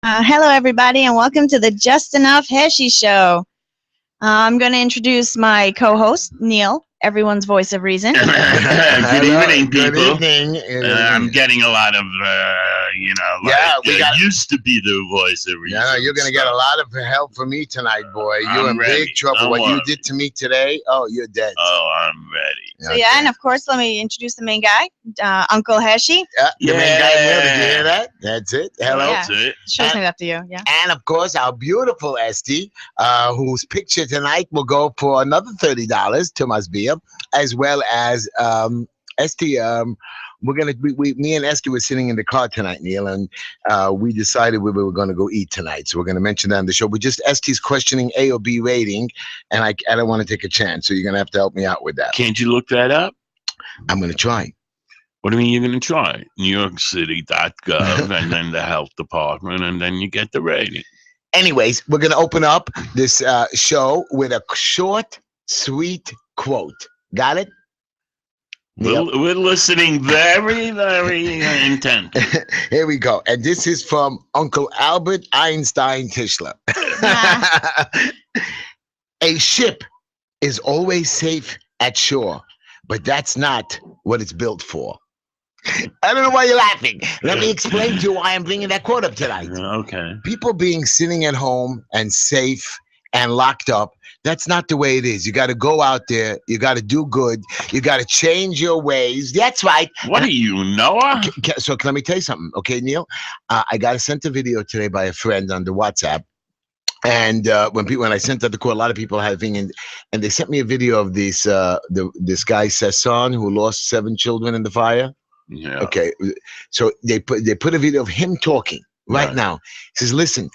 Hello, everybody, and welcome to the Just Enough Heshy Show. I'm going to introduce my co-host, Neil, everyone's voice of reason. Good evening, people. Good evening. I'm getting a lot of, used to be the voice of reason. Yeah, you're going to get a lot of help from me tonight, boy. You're in ready. big trouble. What you did to me today, you're dead. Oh, I'm ready. So, yeah, and of course, let me introduce the main guy, Uncle Heshy. The main guy, Neil. Did you hear that? That's it. Hello. Yeah. That's it. Shows me up to you, yeah. And, of course, our beautiful Esty, whose picture tonight will go for another $30 to Masbia, as well as Esty. Me and Esty were sitting in the car tonight, Neil, and we decided we were going to go eat tonight. So we're going to mention that on the show. But just Esty's questioning A or B rating, and I don't want to take a chance. So you're going to have to help me out with that. Can't you look that up? I'm going to try. What do you mean you're going to try? NewYorkCity.gov and then the health department, and then you get the rating. Anyways, we're going to open up this show with a short, sweet quote. Got it? We're listening very, very intently. Here we go. And this is from Uncle Albert Einstein Tischler. A ship is always safe at shore, but that's not what it's built for. I don't know why you're laughing. Let me explain to you why I'm bringing that quote up tonight. Okay. People being sitting at home and safe and locked up, that's not the way it is. You got to go out there. You got to do good. You got to change your ways. That's right. What do you know? So let me tell you something, okay, Neil? I got sent a video today by a friend on the WhatsApp. And when I sent out the quote, a lot of people had a thing, and they sent me a video of this guy Sasson who lost 7 children in the fire. Yeah. Okay, so they put a video of him talking right now. He says, "Listen,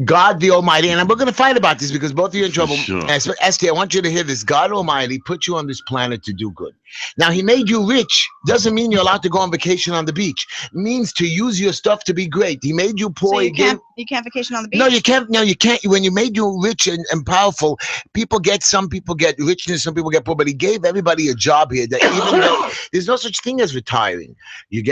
God the Almighty," and we're going to fight about this because both of you are in trouble. Sure. Esty, I want you to hear this. God Almighty put you on this planet to do good. Now, He made you rich. Doesn't mean you're allowed to go on vacation on the beach. It means to use your stuff to be great. He made you poor. So you can't vacation on the beach? No, you can't. No, you can't. When you made you rich and powerful, some people get richness, some people get poor, but He gave everybody a job here that even though there's no such thing as retiring. You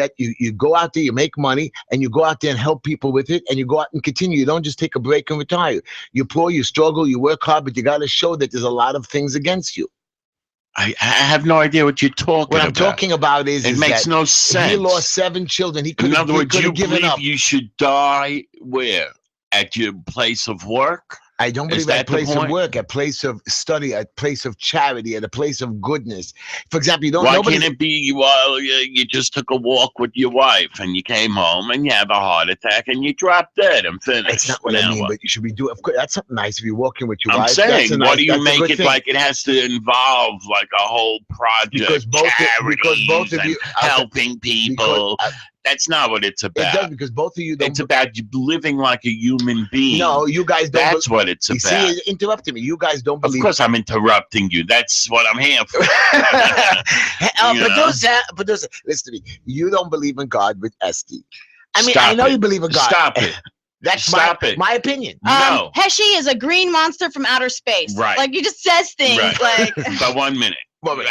go out there, you make money, and you go out there and help people with it, and you go out and continue. You don't just take a break and retire. You're poor, you struggle, you work hard, but you got to show that there's a lot of things against you. I have no idea what you're talking about. What I'm talking about is it makes no sense. He lost 7 children. He could In have other words, you given believe up. you should die where? At your place of work? I don't believe at a place of work, a place of study, a place of charity, at a place of goodness. For example, Why can't it be you just took a walk with your wife and you came home and you have a heart attack and you drop dead and finished? That's not what I mean, but you should be doing. Of course, that's something nice if you're walking with your wife. I'm saying, what do you that's make it thing. like it has to involve like a whole project? Because both of you helping people. That's not what it's about. It does, because both of you don't. It's about you living like a human being. No, you guys don't. That's what it's about. See, you interrupted me. You guys don't believe. Of course, I'm interrupting you. That's what I'm here for. Producer, listen to me. You don't believe in God with Esty. I mean, Stop I know it. you believe in God. Stop it. That's my opinion. No. Heshy is a green monster from outer space. Right. Like, he just says things like... But 1 minute.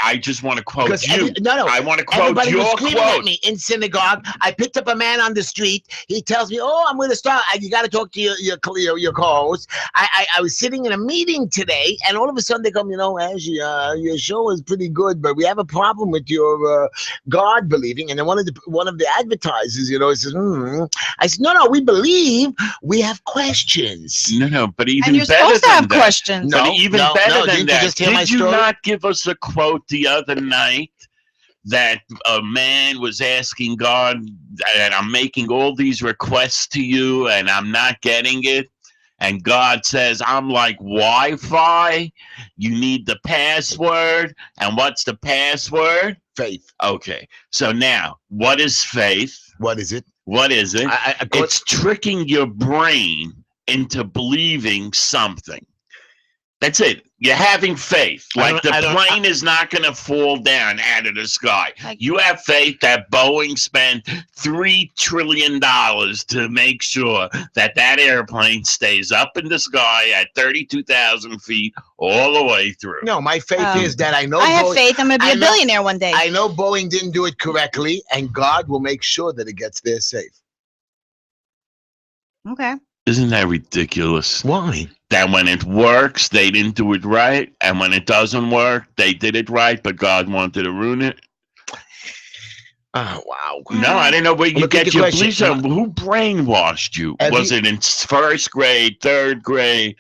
I just want to quote you. No. I want to quote Everybody your was screaming quote. at me in synagogue. I picked up a man on the street. He tells me, "Oh, I'm going to start. You got to talk to your co-host." I was sitting in a meeting today, and all of a sudden they come, Heshy, your show is pretty good, but we have a problem with your God believing. And then one of the advertisers, he says, I said, no, we believe. We have questions. No, but even and you're better supposed to than have that. questions. But even better than that, did you not give us a quote the other night that a man was asking God, and I'm making all these requests to you and I'm not getting it? And God says, I'm like Wi-Fi. You need the password. And what's the password? Faith. Okay. So now, what is faith? What is it? What is it? It's tricking your brain into believing something. That's it. You're having faith. Like the plane is not going to fall down out of the sky. You have faith that Boeing spent $3 trillion to make sure that airplane stays up in the sky at 32,000 feet all the way through. No, my faith is that I know. I have faith I'm going to be a billionaire one day. I know Boeing didn't do it correctly, and God will make sure that it gets there safe. Okay. Isn't that ridiculous? Why? That when it works, they didn't do it right, and when it doesn't work, they did it right, but God wanted to ruin it. Oh, wow. No, I didn't know where you Look at get your your question. beliefs. Who brainwashed you? Was it in first grade, third grade?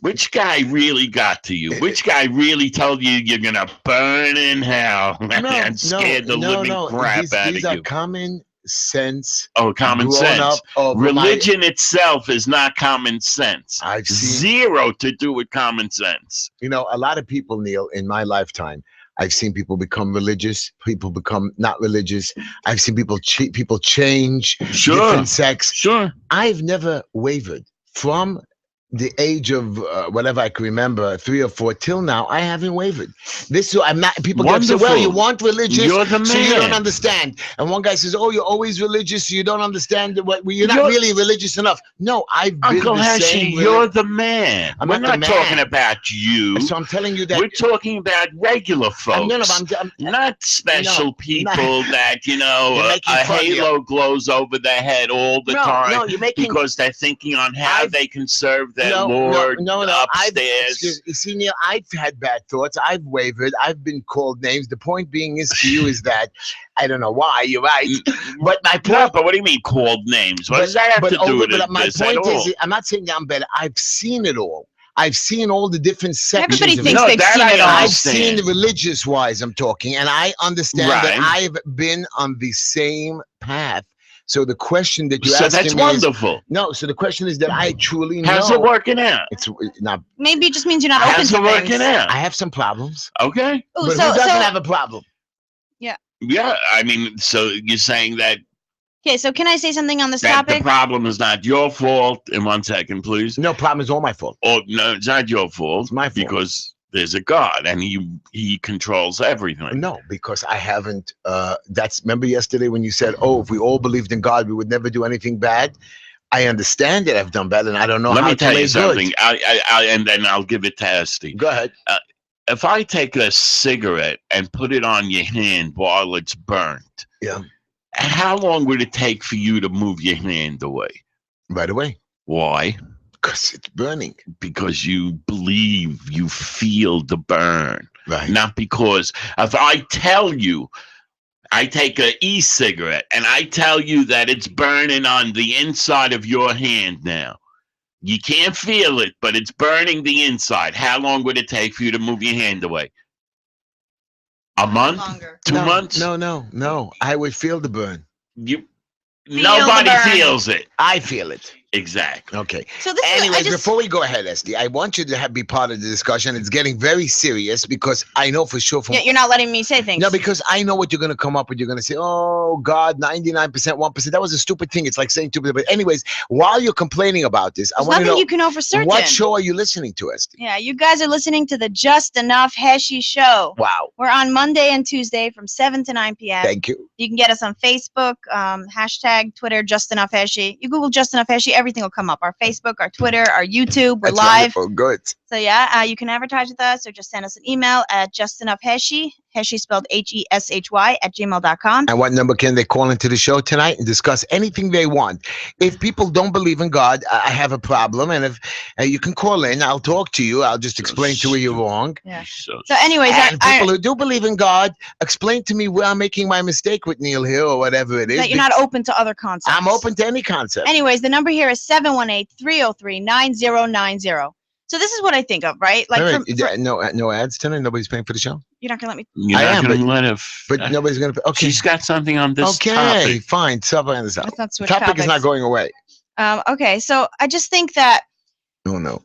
Which guy really got to you? Which guy really told you you're gonna burn in hell and scared the living crap out of These are you? common sense. Oh, common grown sense. up Religion itself is not common sense. I've seen Zero to do with common sense. You know, a lot of people, Neil, in my lifetime, I've seen people become religious, people become not religious. I've seen people people change, different sects. Sure. I've never wavered from the age of whatever I can remember, 3 or 4 till now. I haven't wavered. I'm not. People get upset. Well, you want religious, you're the man. So you don't understand. And one guy says, "Oh, you're always religious, so you don't understand what you're not really religious enough." No, I've been Uncle the Heshy, same. you're the man. We're not talking about you. So I'm telling you that we're talking about regular folks, not special people that a halo glows over their head all the time because they're thinking on how they can serve their Lord upstairs. You see, Neil, I've had bad thoughts. I've wavered. I've been called names. The point being is to you is that I don't know why. You're right, but my point. No, but what do you mean called names? What does that have to do with it? My point is, I'm not saying I'm better. I've seen it all. I've seen all the different sections. Everybody thinks they've seen it all. I've seen the religious wise. I'm talking, and I understand that I've been on the same path. So the question that you asked me that's wonderful. So the question is that I truly know. How's it working out? It's not. Maybe it just means you're not open to things. How's it working out? I have some problems. Okay. Ooh, but who doesn't have a problem? Yeah. Yeah, I mean, so you're saying that. Okay, so can I say something on this topic? The problem is not your fault. In 1 second, please. No, problem is all my fault. Oh no, it's not your fault. It's my fault because there's a God and he controls everything. No, because I haven't. Remember yesterday when you said, "Oh, if we all believed in God, we would never do anything bad." I understand that I've done bad, and I don't know. Let how me tell you something. Good. And then I'll give it to Esty. Go ahead. If I take a cigarette and put it on your hand while it's burnt, how long would it take for you to move your hand away? Right away. Why? Because it's burning. Because you believe, you feel the burn. Right. Not because if I tell you, I take an e-cigarette and I tell you that it's burning on the inside of your hand now. You can't feel it, but it's burning the inside. How long would it take for you to move your hand away? A month? Longer. 2 months? No. I would feel the burn. Nobody feels it. I feel it. Exactly. Okay. So anyways, before we go ahead, Esty, I want you to be part of the discussion. It's getting very serious because I know for sure. You're not letting me say things. No, because I know what you're going to come up with. You're going to say, "Oh God, 99%, 1%." That was a stupid thing. It's like saying stupid. But anyways, while you're complaining about this, I want to know you can know for certain. What show are you listening to, Esty? Yeah, you guys are listening to the Just Enough Heshy show. Wow. We're on Monday and Tuesday from 7 to 9 p.m. Thank you. You can get us on Facebook, hashtag Twitter, Just Enough Heshy. You Google Just Enough Heshy, everything will come up. Our Facebook, our Twitter, our YouTube. We're live. Wonderful. Good. So yeah, you can advertise with us or just send us an email at justenoughheshy, Heshy spelled HESHY @gmail.com. And what number can they call into the show tonight and discuss anything they want? If people don't believe in God, I have a problem. And if you can call in, I'll talk to you. I'll just explain to you where you're wrong. Yeah. So anyways, and people who do believe in God, explain to me where I'm making my mistake with Neil here or whatever it is. That you're not open to other concepts. I'm open to any concept. Anyways, the number here is 718-303-9090. So this is what I think of, right? Like no ads tonight. Nobody's paying for the show. You're not gonna let me. You're not gonna let her. But nobody's gonna pay. Okay. She's got something on this topic. Fine. Something on this topic. Let's not switch topic topics. is not going away. Okay, so I just think that. Oh no.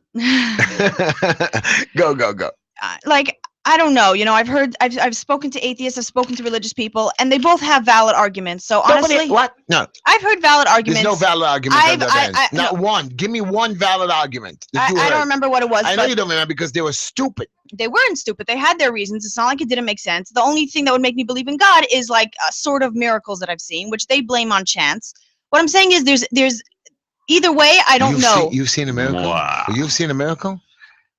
Go. Like I don't know. I've spoken to atheists. I've spoken to religious people, and they both have valid arguments. So honestly, what? No. I've heard valid arguments. There's no valid argument. Not one. Give me one valid argument. I don't remember what it was. I know you don't remember because they were stupid. They weren't stupid. They had their reasons. It's not like it didn't make sense. The only thing that would make me believe in God is like sort of miracles that I've seen, which they blame on chance. What I'm saying is there's either way. I don't know. You've seen a miracle? Wow. You've seen a miracle?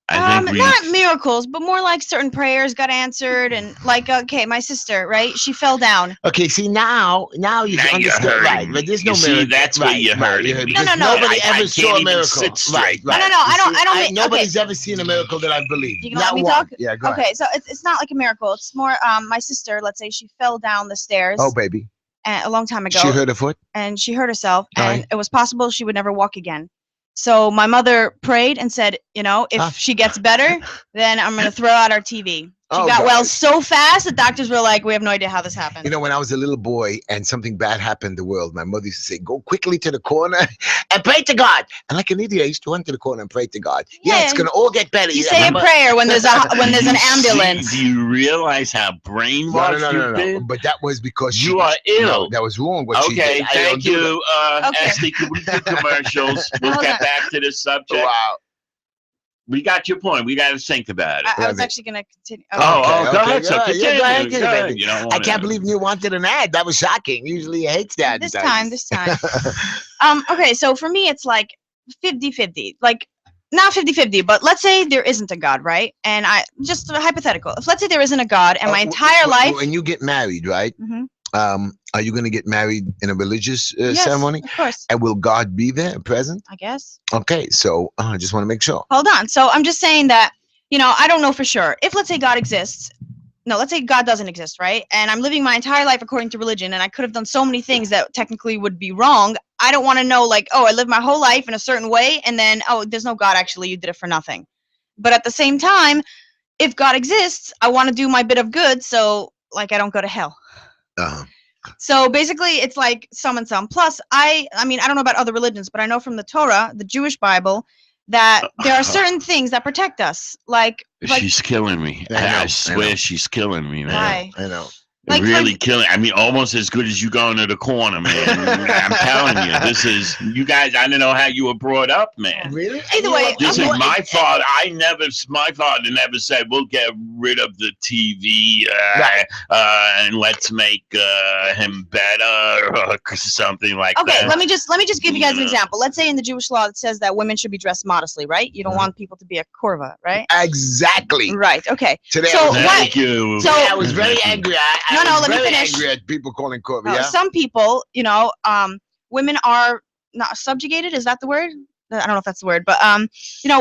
I think not miracles, but more like certain prayers got answered, and like, okay, my sister, right? She fell down. Okay, see now you Now you're understand, hurting right? me. But there's You no see, miracle. that's where you're hurting me. Because No. nobody I ever saw can't a even miracle. sit straight. Right. No. You I don't. see, I don't mean. nobody's ever seen a miracle that I believe. You can let Not me one. talk. Yeah, go ahead. Okay, so it's not like a miracle. It's more. My sister, let's say, she fell down the stairs. Oh, baby. A long time ago. She hurt her foot. And she hurt herself, and Right. it was possible she would never walk again. So my mother prayed and said, if she gets better, then I'm going to throw out our TV. She got well so fast, the doctors were like, we have no idea how this happened. You know, when I was a little boy and something bad happened in the world, my mother used to say, go quickly to the corner and pray to God. And like an idiot, I used to run to the corner and pray to God. Yeah, it's going to all get better. You say a prayer when there's an ambulance. Do you realize how brainwashed you've been? But that was because you are ill. No, that was wrong. What she did. Okay, thank you, Okay. Esty. Can we do commercials? We'll Hold get on. back to the subject. Wow. We got your point. We got to think about it. I was actually going to continue. Go ahead. Go ahead, Go ahead. baby. You don't I wanna- can't believe you wanted an ad. That was shocking. Usually he hates that. This time. Okay, so for me, it's like 50-50. Like, not 50-50, but let's say there isn't a God, right? And just hypothetical. If let's say there isn't a God, and my entire life. When you get married, right? Mhm. Are you going to get married in a religious Yes, ceremony? of course. And will God be there, present? I guess. Okay, so I just want to make sure. Hold on. So I'm just saying that, I don't know for sure. If let's say God exists, no, let's say God doesn't exist, right? And I'm living my entire life according to religion, and I could have done so many things that technically would be wrong. I don't want to know, like, oh, I lived my whole life in a certain way, and then, oh, there's no God, actually, you did it for nothing. But at the same time, if God exists, I want to do my bit of good, so, like, I don't go to hell. Uh-huh. So basically, it's like some and some. Plus, I mean, I don't know about other religions, but I know from the Torah, the Jewish Bible, that there are certain things that protect us. Like she's killing me. I swear she's killing me, man. Why? I know. Like, really killing. I mean, almost as good as you going to the corner, man. I'm telling you, this is you guys. I don't know how you were brought up, man. Really? Either way, This is my father. My father never said we'll get rid of the TV and let's make him better or something like that. Okay, let me just give you guys an example. Let's say in the Jewish law it says that women should be dressed modestly, right? You don't want people to be a korva, right? Exactly. Right. Okay. Today So Thank you. So- I was very angry. I No, was let me very finish. angry at people calling Corby. No, Yeah. some people, women are not subjugated. Is that the word? I don't know if that's the word, but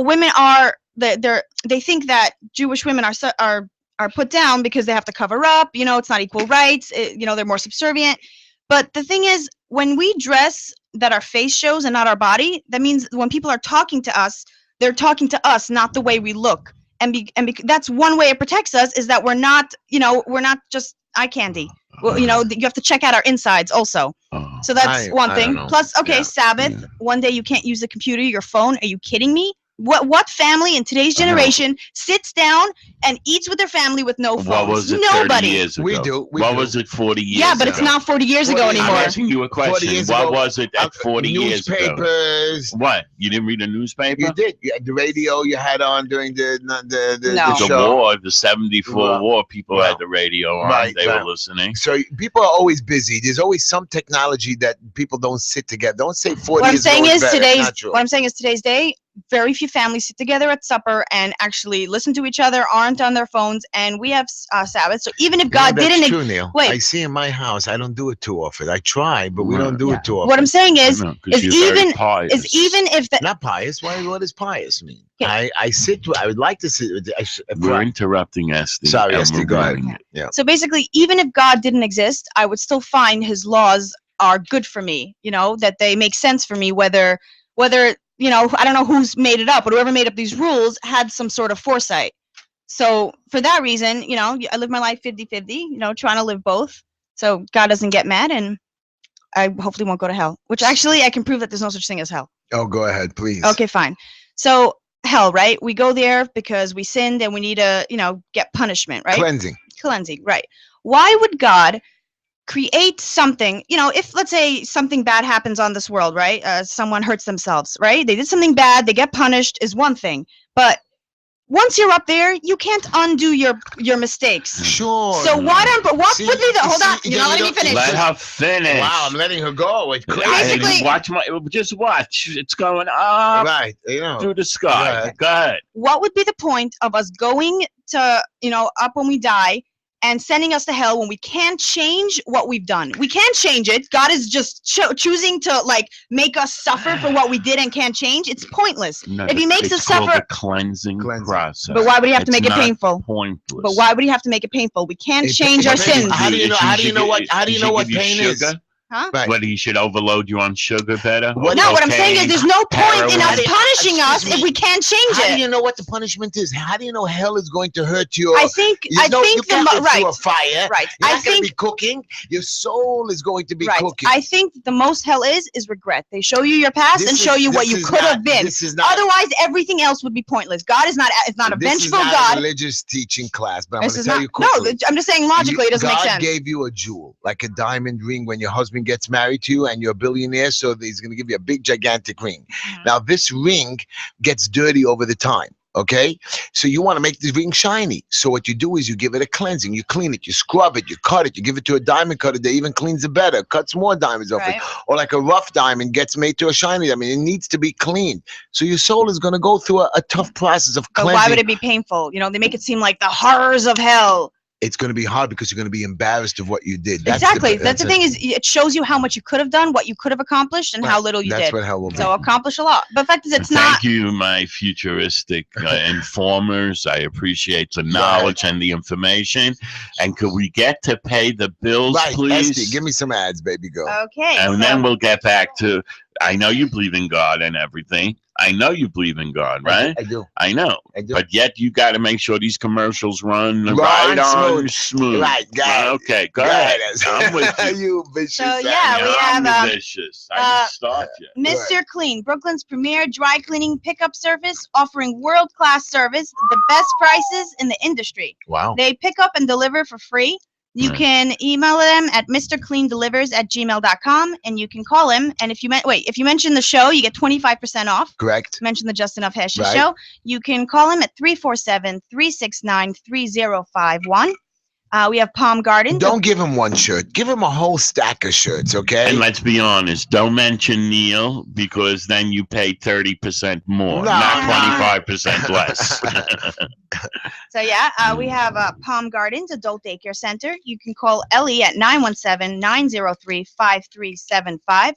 women are they think that Jewish women are put down because they have to cover up. It's not equal rights. They're more subservient. But the thing is, when we dress that our face shows and not our body, that means when people are talking to us, they're talking to us, not the way we look. That's one way it protects us, is that we're not just eye candy. Well, you have to check out our insides also. So that's one I thing. don't know. Plus, okay, Yeah. Sabbath. Yeah. One day you can't use the computer, your phone. Are you kidding me? What family in today's generation sits down and eats with their family with no phones? What was it 30 Nobody. years ago? We do. What was it 40 years Yeah, ago? but it's not 40 years ago 40 I'm anymore. asking you a 40 question. years What ago, was it at 40 years ago? Newspapers. What? You didn't read a newspaper? You did. You had the radio you had on during the No. The show. war, the 74 Well, war, people well, had the radio on. right, They right. were listening. So people are always busy. There's always some technology that people don't sit together. Don't say 40 What I'm years ago saying was is better. Not true. what I'm saying is today's day, very few families sit together at supper and actually listen to each other, aren't on their phones, and we have Sabbath. So even if God that's didn't, true, Neil. wait. I see in my house. I don't do it too often. I try, but we don't do Yeah. it too often. what I'm saying is I know, 'cause is you're very even pious. if the Not pious. What does pious mean? Okay. I sit. I would like to sit. We're interrupting Esty. Sorry, and Esty, we're go ahead. ruining it. Yeah. So basically, even if God didn't exist, I would still find his laws are good for me, that they make sense for me, whether I don't know who's made it up, but whoever made up these rules had some sort of foresight. So for that reason, I live my life 50-50, trying to live both. So God doesn't get mad, and I hopefully won't go to hell, which actually I can prove that there's no such thing as hell. Oh, go ahead, please. Okay, fine. So hell, right? We go there because we sinned and we need to, get punishment, right? Cleansing, right. Why would God create something, if let's say something bad happens on this world, right? Someone hurts themselves, right? They did something bad, they get punished is one thing. But once you're up there, you can't undo your mistakes. Sure. So what would be the hold on? You're not letting me finish. Let her finish. Wow, I'm letting her go. It's crazy. Basically- Just watch. It's going up Right, you know. through the sky. Go ahead. What would be the point of us going to, up when we die and sending us to hell when we can't change what we've done? We can't change it. God is just choosing to make us suffer for what we did and can't change. It's pointless. No, If he makes us it's called suffer, the cleansing process. but why would he have to It's make it not painful? Pointless. But why would he have to make it painful? We can't change our But sins. How do you know what pain is? Huh? Right. Whether he should overload you on sugar better? No, what I'm saying is there's no point in us punishing us Excuse if we can't change How do it. you know what the punishment is? How do you know hell is going to hurt you? I think you can't live right. through a fire. Right. You're I not going to think be cooking. Your soul is going to be right. cooking. I think the most hell is regret. They show you your past and show you what you could have been. Otherwise, everything else would be pointless. God is not a vengeful God. This is not God. a religious teaching class, but I'm going to This is tell not. you quickly. No, I'm just saying logically, it doesn't make sense. God gave you a jewel, like a diamond ring when your husband gets married to you and you're a billionaire, so he's going to give you a big, gigantic ring. Now, this ring gets dirty over the time. Okay, so you want to make the ring shiny. So what you do is you give it a cleansing. You clean it, you scrub it, you cut it, you give it to a diamond cutter that even cleans it better, cuts more diamonds off it. Or like a rough diamond gets made to a shiny diamond. It needs to be cleaned. So your soul is going to go through a tough process of cleansing. But why would it be painful? They make it seem like the horrors of hell. It's going to be hard because you're going to be embarrassed of what you did. Exactly. That's the thing is, it shows you how much you could have done, what you could have accomplished, and how little you did. That's what hell will be. So accomplish a lot. But the fact is, it's not. Thank you, my futuristic informers. I appreciate the knowledge and the information. And could we get to pay the bills, please? Esty, give me some ads, baby girl. Okay. And then we'll get back to, I know you believe in God and everything. I know you believe in God, right? I do. I know. I do. But yet you got to make sure these commercials run right on smooth. Right, guys. Okay, go ahead. I'm with you. You vicious. So yeah, we have I'm vicious. I can start you. Mr. Clean, Brooklyn's premier dry cleaning pickup service, offering world-class service, the best prices in the industry. Wow. They pick up and deliver for free. You can email them at mrcleandelivers@gmail.com, and you can call him. And if you mention the show, you get 25% off. Correct. Mention the Just Enough Heshy show. You can call him at 347-369-3051. We have Palm Garden. Don't give him one shirt. Give him a whole stack of shirts, okay? And let's be honest, don't mention Neil, because then you pay 30% more, not 25% less. So yeah, we have Palm Gardens Adult Daycare Center. You can call Ellie at 917-903-5375.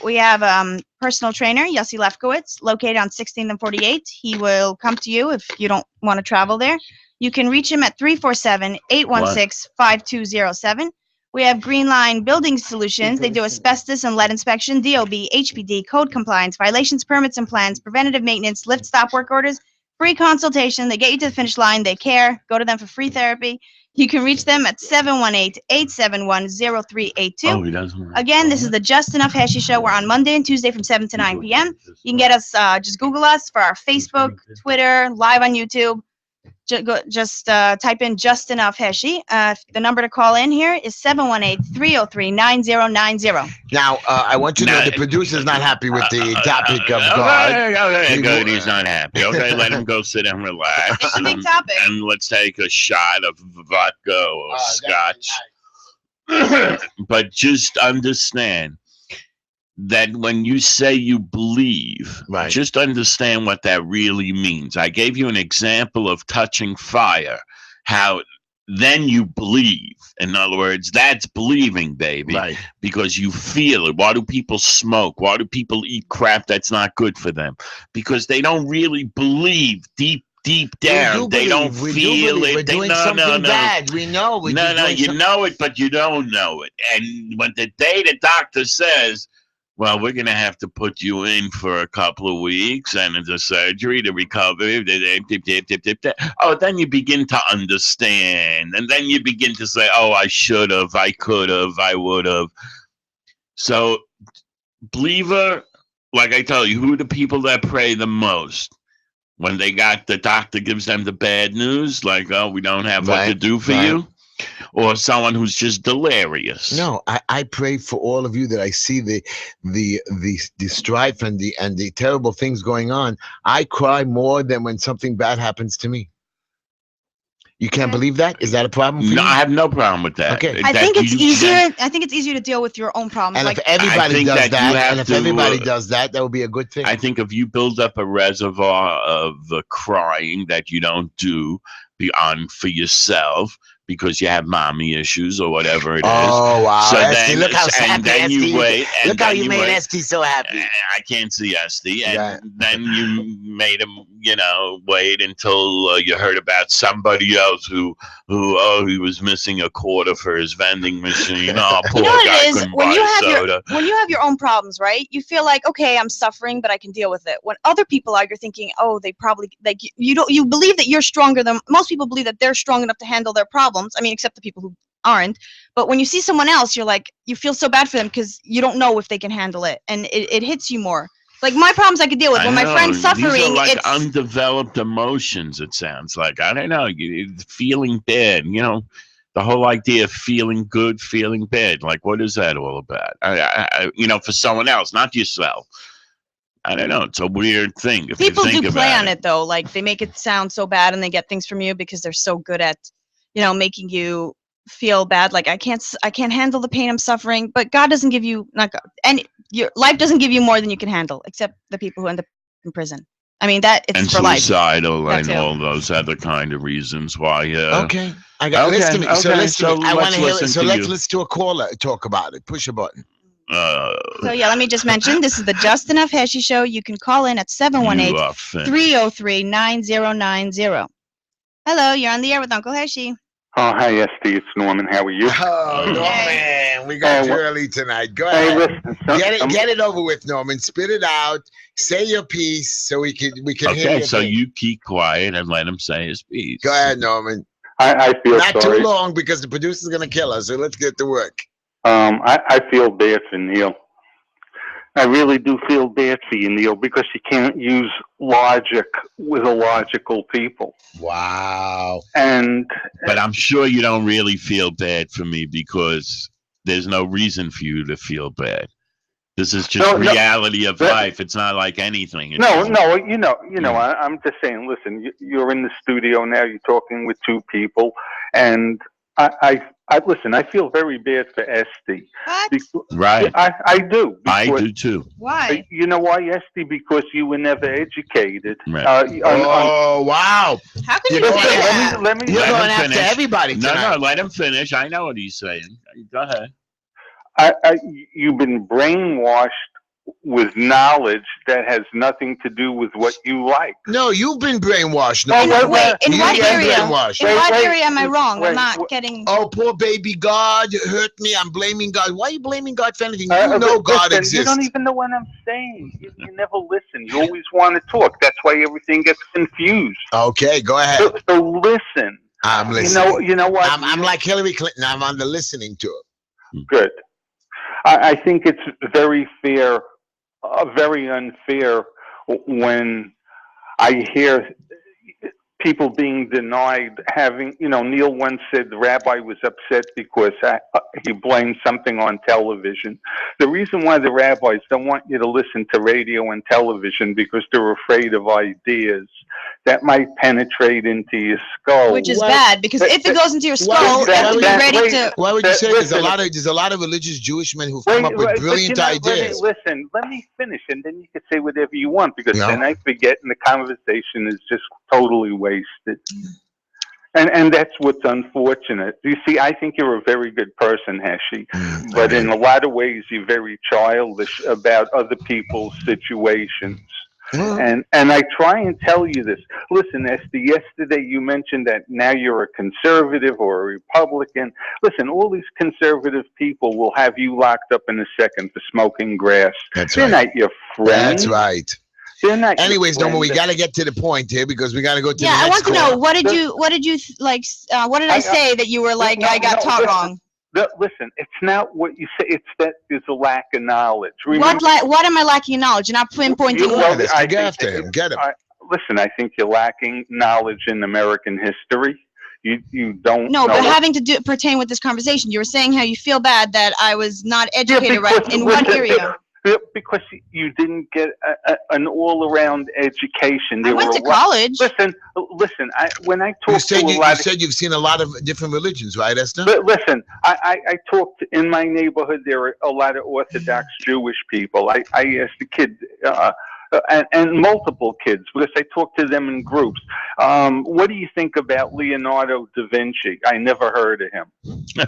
We have personal trainer Yossi Lefkowitz, located on 16th and 48th. He will come to you if you don't want to travel there. You can reach him at 347-816-5207. We have Green Line Building Solutions. They do asbestos and lead inspection, DOB, HPD, code compliance, violations, permits and plans, preventative maintenance, lift stop work orders, free consultation. They get you to the finish line. They care. Go to them for free therapy. You can reach them at 718-871-0382. Oh, he doesn't. Again, this is the Just Enough Heshy Show. We're on Monday and Tuesday from 7 to 9 p.m. You can get us, just Google us for our Facebook, Twitter, live on YouTube. Just type in Just Enough Heshy. The number to call in here is 718-303-9090. Now, I want you to know the producer's not happy with the topic of God. Okay, good. He's not happy. Okay, let him go sit and relax. It's a big topic. And let's take a shot of vodka or scotch. But just understand that when you say you believe, just understand what that really means. I gave you an example of touching fire, how then you believe. In other words, that's believing, baby, because you feel it. Why do people smoke? Why do people eat crap that's not good for them? Because they don't really believe deep down. They don't feel it. We're doing something bad. We know. You know it, but you don't know it. And when the day the doctor says, well, we're going to have to put you in for a couple of weeks and it's a surgery to recover. Oh, then you begin to understand. And then you begin to say, oh, I should have, I could have, I would have. So, believer, like I tell you, who are the people that pray the most? When they got the doctor gives them the bad news, like, oh, we don't have what to do for you. or someone who's just delirious. No, I pray for all of you that I see the strife and the terrible things going on. I cry more than when something bad happens to me. You can't believe that? Is that a problem for No, you? I have no problem with that. Okay. I think it's easier. I think it's easier to deal with your own problems. And like if everybody think does that you that, have and if to, everybody does that, that would be a good thing. I think if you build up a reservoir of crying that you don't do beyond for yourself because you have mommy issues or whatever it is. Oh wow, So Esty, then, look how and happy then Esty. you wait. And Look how then you made wait. Esty so happy. I can't see Esty, and Right. then you made him, wait until you heard about somebody else who he was missing a quarter for his vending machine. Oh, poor you know what guy it is couldn't when buy you have soda. when you have your own problems, right? You feel like, okay, I'm suffering, but I can deal with it. When other people are, you're thinking, oh, they probably like you believe that you're stronger than most people believe that they're strong enough to handle their problems. I mean, except the people who aren't. But when you see someone else, you're like, you feel so bad for them because you don't know if they can handle it, and it hits you more. Like my problems I could deal with. When my friend's suffering, these are like it's undeveloped emotions. It sounds like, I don't know, feeling bad. The whole idea of feeling good, feeling bad. Like, what is that all about? For someone else, not yourself. I don't know. It's a weird thing. If people you think do play about on it though. Like they make it sound so bad, and they get things from you because they're so good at, making you feel bad. Like I can't handle the pain I'm suffering. But God doesn't give you and your life doesn't give you more than you can handle, except the people who end up in prison. I mean that it's and for life. suicidal and all those other kind of reasons why. Okay, I got. Okay, Listen to me. okay, So listen to me. I want let's to hear. listen So to let's you. listen to a caller talk about it. Push a button. So yeah, let me just mention this is the Just Enough Heshy Show. You can call in at 718-303-9090. Hello, you're on the air with Uncle Heshy. Oh, hi, Esty. It's Norman. How are you? Oh, Norman, we got you early tonight. Go ahead. Listen, Get it over with, Norman. Spit it out. Say your piece so we can hear Okay, your so thing. you keep quiet and let him say his piece. Go ahead, Norman. I feel Not sorry. too long because the producer's gonna kill us. So let's get to work. I feel bad for Neil. I really do feel bad for you, Neil, because you can't use logic with illogical people. Wow. But I'm sure you don't really feel bad for me because there's no reason for you to feel bad. This is just reality of life. It's not like anything. I'm just saying. Listen, you're in the studio now. You're talking with two people, and I listen. I feel very bad for Esty. What? Right. I do. I do too. Why? You know why, Esty? Because you were never educated. Right. Wow. How can you say that? Let me. You're Let going him after finish. everybody tonight. No, let him finish. I know what he's saying. Go ahead. You've been brainwashed with knowledge that has nothing to do with what you like. No, you've been brainwashed. No, No, Wait, in what area? Brainwashed. In what area am I wrong? I'm not wait. getting. Oh, poor baby God hurt me. I'm blaming God. Why are you blaming God for anything? You know God listen, exists. You don't even know what I'm saying. You never listen. You always want to talk. That's why everything gets confused. Okay, go ahead. So listen. I'm listening. You know what? I'm like Hillary Clinton. I'm on the listening tour. Good. I think it's very fair, very unfair when I hear people being denied having, Neil once said the rabbi was upset because he blamed something on television. The reason why the rabbis don't want you to listen to radio and television because they're afraid of ideas that might penetrate into your skull. Which is bad, because if it goes into your skull, you have to be ready to. Why would you say there's a lot of religious Jewish men who come up with brilliant ideas? Listen, let me finish, and then you can say whatever you want, because then I forget, and the conversation is just totally wasted. And that's what's unfortunate. You see, I think you're a very good person, Heshy, but in a lot of ways you're very childish about other people's situations. And I try and tell you this. Listen, Esty, yesterday you mentioned that now you're a conservative or a Republican. Listen, all these conservative people will have you locked up in a second for smoking grass. They're not your friend. That's right. They're not. Anyways, Norman, we got to get to the point here because we got to go to the next I want to call. know, what did you like? What did I say that you were like, I got taught wrong? Listen, it's not what you say. It's that there's a lack of knowledge. Remember, what am I lacking in knowledge? You're not pinpointing. Get after him. Get him. Listen, I think you're lacking knowledge in American history. You don't. No, know but it. having to pertain with this conversation, you were saying how you feel bad that I was not educated because, right in one area. Because you didn't get an all-around education. I went to college. Listen. When I talk to a lot, you said you've seen a lot of different religions, right, Esther? But listen, I talked in my neighborhood. There are a lot of Orthodox Jewish people. I asked the kid. And multiple kids, because I talk to them in groups. What do you think about Leonardo da Vinci? I never heard of him.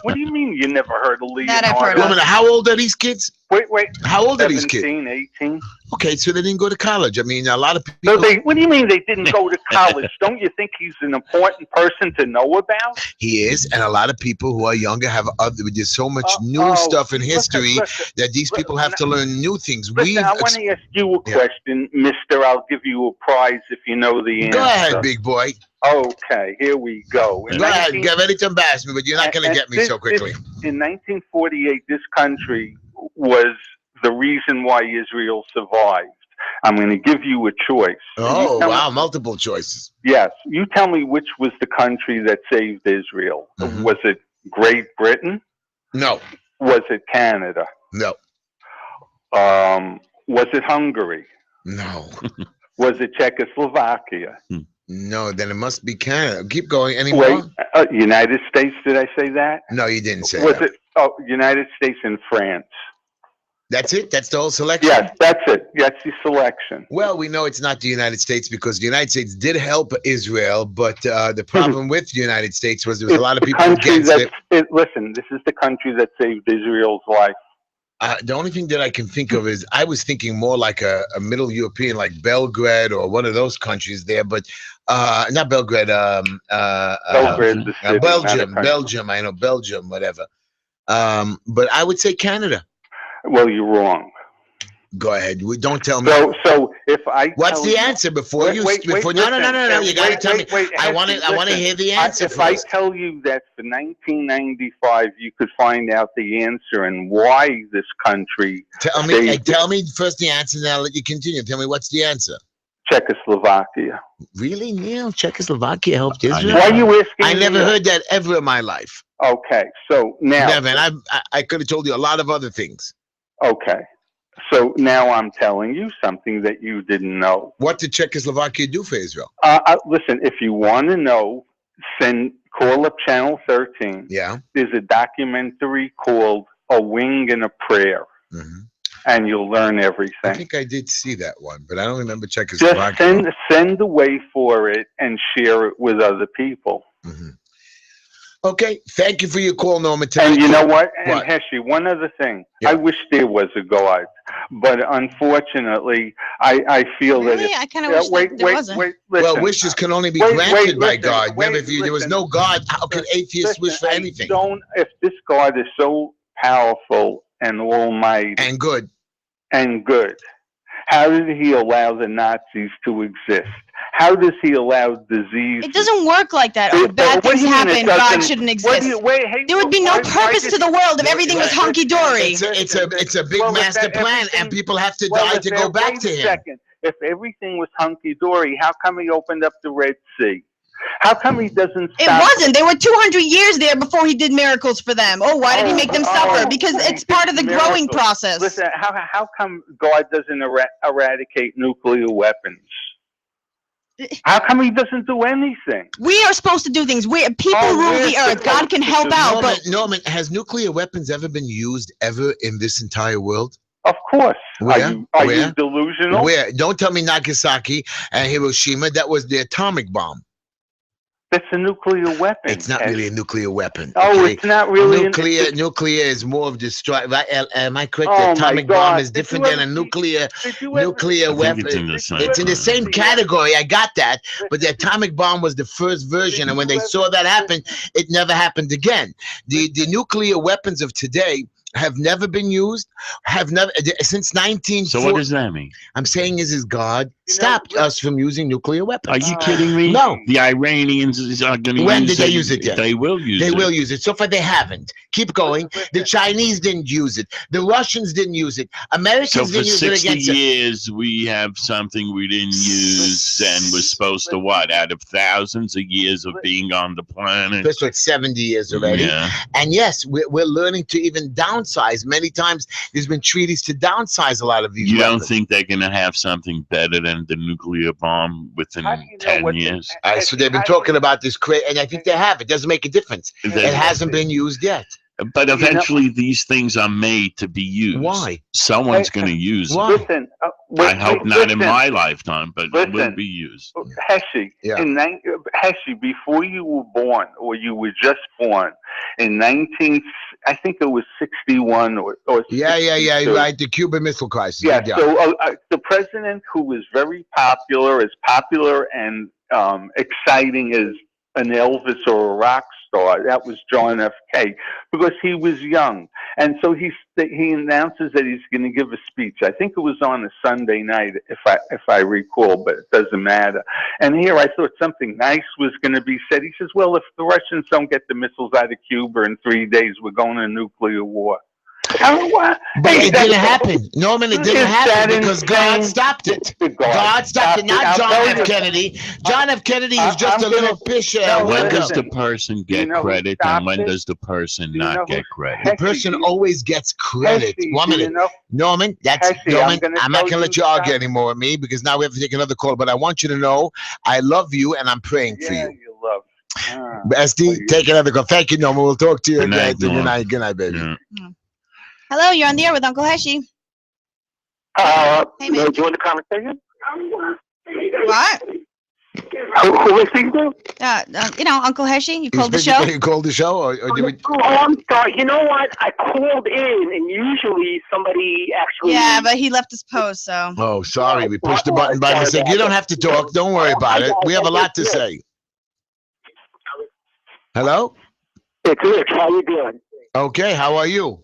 What do you mean you never heard of Leonardo? That I've heard of. How old are these kids? Wait. How old are these kids? 17, 18. Okay, so they didn't go to college. I mean, a lot of people. So what do you mean they didn't go to college? Don't you think he's an important person to know about? He is, and a lot of people who are younger have there's so much new stuff in history that these people have to learn new things. Listen, I want to ask you a question, Mister. I'll give you a prize if you know the answer. Go ahead, big boy. Okay, here we go. Go ahead, get ready to embarrass me, but you're not going to get me so quickly. In 1948, this country was the reason why Israel survived. I'm going to give you a choice. Oh, wow, multiple choices. Yes. You tell me which was the country that saved Israel. Mm-hmm. Was it Great Britain? No. Was it Canada? No. Was it Hungary? No. Was it Czechoslovakia? No, then it must be Canada. Keep going. Any more? United States, did I say that? No, you didn't say Was that. it United States and France? That's it? That's the whole selection? Yes, that's it. That's the selection. Well, we know it's not the United States because the United States did help Israel, but the problem with the United States was there was a lot of people against it. Listen, this is the country that saved Israel's life. The only thing that I can think of is I was thinking more like a Middle European, like Belgrade or one of those countries there, but not Belgrade. Belgrade's the city, Belgium. I know Belgium, whatever. But I would say Canada. Well, you're wrong. Go ahead. Don't tell me. So if I what's the answer before you? No. You got to tell me. I want to hear the answer if first. I tell you that for 1995 you could find out the answer and why this country. Tell me first the answer, then I'll let you continue. Tell me what's the answer. Czechoslovakia. Really, Neil? Czechoslovakia helped Israel? Why are you asking? I never heard that ever in my life. Okay, so now. Never. And I could have told you a lot of other things. Okay. So now I'm telling you something that you didn't know. What did Czechoslovakia do for Israel? Listen, if you want to know, call up Channel 13. Yeah. There's a documentary called A Wing and a Prayer. Mm-hmm. And you'll learn everything. I think I did see that one, but I don't remember Czechoslovakia. Just send a way for it and share it with other people. Mm-hmm. Okay, thank you for your call, Norma. Tonight. And you know what? And Heshy, one other thing. Yeah. I wish there was a God, but unfortunately, I feel that. I kind of wish there wasn't. Listen, well, wishes can only be granted by God. Remember, if there was no God, how could atheists wish for anything? If this God is so powerful and almighty and good, how did he allow the Nazis to exist? How does he allow disease? It doesn't work like that. If bad things happen, God shouldn't exist. There would be no purpose to the world if everything was hunky-dory. It's a big master plan, and people have to die to go back to him. If everything was hunky-dory, how come he opened up the Red Sea? How come he doesn't stop? It wasn't. They were 200 years there before he did miracles for them. Oh, why did he make them suffer? Because it's part of the growing process. Listen, how come God doesn't eradicate nuclear weapons? How come he doesn't do anything? We are supposed to do things. People rule the earth. God can help out. Norman, has nuclear weapons ever been used ever in this entire world? Of course. Where? Are you delusional? Where? Don't tell me Nagasaki and Hiroshima. That was the atomic bomb. That's a nuclear weapon. It's not really a nuclear weapon. Oh, okay? It's not really. Nuclear is more of destruction. Am I correct? The atomic bomb is different than a nuclear weapon. It's in the same category. I got that. But the atomic bomb was the first version, and when they saw that happen, it never happened again. The nuclear weapons of today have never been used, have never since 1940. So what does that mean? I'm saying is God stopped us from using nuclear weapons. Are you kidding me? No. The Iranians are going to use it. When did they use it yet? They will use it. They will use it. So far, they haven't. Keep going. The Chinese didn't use it. The Russians didn't use it. Americans So for didn't use it 60 against it. years, we have something we didn't use, and we're supposed to what? Out of thousands of years of being on the planet. That's like 70 years already. Yeah. And yes, we're learning to even downsize. Many times there's been treaties to downsize a lot of these You weapons. don't think they're going to have something better than the nuclear bomb within 10 years? So they've been talking about this, and I think they have. It doesn't make a difference. It hasn't been used yet. But eventually, these things are made to be used. Why? Someone's going to use Why? it. Listen, I hope not in my lifetime, but it will Listen. be used. Heshy, Yeah. Heshy, before you were born, or you were just born, in I think it was 61 or Yeah, 62. right. The Cuban Missile Crisis. Yeah, so the president who was very popular and exciting as an Elvis or a rock star, that was John F. K. because he was young, and so he announces that he's going to give a speech. I think it was on a Sunday night, if I recall, but it doesn't matter. And here I thought something nice was going to be said. He says, "Well, if the Russians don't get the missiles out of Cuba in 3 days, we're going to nuclear war." But it didn't happen. Norman, it didn't happen because God stopped it. God stopped it, not John F. Kennedy. John F. Kennedy is just a little pisher. When does the person get credit, and when does the person not get credit? The person always gets credit. 1 minute. Norman, Norman, I'm not going to let you argue anymore with me because now we have to take another call. But I want you to know I love you and I'm praying for you. Yeah, you love. SD, take another call. Thank you, Norman. We'll talk to you again. Good night, Good night, baby. Yeah. Hello, you're on the air with Uncle Heshy. Hey, man. Join the conversation? What? Who is speaking to? Uncle Heshy, you called the show? You called the show? Or did we... Oh, I'm sorry. You know what? I called in, and usually somebody actually... Yeah, but he left his post, so. Oh, sorry. We pushed the button by mistake. You don't have to talk. Don't worry about it. We have a lot to say. Hello? It's Rich. How you doing? Okay, how are you?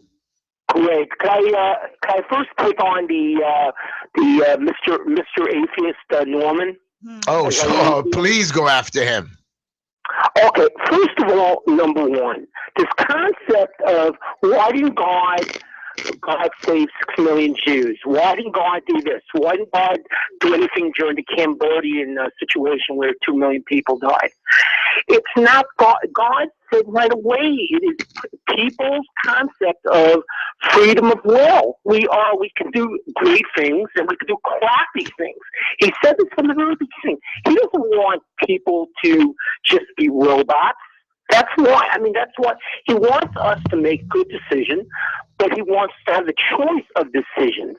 Great. Can I first take on the Mr. Atheist Norman? Oh, sure. Please go after him. Okay. First of all, number one, this concept of why didn't God save 6 million Jews? Why didn't God do this? Why didn't God do anything during the Cambodian situation where 2 million people died? It's not God. God said right away, it is people's concept of freedom of will. We can do great things and we can do crappy things. He said this from the very beginning. He doesn't want people to just be robots. That's why, that's what he wants us to make good decisions, but he wants to have the choice of decisions.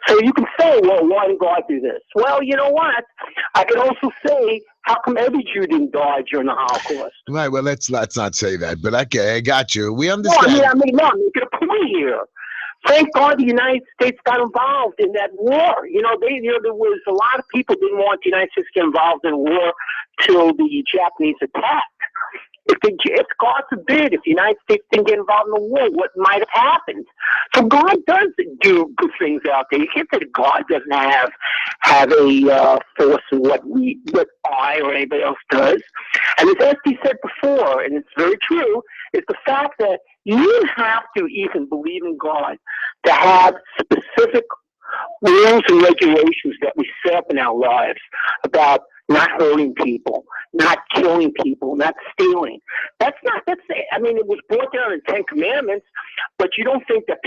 So you can say, well, why did God do this? Well, you know what? I can also say, how come every Jew didn't die during the Holocaust? Right, well, let's not say that, but okay, I got you. We understand. No, I'm making a point here. Thank God the United States got involved in that war. There was a lot of people didn't want the United States to get involved in war till the Japanese attacked. If God forbid, if the United States didn't get involved in the war, what might have happened? So God does do good things out there. You can't say that God doesn't have a force in what I or anybody else does. And as Esty said before, and it's very true, is the fact that you don't have to even believe in God to have specific rules and regulations that we set up in our lives about not hurting people, not killing people, not stealing. It was brought down in the 10 Commandments, but you don't think that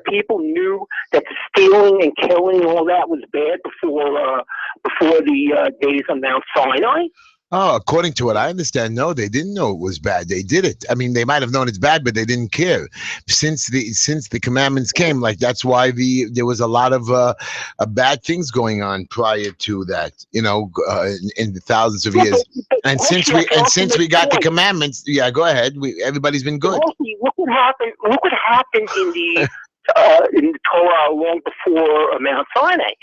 people knew that the stealing and killing and all that was bad before the days on Mount Sinai? Oh, according to what I understand, no, they didn't know it was bad. They did it. They might have known it's bad, but they didn't care. Since the commandments came, that's why there was a lot of bad things going on prior to that. In the thousands of years. And since we got the commandments, yeah, go ahead. Everybody's been good. Look what happened. Look what happened in the. In the Torah long before Mount Sinai.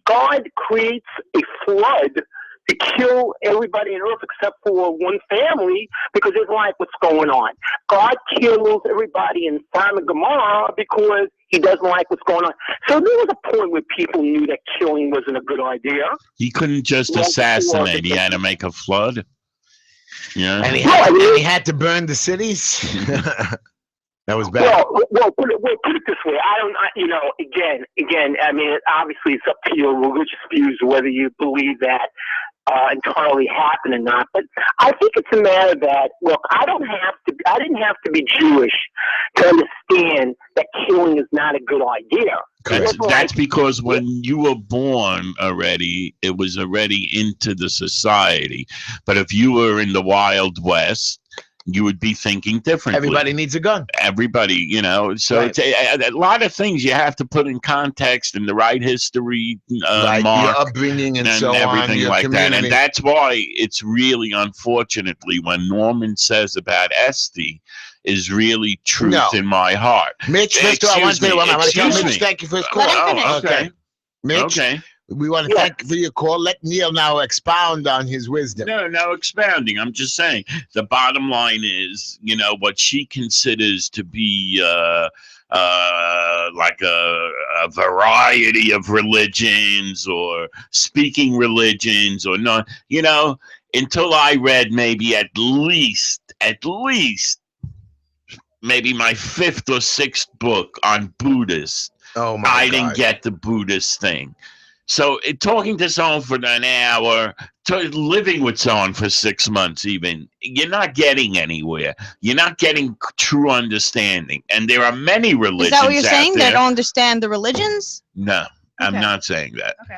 God creates a flood to kill everybody on earth except for one family because it's like what's going on. God kills everybody in Sodom and Gomorrah because he doesn't like what's going on. So there was a point where people knew that killing wasn't a good idea. He couldn't just assassinate. He had to make a flood. Yeah. And he had to burn the cities. That was bad. Well, put it this way. Again, I mean, obviously it's up to your religious views whether you believe that entirely happened or not. But I think it's a matter that, look, I didn't have to be Jewish to understand that killing is not a good idea. That's because when you were born already, it was already into the society. But if you were in the Wild West, you would be thinking differently. Everybody needs a gun. Everybody, so right. It's a lot of things you have to put in context and the right history, right. Mark, your upbringing and so everything on, like community. that. And that's why it's really, unfortunately, when Norman says about Esty is really truth in my heart. Mitch, first of all, I want to tell Mitch, thank you for his call. Okay. Mitch, we want to thank you for your call. Let Neil now expound on his wisdom. No expounding. I'm just saying the bottom line is, what she considers to be like a variety of religions or speaking religions or not, until I read maybe at least maybe my 5th or 6th book on Buddhists. Oh my I God. didn't get the Buddhist thing. So talking to someone for an hour, living with someone for 6 months even, you're not getting anywhere. You're not getting true understanding. And there are many religions. Is that what you're saying? There. They don't understand the religions? No, I'm Okay. not saying that. Okay.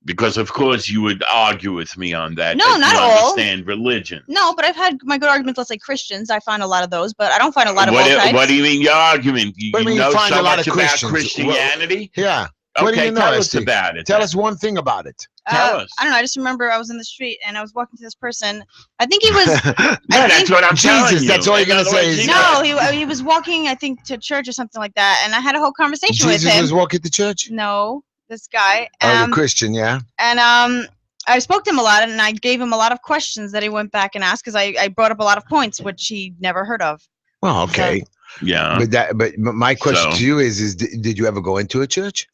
Because, of course, you would argue with me on that. No, that not you all. understand religion. No, but I've had my good arguments, let's say Christians. I find a lot of those, but I don't find a lot of all types. What do you mean your argument? You know find so a lot much of about Christians. Christianity? Yeah. What do Okay, you know, tell us Esty? about it. Tell us one thing about it. Tell us. I don't know. I just remember I was in the street and I was walking to this person. I think he was. That's what I'm telling Jesus, you. that's all you're going to say is... No, he was walking, I think, to church or something like that. And I had a whole conversation with him. Jesus was walking to church? No, this guy. A Christian, yeah. And I spoke to him a lot and I gave him a lot of questions that he went back and asked because I brought up a lot of points which he never heard of. Well, okay. Yeah. But my question to you is did you ever go into a church?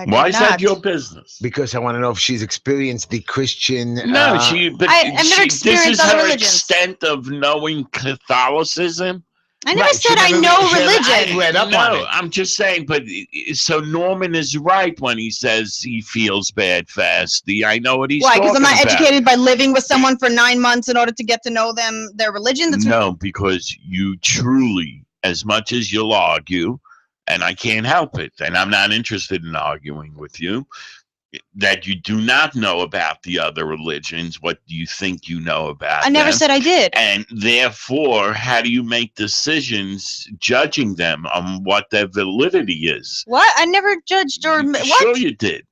Why is that your business? Because I want to know if she's experienced the Christian. No, I've never experienced other religions. This is her extent of knowing Catholicism. I never said I know religion. Read up on it. I'm just saying. But so Norman is right when he says he feels bad fasty. I know what he's talking about. Why? Because I'm not educated by living with someone for 9 months in order to get to know them, their religion. No, because you truly, as much as you'll argue. And I can't help it, and I'm not interested in arguing with you, that you do not know about the other religions. What do you think you know about them? I never said I did. And therefore, how do you make decisions judging them on what their validity is? What? I never judged or what? Sure you did.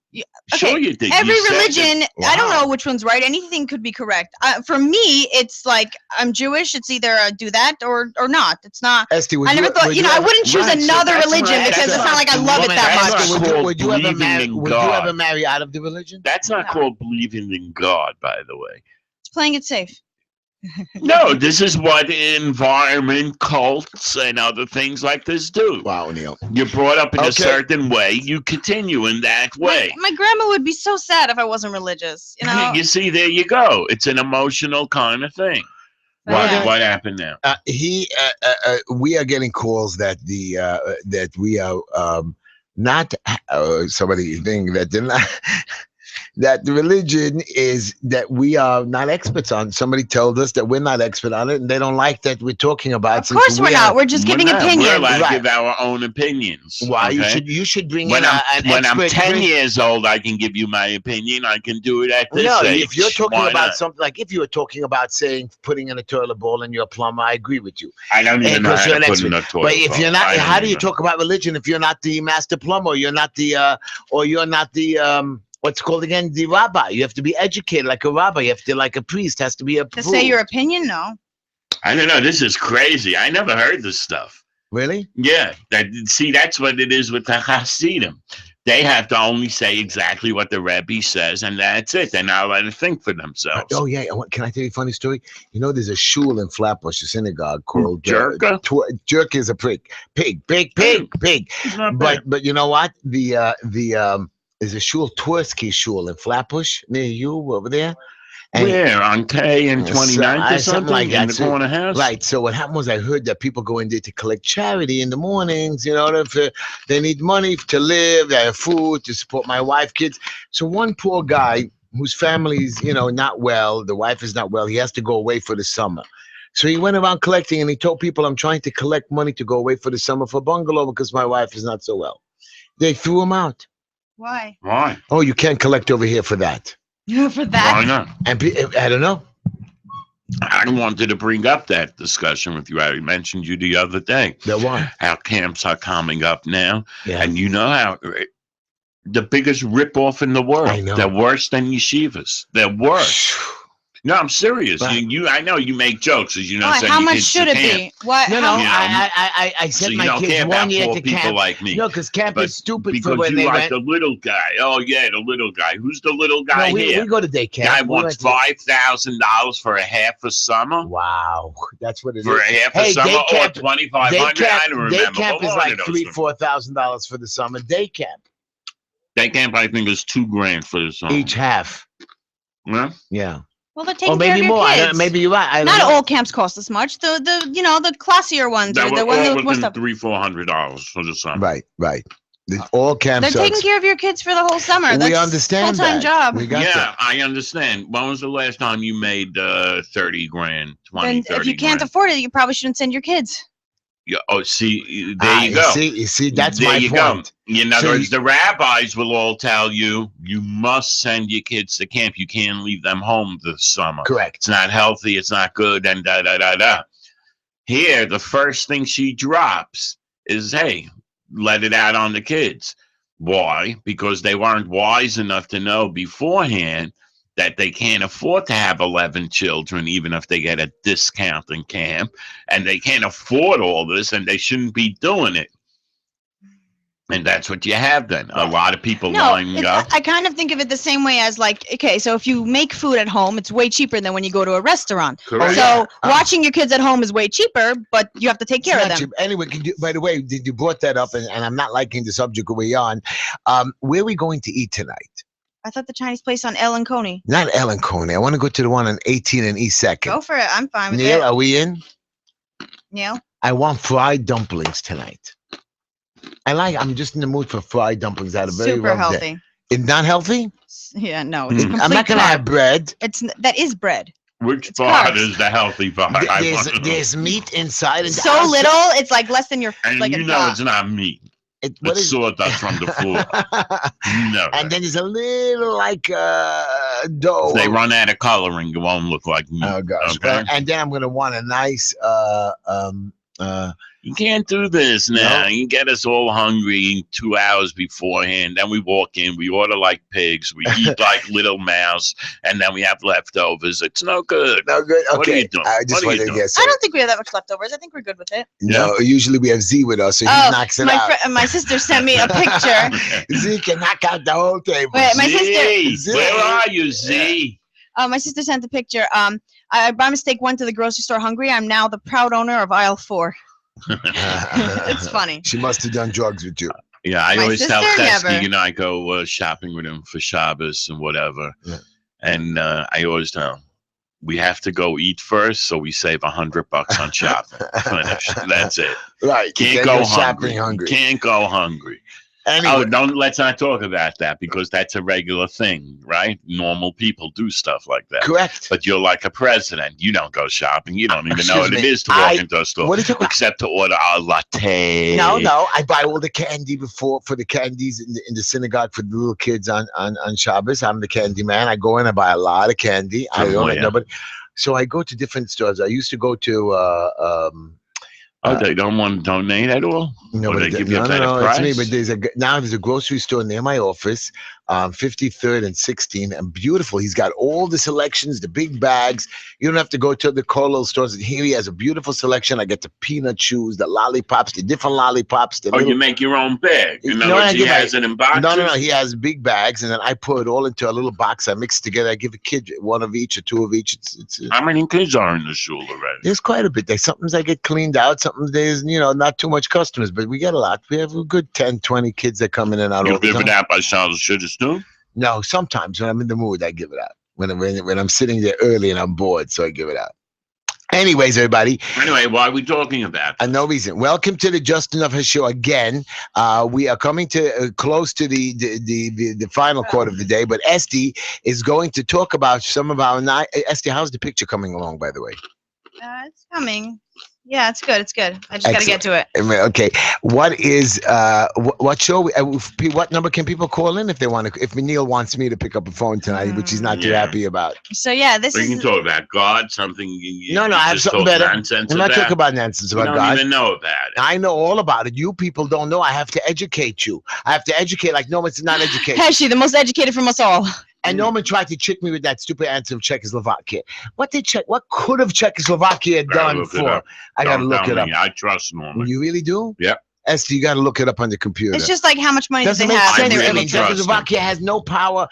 Okay. Sure you did. Every You said religion, Wow. I don't know which one's right. Anything could be correct. For me, it's like I'm Jewish. It's either do that or not. It's not. Esty, I never thought. I wouldn't choose Right, so another that's religion right. because That's it's not like I not- love it that that's much. not- Would you believing in God. ever marry out of the religion? That's not No. called believing in God, by the way. It's playing it safe. No, this is what environment, cults, and other things like this do. Wow, Neil. You're brought up in Okay. a certain way. You continue in that way. My grandma would be so sad if I wasn't religious. You know. You see, there you go. It's an emotional kind of thing. Yeah. What happened now? We are getting calls that that we are not somebody think that they're not. That the religion is that we are not experts on. Somebody told us that we're not expert on it, and they don't like that we're talking about. Of course we're not. We're just giving We're opinions. allowed to Right. give our own opinions. Why okay? you should bring When in I'm an expert. 10 years old, I can give you my opinion. I can do it at this No, age. if you're talking Why about not? something like if you were talking about saying putting in a toilet bowl and you're a plumber, I agree with you. I don't even know Because how you're to an put in a expert. toilet But if bowl. you're not, I don't how do you even know. talk about religion if you're not the master plumber? Or you're not the what's it called again? The rabbi. You have to be educated like a rabbi. You have to like a priest has to be a To say your opinion, no. I don't know. This is crazy. I never heard this stuff. Really? Yeah. That's what it is with the Hasidim. They have to only say exactly what the Rebbe says, and that's it. They're not allowed to think for themselves. Oh yeah, can I tell you a funny story? You know, there's a shul in Flatbush, a synagogue called Jerka. Jerk is a pig. But you know what? There's a shul, Tversky shul in Flatbush near you over there. And where on K and 29th or something like that. in the corner house? Right. So what happened was I heard that people go in there to collect charity in the mornings. You know, they need money to live, they have food to support my wife, kids. So one poor guy whose family's, you know, not well, the wife is not well, he has to go away for the summer. So he went around collecting, and he told people, I'm trying to collect money to go away for the summer for a bungalow because my wife is not so well. They threw him out. Why? Why? Oh, you can't collect over here for that. For that? Why not? And I don't know. I wanted to bring up that discussion with you. I mentioned you the other day. That why? How camps are coming up now. Yeah. And you know how the biggest ripoff in the world. I know. They're worse than yeshivas. They're worse. No, I'm serious. But, I know you make jokes, as you know. Why? How much should it be? What? No, how, no. You know, I so sent you my don't kids care 1 about year poor to people camp. like me. No, because camp is stupid because for when you they like went. the little guy. Oh yeah, the little guy. Who's the little guy No, here? we go to day camp. Guy We wants went to- $5,000 for a half a summer. Wow, that's what it is. For a half Hey, a summer day camp- or 2,500. Day I don't day remember. camp but is one like of those $3,000, things. $4,000 for the summer. Day camp, Day camp, I think, is $2,000 for the summer. each half. Yeah. Yeah. well, they're Or taking care maybe of your more. kids. Maybe you're right. I don't Not know. all camps cost as much. The classier ones, That or were the one all that was more within stuff. $300-400 for the summer. Right. All camps. They're taking care of your kids for the whole summer. We That's understand full-time that. job. We got Yeah, that. I understand. When was the last time you made 30 grand, 20, Then 30 if you can't grand? afford it, you probably shouldn't send your kids. Yeah, oh, see, there you go. You see, that's There my you point. go. In other So words, the rabbis will all tell you, you must send your kids to camp. You can't leave them home this summer. Correct. It's not healthy. It's not good. And da. Here, the first thing she drops is, hey, let it out on the kids. Why? Because they weren't wise enough to know beforehand that they can't afford to have 11 children, even if they get a discount in camp, and they can't afford all this, and they shouldn't be doing it. And that's what you have then. A lot of people lining up. I kind of think of it the same way as like, okay, so if you make food at home, it's way cheaper than when you go to a restaurant. Correct. So watching your kids at home is way cheaper, but you have to take care of them. Anyway, by the way, you brought that up, and I'm not liking the subject we're on. Where are we going to eat tonight? I thought the Chinese place on Ellen Coney. Not Ellen Coney. I want to go to the one on 18 and East 2nd. Go for it. I'm fine with Neil, it. are we in? Neil? I want fried dumplings tonight. I'm just in the mood for fried dumplings. I had a very Super rough healthy. day. It's not healthy? Yeah, no. It's I'm not going to have bread. That is bread. Which It's part carbs. is the healthy part? There's meat inside. And So outside. little, it's like less than your And like you a know dog. it's not meat. What It's is sawdust from the floor. You know And that. then there's a little like dough. If they run out of coloring, it won't look like meat. Oh gosh! Okay? And then I'm gonna want a nice You can't do this now. No. You get us all hungry 2 hours beforehand. Then we walk in, we order like pigs, we eat like little mouse, and then we have leftovers. It's no good. no good. Okay, What are you doing? I just What are you wanted to doing? guess. I don't think we have that much leftovers. I think we're good with it. No, usually we have Z with us, so he knocks it out. My sister sent me a picture. Z can knock out the whole table. Wait, my Z, sister- where are you, Z? My sister sent a picture. I by mistake went to the grocery store hungry. I'm now the proud owner of aisle 4. It's funny. She must have done drugs with you. Yeah, I My always tell sister Chesky, never. you know, I go shopping with him for Shabbos and whatever. Yeah. And I always tell him, we have to go eat first, so we save $100 on shopping. Finish. That's it. Right. You Can't go shopping hungry. Can't go hungry. Anyway, Oh, let's not talk about that because that's a regular thing, right? Normal people do stuff like that. correct. But you're like a president. You don't go shopping. You don't even know what Excuse it me. is to walk into a store What are you talking about? except to order a latte. No, I buy all the candy for the candies in the synagogue for the little kids on Shabbos. I'm the candy man. I go in, I buy a lot of candy. I don't let where? nobody. So I go to different stores. I used to go to Oh, they don't want to donate at all? no, Or but they give you a better it's me. price? But there's a grocery store near my office 53rd and 16th, and beautiful. He's got all the selections, the big bags. You don't have to go to the Colo stores. Here he has a beautiful selection. I get the peanut chews, the lollipops, the different lollipops. The you make your own bag. In other words, he has it in boxes? No. He has big bags, and then I put it all into a little box. I mix it together. I give a kid one of each or two of each. How many kids are in the shul already? There's quite a bit. Sometimes I get cleaned out. Sometimes there's, not too much customers, but we get a lot. We have a good 10, 20 kids that come in and out all the time. You give it out by Charles Shidduch too? No, sometimes when I'm in the mood, I give it out. When I'm sitting there early and I'm bored, so I give it out. Anyways, everybody. Anyway, why are we talking about this? No reason. Welcome to the Just Enough Heshy show again. We are coming to close to the final quarter of the day, but Esty is going to talk about some of our Esty, how's the picture coming along, by the way? It's coming. Yeah, it's good. It's good. I just got to get to it. Okay. What is what show? What number can people call in if they want to? If Neil wants me to pick up a phone tonight, which he's not too happy about. So yeah, you can talk about God, something. No, I have something better. I'm not talking about nonsense about God. You don't even know about it. I know all about it. You people don't know. I have to educate you. I have to educate like no, it's not education. Heshy, the most educated from us all. And Norman tried to trick me with that stupid answer of Czechoslovakia. What could have Czechoslovakia done for? I got to look it up. I trust Norman. You really do? Yep. Esther, you got to look it up on the computer. It's just like how much money doesn't they have. Sense. Really Czechoslovakia has no power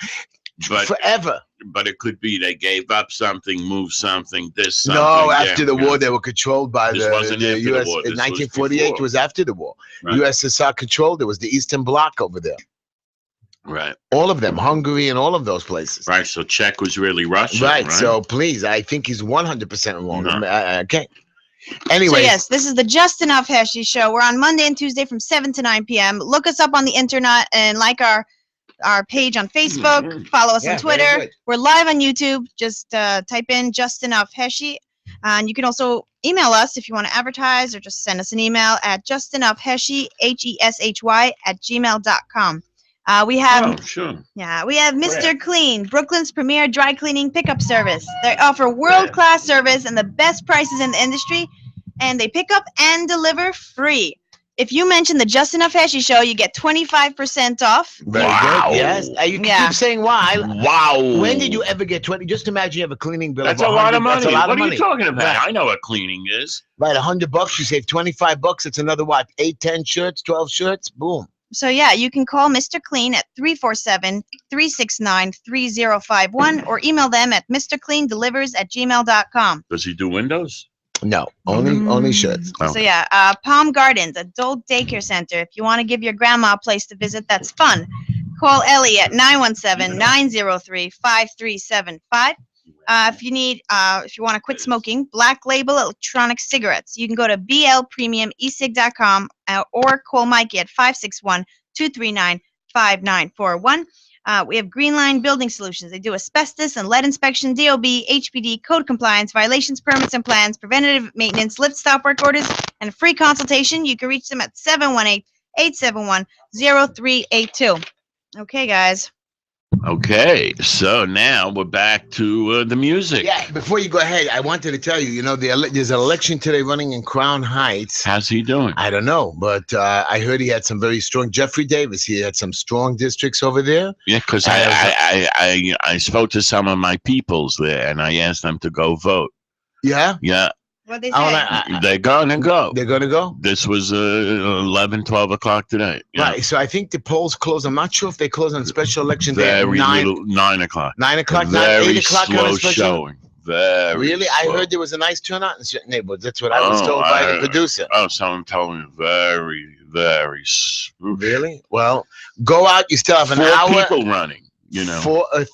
forever. But it could be they gave up something, moved something, this something. No, after the war, they were controlled by the U.S. In 1948, it was after the war. Right. USSR controlled. It was the Eastern Bloc over there. Right. All of them, Hungary and all of those places. Right. So Czech was really Russian. Right. So please, I think he's 100% wrong. No. Okay. Anyway. So yes, this is the Just Enough Heshy show. We're on Monday and Tuesday from 7 to 9 p.m. Look us up on the internet and like our page on Facebook. Follow us on Twitter. We're live on YouTube. Just type in Just Enough Heshy. And you can also email us if you want to advertise or just send us an email at justenoughheshy, HESHY @gmail.com. We have we have Mr. Clean, Brooklyn's premier dry cleaning pickup service. They offer world-class service and the best prices in the industry, and they pick up and deliver free. If you mention the Just Enough Heshy show, you get 25% off. Very good. Yes. You can keep saying why. Wow. When did you ever get 20? Just imagine you have a cleaning bill. That's a lot of money. What are you talking about? Right. I know what cleaning is. Right. $100. You save $25. It's another what? 8, 10 shirts, 12 shirts. Boom. So yeah, you can call Mr. Clean at 347-369-3051 or email them at mrcleandelivers@gmail.com. Does he do windows? No, only shirts. Oh. So yeah, Palm Gardens, adult daycare center. If you want to give your grandma a place to visit, that's fun. Call Ellie at 917-903-5375. If you want to quit smoking, Black Label electronic cigarettes, you can go to blpremiumesig.com or call Mikey at 561-239-5941. We have Green Line Building Solutions. They do asbestos and lead inspection, DOB, HPD, code compliance, violations, permits and plans, preventative maintenance, lift stop work orders, and a free consultation. You can reach them at 718-871-0382. Okay, guys. Okay, so now we're back to the music. Yeah, before you go ahead, I wanted to tell you, there's an election today running in Crown Heights. How's he doing? I don't know, but I heard he had some very strong, Jeffrey Davis, he had some strong districts over there. Yeah, because I spoke to some of my peoples there, and I asked them to go vote. Yeah? Yeah. What they say? They're gonna go. They're gonna go? This was 11, 12 o'clock today. Right, so I think the polls close. I'm not sure if they close on special election day at 9 o'clock. 9 o'clock, not 8 o'clock. Slow showing. Very really? slow. I heard there was a nice turnout in certain neighborhoods. That's what I was told by the producer. Oh, someone told me very, very smooth. Really? Well, go out. You still have an hour. 4 people running, I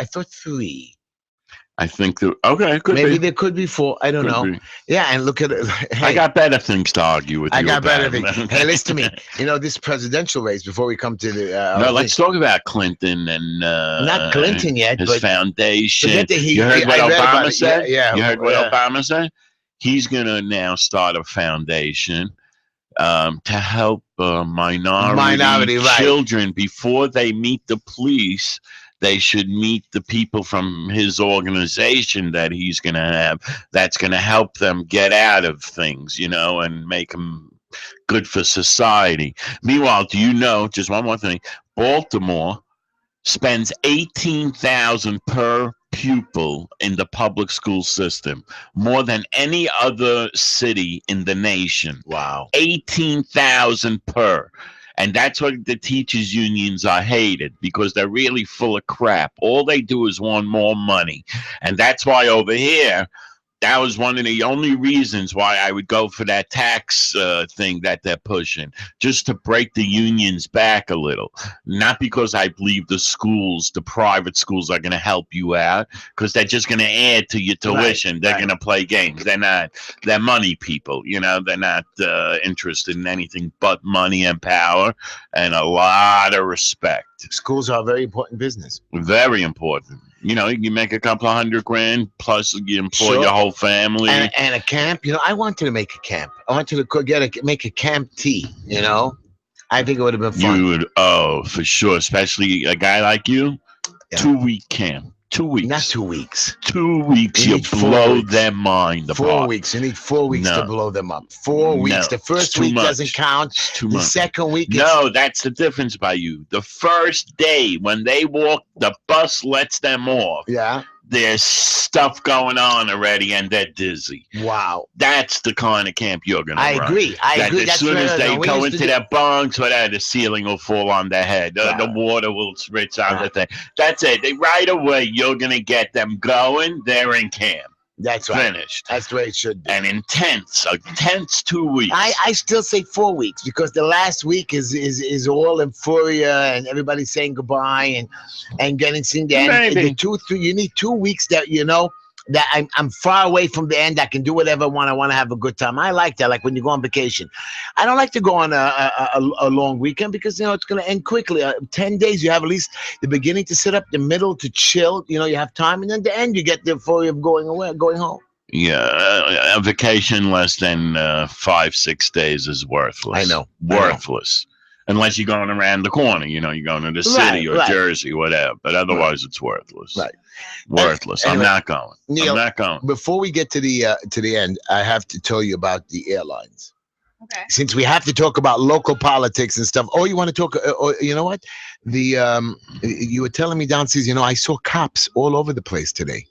thought 3. I think okay, maybe there could be 4. I don't know. Yeah, and look at it. Hey, I got better things to argue with. I got better things. Hey, listen to me. This presidential race. Before we come to the let's talk about Clinton and not Clinton yet. His foundation. You heard what Obama said? Yeah. You heard what Obama said? He's gonna now start a foundation to help minority children before they meet the police. They should meet the people from his organization that he's going to have that's going to help them get out of things, and make them good for society. Meanwhile, do you know, just one more thing, Baltimore spends $18,000 per pupil in the public school system, more than any other city in the nation. Wow. 18,000 per. And that's what the teachers unions are hated, because they're really full of crap. All they do is want more money. And that's why over here, that was one of the only reasons why I would go for that tax thing that they're pushing, just to break the unions back a little. Not because I believe the private schools are going to help you out, because they're just going to add to your tuition. Right, they're right. going to play games. They're money people. You know, they're not interested in anything but money and power and a lot of respect. Schools are a very important business. Very important. You know, you make a couple of $100,000 plus you employ Sure. your whole family. And a camp. You know, I wanted to make a camp. I wanted to make a camp tea. You know, I think it would have been fun. You would, for sure, especially a guy like you. Yeah. 2-week camp. 2 weeks. Not 2 weeks. 2 weeks. You You need 4 blow weeks. their mind 4 apart. weeks. You need 4 weeks No. to blow them up. 4 weeks. No, The it's first too week much. doesn't count. It's too The much. second week, No, that's the difference by you. The first day when they walk, the bus lets them off. yeah. There's stuff going on already, and they're dizzy. Wow. That's the kind of camp you're gonna I run. agree. I That agree. as That's soon as right. they We go used to into do- their bunks, whatever, the ceiling will fall on their head. The water will spritz out the thing. That's it. Right away, you're gonna get them going. They're in camp. That's right. Finished. That's the way it should be. And intense 2 weeks. I still say 4 weeks, because the last week is all euphoria and everybody's saying goodbye and getting seen there. And Maybe. the 2-3, you need 2 weeks that that I'm far away from the end. I can do whatever I want to have a good time. I like that. Like when you go on vacation, I don't like to go on a long weekend, because it's going to end quickly. 10 days, you have at least the beginning to sit up, the middle to chill. You have time, and then the end, you get the euphoria of going home. Yeah, a vacation less than 5-6 days is worthless. I know. Worthless. Unless you're going around the corner, you're going to the city or right. Jersey, whatever. But otherwise, it's worthless. Right. Worthless. Anyway, I'm not going. Neil, I'm not going. Before we get to the end, I have to tell you about the airlines. Okay. Since we have to talk about local politics and stuff. Oh, you want to talk? You know what? You were telling me downstairs. I saw cops all over the place today.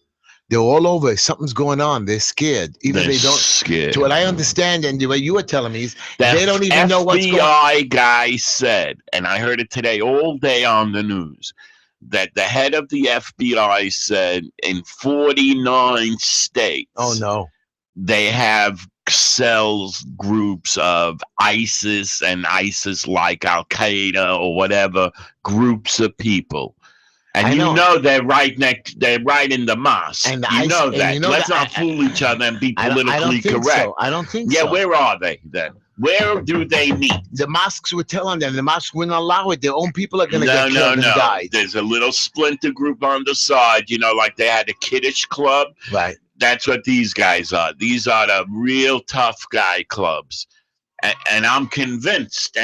They're all over. Something's going on. They're scared. Even They're they don't. scared. To what I understand, and the way you were telling me is The they don't even know what's going on. FBI guy said, and I heard it today all day on the news, that the head of the FBI said in 49 states, Oh no. they have cells, groups of ISIS and ISIS-like Al-Qaeda or whatever groups of people. And I know. they're right in the mosque. And you know that. Let's that- not fool each other and be I politically don't think correct. so. I don't think Yeah, so. where are they then? Where do they meet? The mosques were telling them the mosques wouldn't allow it. Their own people are going to get killed and die. There's a little splinter group on the side, like they had a kiddish club. Right. That's what these guys are. These are the real tough guy clubs. And I'm convinced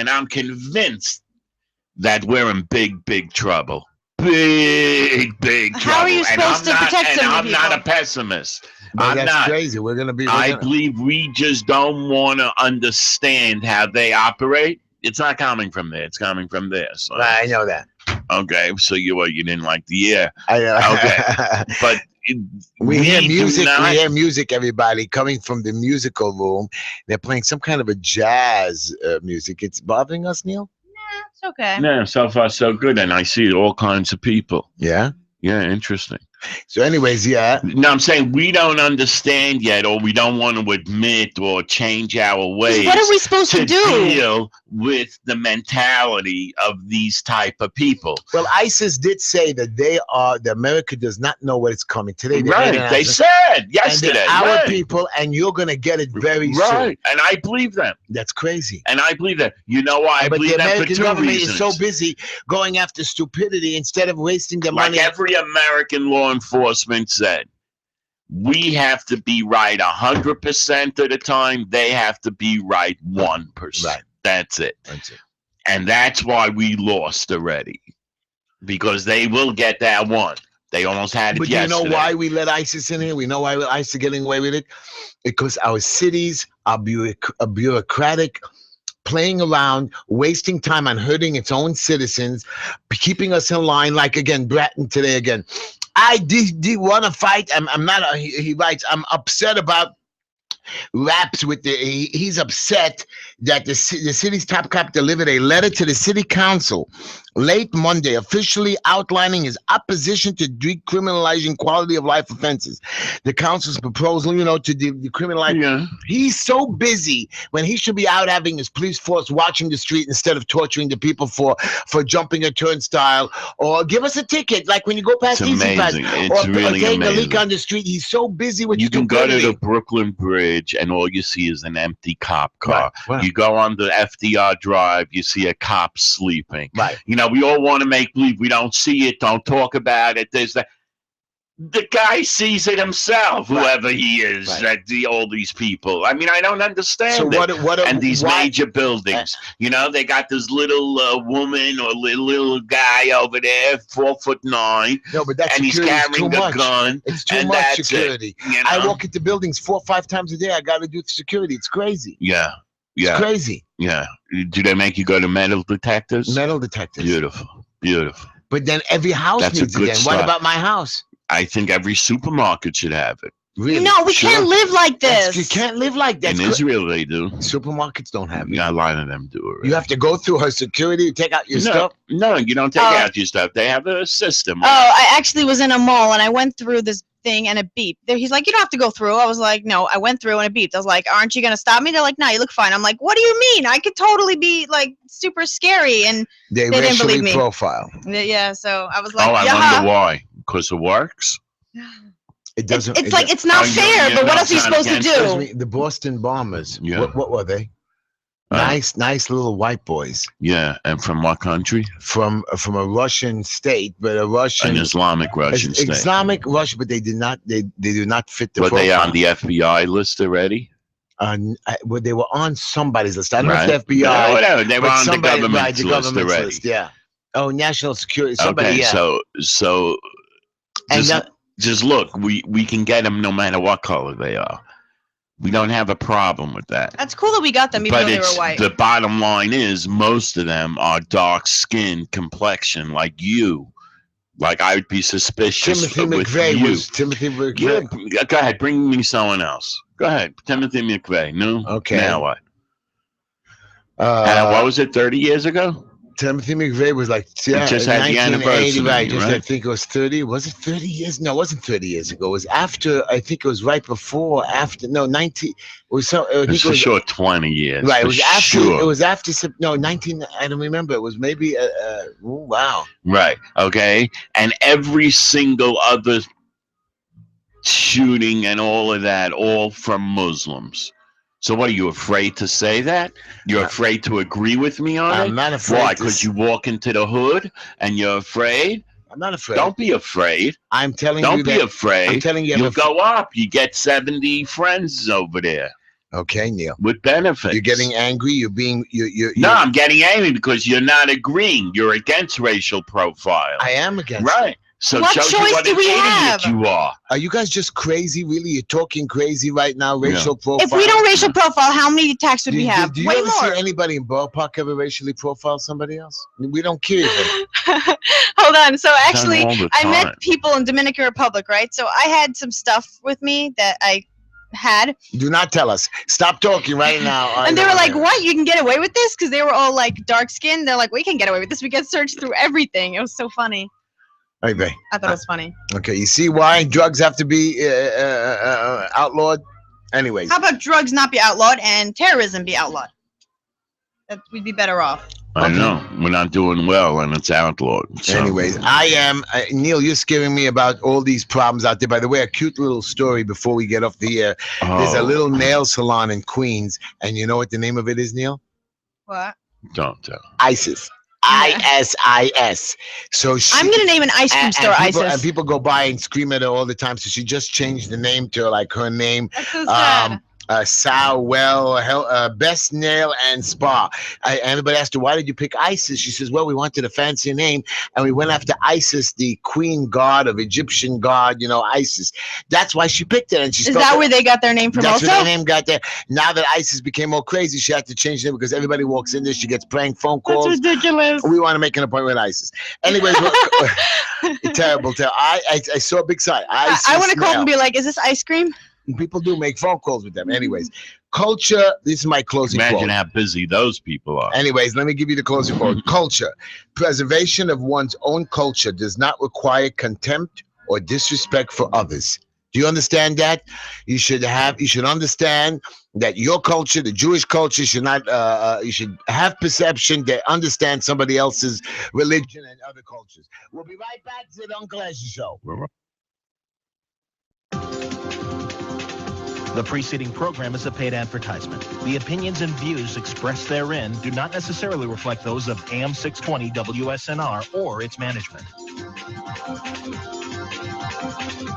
that we're in big, big trouble. Big trouble. How are you supposed to protect so many I'm not a people? pessimist. But I'm that's not. crazy. We're going to be. I believe we just don't want to understand how they operate. It's not coming from there. It's coming from there. So. I know that. Okay, so you didn't like the air. I know. Okay. But we hear do music. not- We hear music. Everybody coming from the musical room. They're playing some kind of a jazz music. It's bothering us, Neil. It's okay. No, so far so good, and I see all kinds of people. Yeah. Yeah, interesting. So, anyways, yeah. No, I'm saying we don't understand yet, or we don't want to admit or change our ways. What are we supposed to do? Deal with the mentality of these type of people. Well, ISIS did say that that America does not know what is coming today. Right? They said yesterday. And they're our right. people, and you're going to get it very soon. Right, and I believe them. That's crazy. And I believe that. You know why I But believe the that for American two government reasons. is so busy going after stupidity instead of wasting their Like money. every American law enforcement said, we have to be right 100% of the time. They have to be right 1%. Right. That's it. That's it. And that's why we lost already. Because they will get that one. They almost had it But yesterday. you know why we let ISIS in here? We know why ISIS is getting away with it? Because our cities are bureaucratic. playing around, wasting time on hurting its own citizens, keeping us in line. Like again, Bratton today again. I do want to fight. I'm not. He writes. I'm upset about raps with he's upset that the city's top cop delivered a letter to the city council late Monday officially outlining his opposition to decriminalizing quality of life offenses. The council's proposal, to decriminalize. Yeah. He's so busy when he should be out having his police force watching the street instead of torturing the people for jumping a turnstile, or give us a ticket like when you go past Easy Pass, or really taking a leak on the street. He's so busy with you can stupidity. go to the Brooklyn Bridge and all you see is an empty cop car. Right. You go on the FDR Drive, you see a cop sleeping. Right. We all want to make believe we don't see it, don't talk about it. There's that. The guy sees it himself, whoever he is. All these people. I mean, I don't understand it. And these major buildings, they got this little woman or little guy over there, 4'9". No, but that's and he's carrying a gun. It's too much security. I walk into buildings 4 or 5 times a day. I got to do security. It's crazy. Yeah. It's crazy. Yeah. Do they make you go to metal detectors? Metal detectors. Beautiful. But then every house needs it. Then what about my house? I think every supermarket should have it. Really? No, we can't live like this. You can't live like that. In Israel, they do. Supermarkets don't have it. Yeah, a lot of them do already. You have to go through her security to take out your stuff? No, you don't take out your stuff. They have a system. Oh, I actually was in a mall and I went through this thing and it beeped. He's like, you don't have to go through. I was like, no, I went through and it beeped. I was like, aren't you going to stop me? They're like, no, you look fine. I'm like, what do you mean? I could totally be like super scary. And they didn't believe me. Profile. Yeah, so I was like, I wonder why. Because it works? It doesn't. It's not fair, but what else are you supposed to do? The Boston Bombers. Yeah. What were they? Nice little white boys. Yeah, and from what country? From a Russian state, but an Islamic Russian state. Islamic Russia, but they do not fit the profile. Were they on the FBI list already? Well, they were on somebody's list. I don't know if the FBI. No, whatever. They were on the government's list already. List, yeah. Oh, national security. Somebody. Okay, yeah. so. Just look, we can get them no matter what color they are. We don't have a problem with that. That's cool that we got them, even though they were white. The bottom line is most of them are dark skin complexion, like you. Like I would be suspicious Timothy with McVeigh you. was Timothy McVeigh. Yeah, go ahead, bring me someone else. Go ahead, Timothy McVeigh. No, okay. Now what? What was it? 30 years ago. Timothy McVeigh was like, just had the anniversary, right? I think it was 30. Was it 30 years? No, it wasn't 30 years ago. It was after. I think it was right before. After. No, 19. It was so. It's for sure 20 years. Right. It was after. Sure. It was after. No, 19. I don't remember. It was maybe. Wow. Right. Okay. And every single other shooting and all of that, all from Muslims. So what, are you afraid to say that? You're afraid to agree with me on it? I'm not afraid. Why? Because you walk into the hood and you're afraid? I'm not afraid. Don't be afraid. I'm telling you Don't be afraid. I'm telling you. You'll go up. You get 70 friends over there. Okay, Neil. With benefits. You're getting angry. You're being. No, I'm getting angry because you're not agreeing. You're against racial profile. I am against. Right. So what choice do we have? You are. Are you guys just crazy? Really, you're talking crazy right now. Racial profile. If we don't racial profile, how many attacks would we have? Do you Way ever more. see anybody in ballpark ever racially profile somebody else? We don't care. Hold on. So actually, I time. met people in Dominican Republic, right? So I had some stuff with me that I had. Do not tell us. Stop talking right now. And they were like, what? You can get away with this? Because they were all like dark skinned. They're like, we can get away with this. We get searched through everything. It was so funny. Okay. I thought it was funny. Okay, you see why drugs have to be outlawed? Anyways. How about drugs not be outlawed and terrorism be outlawed? We'd be better off. I know. We're not doing well and it's outlawed. So. Anyways, I am, Neil, you're scaring me about all these problems out there. By the way, a cute little story before we get off the air. There's a little nail salon in Queens, and you know what the name of it is, Neil? What? Don't tell. ISIS. ISIS. So I'm gonna name an ice cream store people, ISIS. And people go by and scream at her all the time. So she just changed the name to like her name. That's so sad. Best Nail and Spa. Everybody asked her, why did you pick Isis? She says, well, we wanted a fancy name, and we went after Isis, the queen god of Egyptian god, Isis. That's why she picked it. And she Is that where they got their name from? That's also? where their name got there. Now that Isis became more crazy, she had to change it because everybody walks in there, she gets prank phone calls. That's ridiculous. We want to make an appointment with Isis. Anyways, terrible. I saw a big sign. I want to call and be like, is this ice cream? People do make phone calls with them. Anyways, culture. This is my closing quote. Imagine how busy those people are. Anyways, let me give you the closing quote. Culture. Preservation of one's own culture does not require contempt or disrespect for others. Do you understand that? You should understand that your culture, the Jewish culture, should not. You should have perception that understand somebody else's religion and other cultures. We'll be right back to the Uncle Heshy Show. The preceding program is a paid advertisement. The opinions and views expressed therein do not necessarily reflect those of AM 620 WSNR or its management.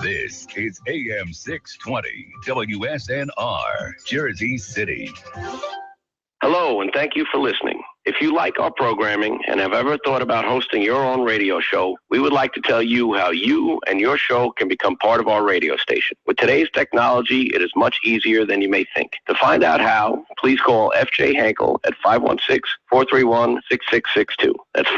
This is AM 620 WSNR, Jersey City. Hello, and thank you for listening. If you like our programming and have ever thought about hosting your own radio show, we would like to tell you how you and your show can become part of our radio station. With today's technology, it is much easier than you may think. To find out how, please call FJ Hankel at 516-431-6662. That's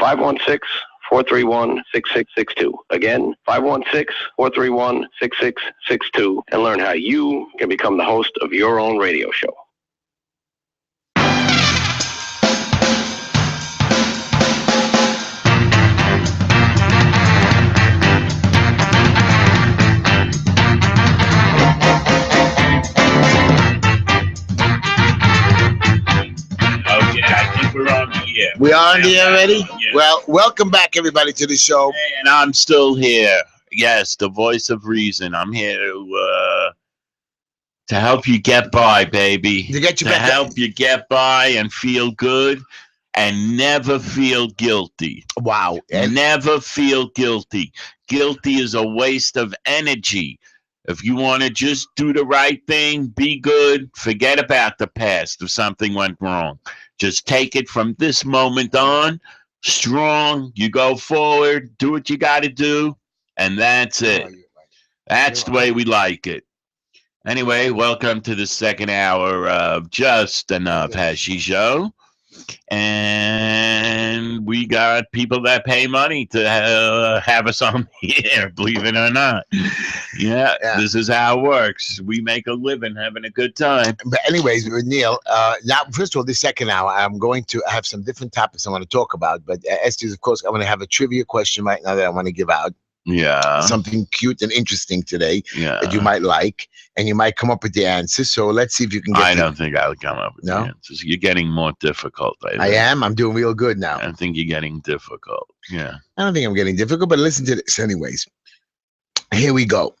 516-431-6662. Again, 516-431-6662, and learn how you can become the host of your own radio show. We are on the air already? Yeah. Well, welcome back, everybody, to the show. And I'm still here. Yes, the voice of reason. I'm here to help you get by, baby. To help you get by and feel good and never feel guilty. Wow. And never feel guilty. Guilty is a waste of energy. If you want to just do the right thing, be good, forget about the past if something went wrong. Just take it from this moment on, strong, you go forward, do what you got to do, and that's it. That's the way we like it. Anyway, welcome to the second hour of Just Enough Heshy Show. And we got people that pay money to have us on the air, believe it or not. Yeah, this is how it works. We make a living having a good time. But anyways, Neil, now, first of all, this second hour, I'm going to have some different topics I want to talk about. But Estes, of course, I'm going to have a trivia question right now that I want to give out. Yeah. Something cute and interesting today that you might like, and you might come up with the answers. So let's see if you can get I don't think I'll come up with the answers. You're getting more difficult. I am. I'm doing real good now. I think you're getting difficult. Yeah. I don't think I'm getting difficult, but listen to this anyways. Here we go.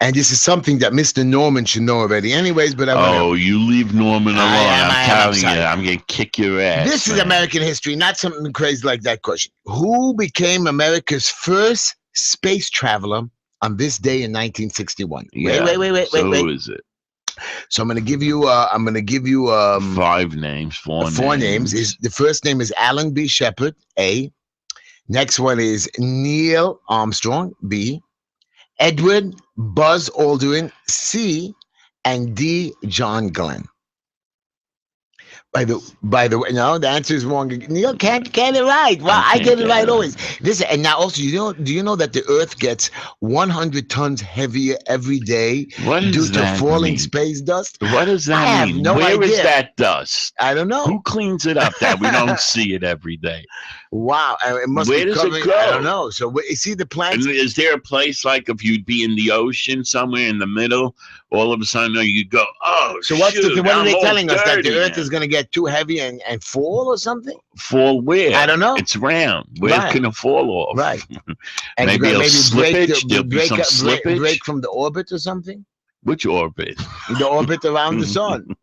And this is something that Mr. Norman should know already anyways, but you leave Norman alone. I'm telling you, I'm going to kick your ass. This is American history, not something crazy like that question. Who became America's first space traveler on this day in 1961? Yeah. Wait. Who is it? So I'm going to give you 5 names, four names. The first name is Alan B. Shepard, A. Next one is Neil Armstrong, B. Edward Buzz Aldrin, C. And D. John Glenn. By the way, no, the answer is wrong. Neil can't get it right. Well, I get it right always. This, and now also, do you know that the Earth gets 100 tons heavier every day due to falling space dust? What does that mean? I have no idea. Where is that dust? I don't know. Who cleans it up that we don't see it every day? Wow, it must Where be does covering, it go? I don't know. So you see the plants. And is there a place like if you'd be in the ocean somewhere in the middle, all of a sudden you go, so what are they telling us, that the Earth is going to get too heavy and fall or something? Fall where? I don't know. It's round. Where can it fall off? Right. And maybe slippage. There'll be some slippage. Break from the orbit or something? Which orbit? The orbit around the sun.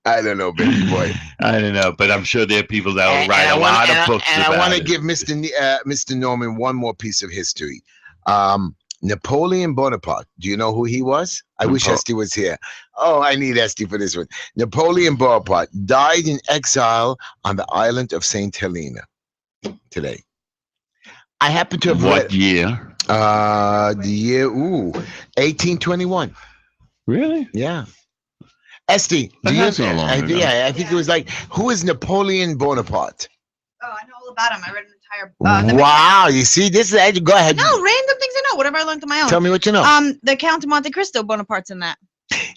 I don't know, baby boy. I don't know, but I'm sure there are people that will write a lot of books and about I want to it. give Mr. Norman one more piece of history. Napoleon Bonaparte. Do you know who he was? I wish Esty was here. Oh, I need Esty for this one. Napoleon Bonaparte died in exile on the island of St. Helena today. I happen to have What year? The year, 1821. Really? Yeah. Esty, That's not long ago. Yeah, I think it was like, who is Napoleon Bonaparte? Oh, I know all about him. I read an entire. Wow, you see, this is, go ahead. No, random things I know. Whatever I learned on my own. Tell me what you know. The Count of Monte Cristo Bonaparte's in that.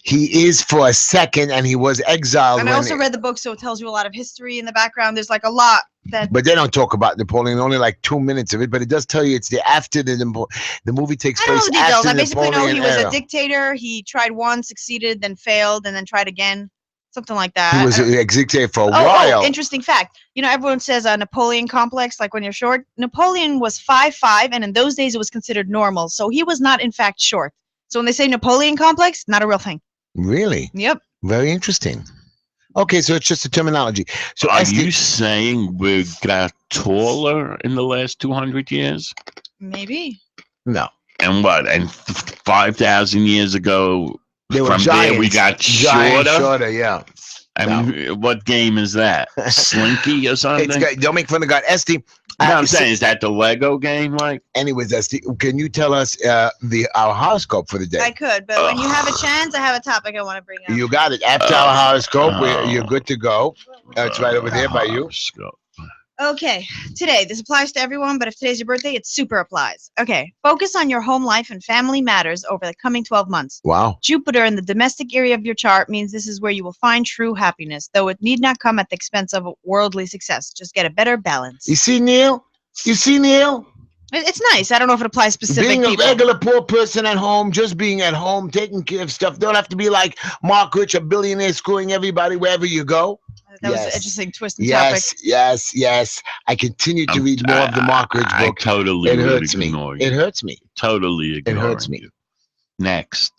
He is for a second, and he was exiled. And I also read the book, so it tells you a lot of history in the background. There's like a lot that. But they don't talk about Napoleon. Only like 2 minutes of it. But it does tell you it's after the movie takes I don't place know the details. after I basically know he was era. a dictator. He tried once, succeeded, then failed, and then tried again. Something like that. He was a dictator for a while. Oh, interesting fact. You know, everyone says a Napoleon complex, like when you're short. Napoleon was 5'5", and in those days it was considered normal. So he was not, in fact, short. So when they say Napoleon complex, not a real thing. Really? Yep. Very interesting. Okay, so it's just a terminology. So are you saying we got taller in the last 200 years? Maybe. No. And what? And 5,000 years ago, they were from giants. there we got shorter? Shorter, yeah. I mean, what game is that? Slinky or something? Don't make fun of God. Esty. No, I'm saying, is that the Lego game? Like, anyways, Esty, can you tell us our horoscope for the day? I could, but when you have a chance, I have a topic I want to bring up. You got it. After our horoscope, you're good to go. It's right over there by you. Okay, today, this applies to everyone, but if today's your birthday, it super applies. Okay, focus on your home life and family matters over the coming 12 months. Wow. Jupiter in the domestic area of your chart means this is where you will find true happiness, though it need not come at the expense of worldly success. Just get a better balance. You see, Neil? It's nice. I don't know if it applies specifically. Being a regular poor person at home, just being at home, taking care of stuff. Don't have to be like Mark Rich, a billionaire, screwing everybody wherever you go. That was an interesting twist in topic. Yes. I continue to read more of the Mark Rich book. It hurts me. It hurts me. Totally ignoring It hurts me. You. Next.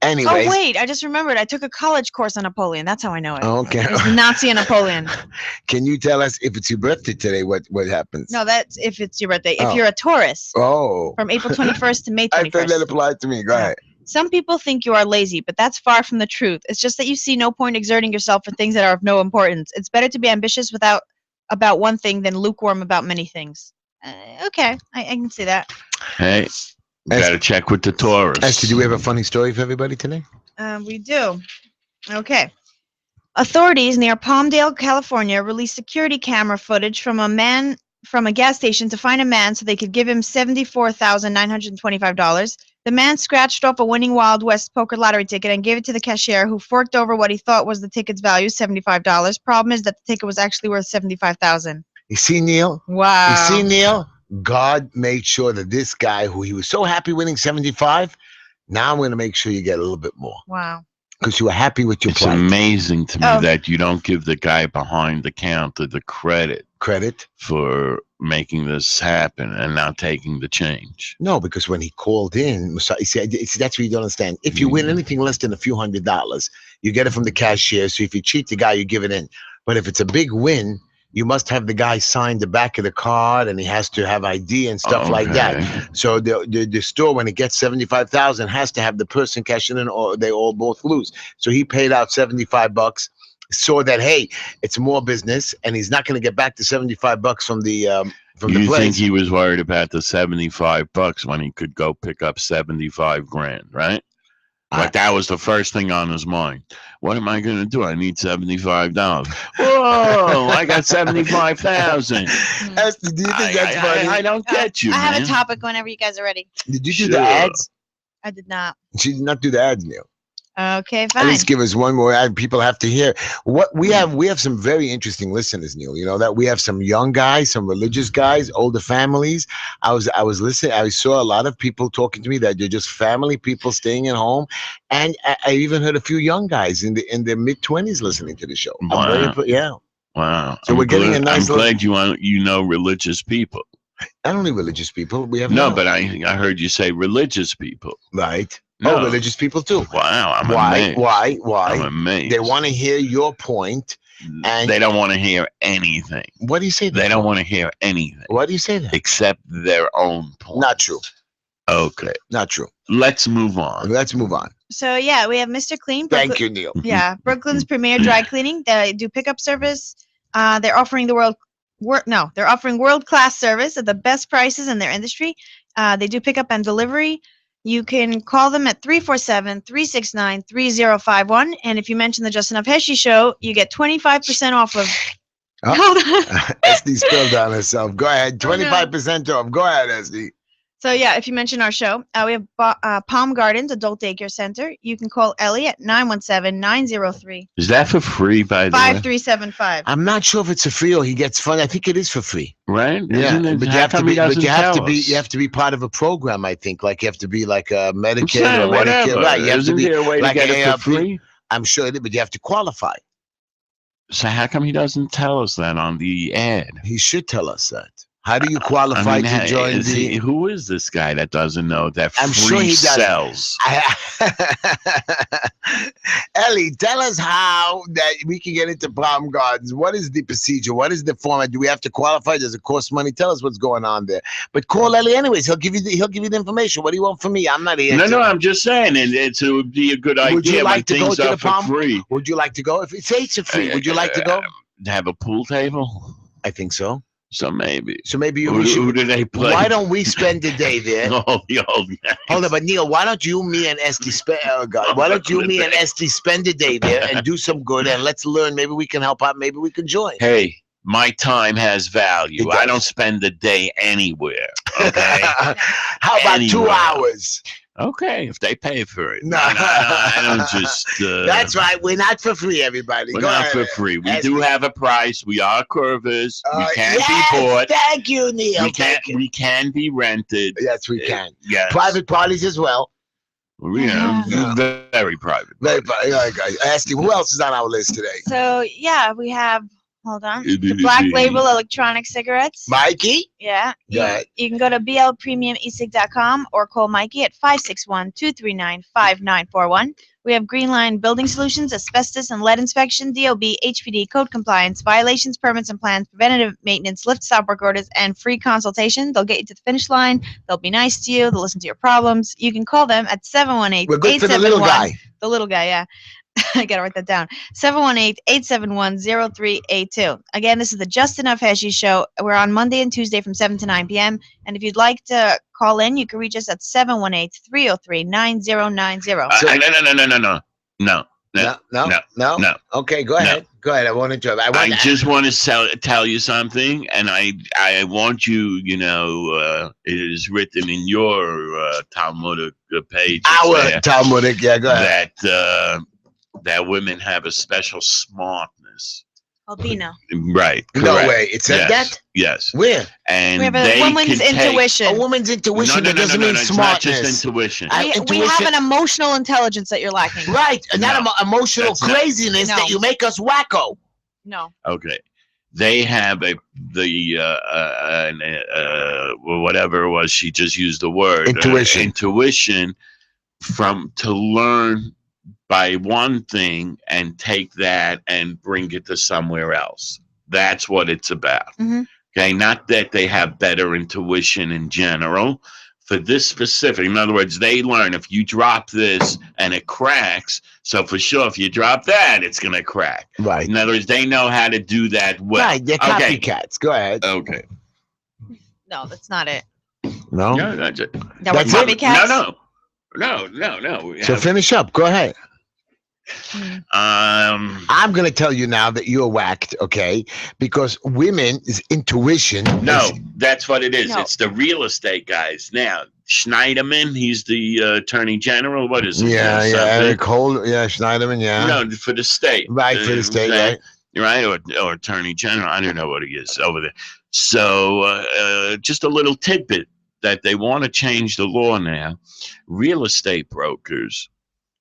Anyways. Oh, wait. I just remembered. I took a college course on Napoleon. That's how I know it. Okay. It's Nazi and Napoleon. Can you tell us if it's your birthday today, what happens? No, that's if it's your birthday. If you're a Taurus. Oh. From April 21st to May 21st. I thought that applied to me. Go ahead. Some people think you are lazy, but that's far from the truth. It's just that you see no point exerting yourself for things that are of no importance. It's better to be ambitious about one thing than lukewarm about many things. Okay, I can see that. Hey, we got to check with the Taurus. Esther, do we have a funny story for everybody today? We do. Okay. Authorities near Palmdale, California, released security camera footage from a gas station to find a man so they could give him $74,925. The man scratched off a winning Wild West poker lottery ticket and gave it to the cashier, who forked over what he thought was the ticket's value, $75. Problem is that the ticket was actually worth $75,000. You see, Neil? Wow. You see, Neil? God made sure that this guy, who he was so happy winning 75, now I'm going to make sure you get a little bit more. Wow. Because you were happy with your plight. It's amazing to me that you don't give the guy behind the counter the credit for making this happen and not taking the change. No, because when he called in, you see, that's what you don't understand. If you win anything less than a few $100s, you get it from the cashier. So if you cheat the guy, you give it in. But if it's a big win, you must have the guy sign the back of the card, and he has to have ID and stuff like that. So the store, when it gets 75,000, has to have the person cashing in, or they all both lose. So he paid out $75, saw that, hey, it's more business, and he's not going to get back the $75 from the place. You think he was worried about the $75 when he could go pick up 75 grand, right? Like that was the first thing on his mind. What am I going to do? I need $75. Whoa! I got 75,000. Esther, do you think that's funny? I don't get you. I have a topic whenever you guys are ready. Did you do the ads? I did not. She did not do the ads, Neil. Okay, fine. At least give us one more ad. People have to hear what we have. We have some very interesting listeners, Neil. You know that we have some young guys, some religious guys, older families. I was listening. I saw a lot of people talking to me that they're just family people staying at home, and I even heard a few young guys in the mid-20s listening to the show. Wow. Wow. So we're getting a nice. I'm glad you know religious people. Not only religious people. We have but I heard you say religious people. Right. No. Oh, religious people too. Wow, I'm amazed. Why? I'm amazed. They want to hear your point, and they don't want to hear anything. What do you say? They don't want to hear anything. Why do you say that? Except their own point. Not true. Okay. Not true. Let's move on. Let's move on. So yeah, we have Mr. Clean. Thank you, Neil. Yeah, Brooklyn's premier dry cleaning. They do pickup service. They're offering they're offering world-class service at the best prices in their industry. They do pickup and delivery. You can call them at 347-369-3051. And if you mention the Just Enough Heshy show, you get 25% off of. Oh. Hold on. SD spilled on herself. Go ahead. 25% off. Go ahead, SD. So yeah, if you mention our show, we have Palm Gardens Adult Daycare Center. You can call Ellie at 917-903. Is that for free, by the way? 5375. I'm not sure if it's a free or he gets fun. I think it is for free. Right? Yeah, but you have to be. But you You have to be part of a program. I think, like you have to be like a Medicare or whatever. Medicare. Right? You have to be there a way like to get it ARP. for free? I'm sure it is, but you have to qualify. So how come he doesn't tell us that on the ad? He should tell us that. How do you qualify to join the? Who is this guy that doesn't know that I'm free sure he does. sells? Ellie, tell us how that we can get into Palm Gardens. What is the procedure? What is the format? Do we have to qualify? Does it cost money? Tell us what's going on there. But call Ellie anyways. He'll give you the information. What do you want from me? I'm not here. No, I'm just saying, and it would be a good idea. Would you like to go to the Palm? Free. Would you like to go? If it says it's free, would you like to go? Have a pool table? I think so. So maybe. Who do they play? Why don't we spend the day there? Hold on, but Neil, why don't you, me, and Esty spend the day there and do some good and let's learn. Maybe we can help out. Maybe we can join. Hey, my time has value. I don't spend the day anywhere. Okay. How about 2 hours? Okay, if they pay for it. No, I don't just. That's right. We're not for free, everybody. We're not for free. We do have a price. We are curvers. We can be bought. Thank you, Neil. We can be rented. Yes, we can. Yes. Private parties as well. Very private. Very private. Asking who else is on our list today? So yeah, we have. Hold on. The Black Label electronic cigarettes. Mikey? Yeah. You can go to blpremiumesig.com or call Mikey at 561-239-5941. We have Green Line Building Solutions, asbestos and lead inspection, DOB, HPD, code compliance, violations, permits and plans, preventative maintenance, lift stop work orders, and free consultation. They'll get you to the finish line. They'll be nice to you. They'll listen to your problems. You can call them at 718-871. We're good for the little guy. The little guy, yeah. I gotta write that down. 718-871-0382. Again, this is the Just Enough Heshy show. We're on Monday and Tuesday from 7 to 9 p.m. And if you'd like to call in, you can reach us at 718-303-9090. No. Okay, go ahead. Go ahead. I want to interrupt. I just want to tell you something, and I want you. It is written in your Talmudic page. Our Talmudic, yeah. Go ahead. That women have a special smartness. Albina. Right. Correct. No way. It said that? Yes. Where? And we have a woman's intuition. A woman's intuition. That doesn't mean smartness. It's not just intuition. We have an emotional intelligence that you're lacking. Right. And not emotional craziness that you make us wacko. No. Okay. They have whatever it was, she just used the word. Intuition to learn by one thing and take that and bring it to somewhere else. That's what it's about. Mm-hmm. Okay, not that they have better intuition in general. For this specific, in other words, they learn if you drop this and it cracks, so for sure if you drop that, it's going to crack. Right. In other words, they know how to do that well. Right, they're copycats. Go ahead. Okay. No, that's not it. No? No, that's it. That was copycats? No. So finish up. Go ahead. I'm going to tell you now that you're whacked, okay? Because women's intuition. No, that's what it is. No. It's the real estate guys. Now, Schneiderman, he's the attorney general. What is it? Yeah, Eric Holder. Yeah, Schneiderman, yeah. No, for the state. Right, for the state, right. Right, or attorney general. I don't know what he is over there. So, just a little tidbit that they want to change the law now. Real estate brokers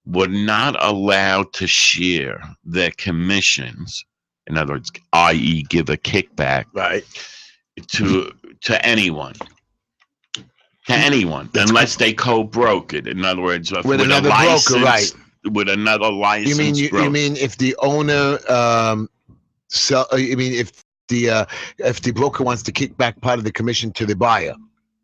were not allowed to share their commissions, in other words, i.e. give a kickback, right, to anyone. Unless they co-broke it. In other words, with another broker, right? With another license. You mean if the owner if the broker wants to kick back part of the commission to the buyer?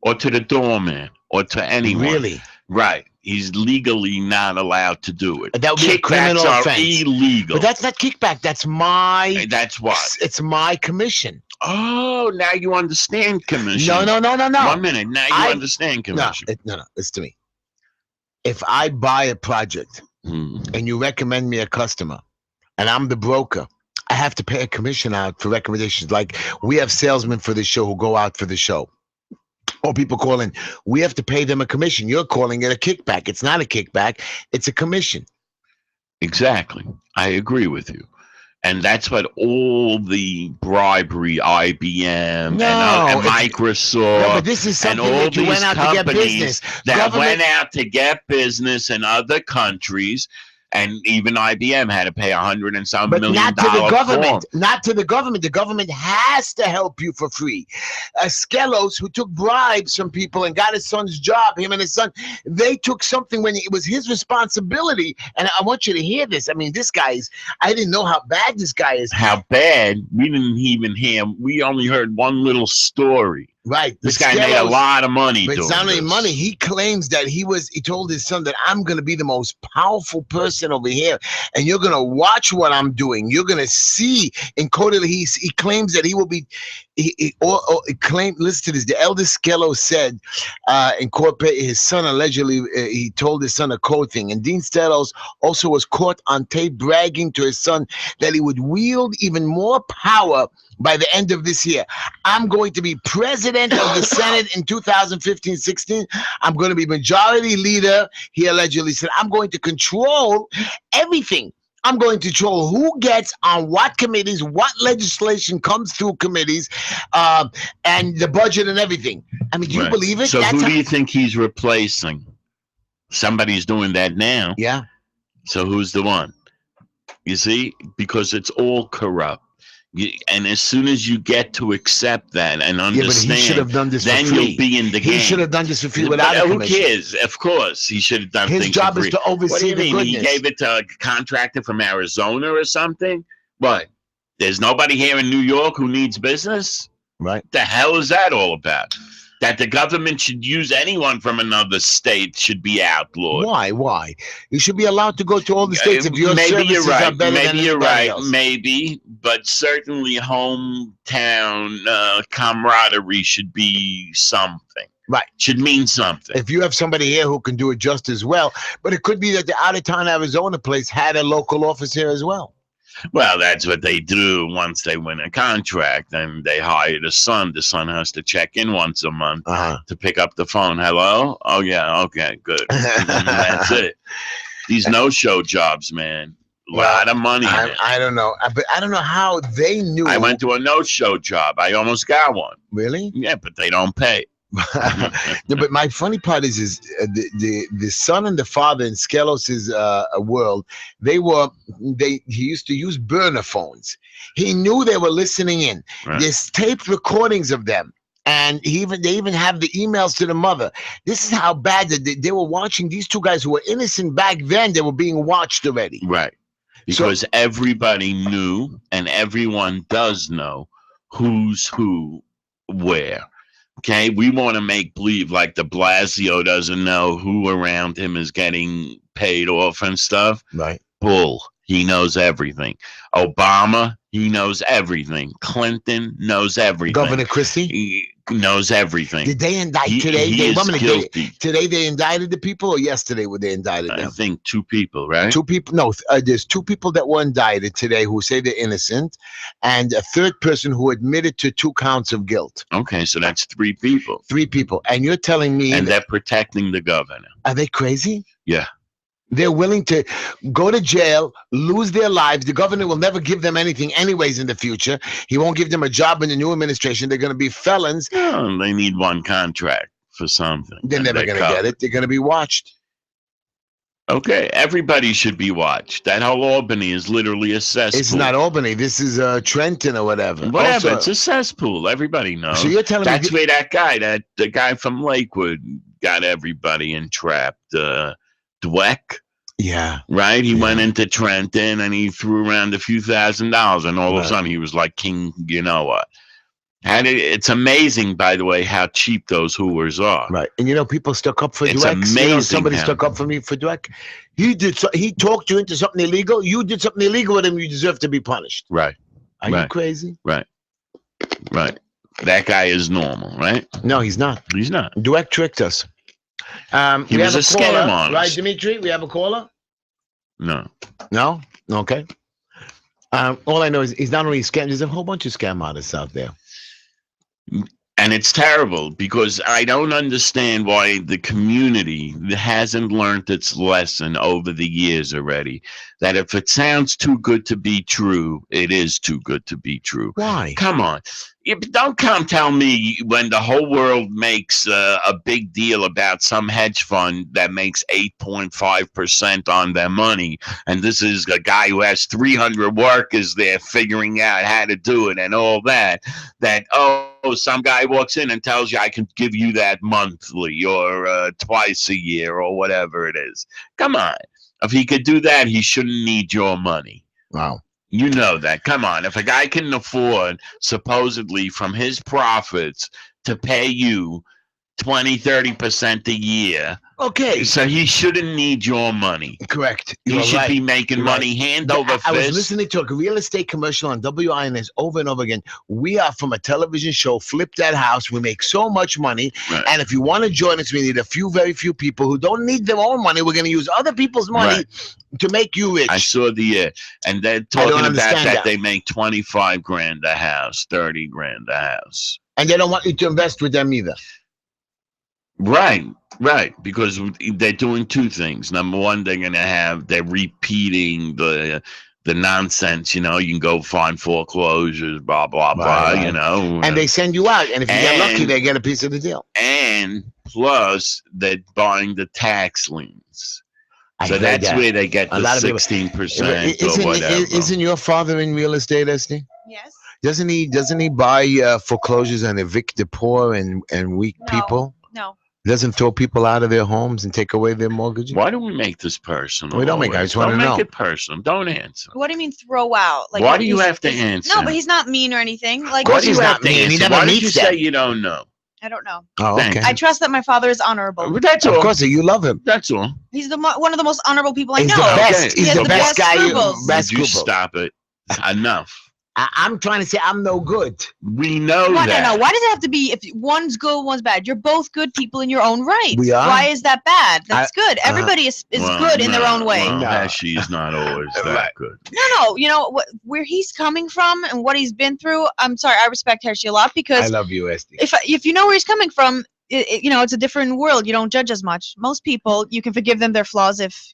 Or to the doorman. or to anyone. Really? Right. He's legally not allowed to do it. That would be a criminal Kickbacks are offense. illegal. But that's not kickback. That's my. That's what? It's my commission. Oh, now you understand commission. No. 1 minute. Now you understand commission. No. It's to me. If I buy a project and you recommend me a customer, and I'm the broker, I have to pay a commission out for recommendations. Like we have salesmen for the show who go out for the show. Or people call in. We have to pay them a commission. You're calling it a kickback. It's not a kickback. It's a commission. Exactly. I agree with you. And that's what all the bribery, IBM and Microsoft, but this is something and all that you these went out to get business. that went out to get business in other countries. And even IBM had to pay $100 and some million. But not to the government. Not to the government. The government has to help you for free. Skelos, who took bribes from people and got his son's job, him and his son, they took something when it was his responsibility. And I want you to hear this. I mean, this guy I didn't know how bad this guy is. How bad? We didn't even hear. We only heard one little story. Right. This guy made a lot of money. But it's not only money. He claims that he told his son that I'm going to be the most powerful person over here. And you're going to watch what I'm doing. You're going to see. And he claims that he will be, listen to this. The elder Skello said in court, his son allegedly, he told his son a code thing. And Dean Stellos also was caught on tape bragging to his son that he would wield even more power by the end of this year. I'm going to be president of the Senate in 2015-16. I'm going to be majority leader. He allegedly said, I'm going to control everything. I'm going to control who gets on what committees, what legislation comes through committees, and the budget and everything. I mean, do you believe it? So who do you think he's replacing? Somebody's doing that now. Yeah. So who's the one? You see? Because it's all corrupt. And as soon as you get to accept that and understand, but he should have done this then for free. You'll be in the game. He should have done this for free without a commission. Who cares? Of course, he should have done his things job for free. is to oversee what do you the mean? goodness. He gave it to a contractor from Arizona or something? What? There's nobody here in New York who needs business? Right. What the hell is that all about? That the government should use anyone from another state should be outlawed. Why? You should be allowed to go to all the states if your maybe services you're right. are better maybe than you're right. else. Maybe, but certainly hometown camaraderie should be something. Right. Should mean something. If you have somebody here who can do it just as well, but it could be that the out-of-town Arizona place had a local office here as well. Well, that's what they do once they win a contract, and they hire the son. The son has to check in once a month to pick up the phone. Hello? Oh, yeah. Okay, good. That's it. These no-show jobs, man. A lot of money. I don't know. But I don't know how they knew. I went to a no-show job. I almost got one. Really? Yeah, but they don't pay. No, but my funny part is the son and the father in Skelos' world, he used to use burner phones. He knew they were listening in. Right. There's taped recordings of them. And they even have the emails to the mother. This is how bad they were watching these two guys who were innocent back then. They were being watched already. Right. Because everybody knew, and everyone does know, who's who, where. Okay, we want to make believe like de Blasio doesn't know who around him is getting paid off and stuff. Right. Bull. He knows everything. Obama, he knows everything. Clinton knows everything. Governor Christie? He knows everything. Did they indict today? He is guilty. Today they indicted the people, or yesterday they indicted them? I think 2 people, right? 2 people. No, there's 2 people that were indicted today who say they're innocent, and a 3rd person who admitted to 2 counts of guilt. Okay, so that's 3 people. 3 people. And you're telling me... And they're protecting the governor. Are they crazy? Yeah. They're willing to go to jail, lose their lives. The governor will never give them anything anyways in the future. He won't give them a job in the new administration. They're going to be felons. Oh, they need one contract for something. They're never going to get it. They're going to be watched. Okay, everybody should be watched. That whole Albany is literally a cesspool. It's not Albany. This is Trenton or whatever. Whatever, it's a cesspool. Everybody knows. So you're telling me that's where the guy from Lakewood got everybody entrapped. Dweck. Yeah. Right? He went into Trenton and he threw around a few $1,000s, and all of a sudden he was like king, you know what. It's amazing, by the way, how cheap those Hooers are. Right. And you know, people stuck up for It's Dweck. amazing. You know, somebody stuck up for me for Dweck. He talked you into something illegal. You did something illegal with him. You deserve to be punished. Right. Are you crazy? Right. Right. That guy is normal, right? No, he's not. He's not. Dweck tricked us. He was a scam artist. Right, Dimitri? We have a caller? No. No? Okay. All I know is he's not only a scam, there's a whole bunch of scam artists out there. And it's terrible because I don't understand why the community hasn't learned its lesson over the years already. That if it sounds too good to be true, it is too good to be true. Why? Come on. Don't come tell me when the whole world makes a big deal about some hedge fund that makes 8.5% on their money. And this is a guy who has 300 workers there figuring out how to do it and all that. Some guy walks in and tells you I can give you that monthly or twice a year or whatever it is. Come on. If he could do that, he shouldn't need your money. Wow. You know that. Come on. If a guy can afford, supposedly from his profits, to pay you 20-30% a year. Okay. So he shouldn't need your money. Correct. He should be making money hand over fist. I was listening to a real estate commercial on WINS over and over again. We are from a television show, Flip That House. We make so much money. Right. And if you want to join us, we need very few people who don't need their own money. We're going to use other people's money to make you rich. I saw and they're talking about that they make 25 grand a house, 30 grand a house. And they don't want you to invest with them either. Right, because they're doing two things. Number one, they're repeating the nonsense, you can go find foreclosures, blah, blah, blah, And they send you out, and if you get lucky, they get a piece of the deal. And plus, they're buying the tax liens. So that's where they get the 16% or whatever. Isn't your father in real estate, Esty? Yes. Doesn't he buy foreclosures and evict the poor and weak people? No. Doesn't throw people out of their homes and take away their mortgages? Why do we make this personal? We don't make it. I just want to know. Don't make it personal. Don't answer. What do you mean throw out? Like, why do you have to answer? No, but he's not mean or anything. Like, what do you have to answer? He never Why meets did you say you don't know? I don't know. Oh, okay. I trust that my father is honorable. That's all. Of course, you love him. That's all. He's one of the most honorable people I know. He's the best. He's the best guy. Would you stop it? Enough. I'm trying to say I'm no good. We know that. No. Why does it have to be if one's good, one's bad? You're both good people in your own right. We are. Why is that bad? That's good. Everybody is good in their own way. Well, Heshy is not always that good. No. Where he's coming from and what he's been through. I'm sorry. I respect Heshy a lot because I love you, Esty. If you know where he's coming from, it's a different world. You don't judge as much. Most people, you can forgive them their flaws if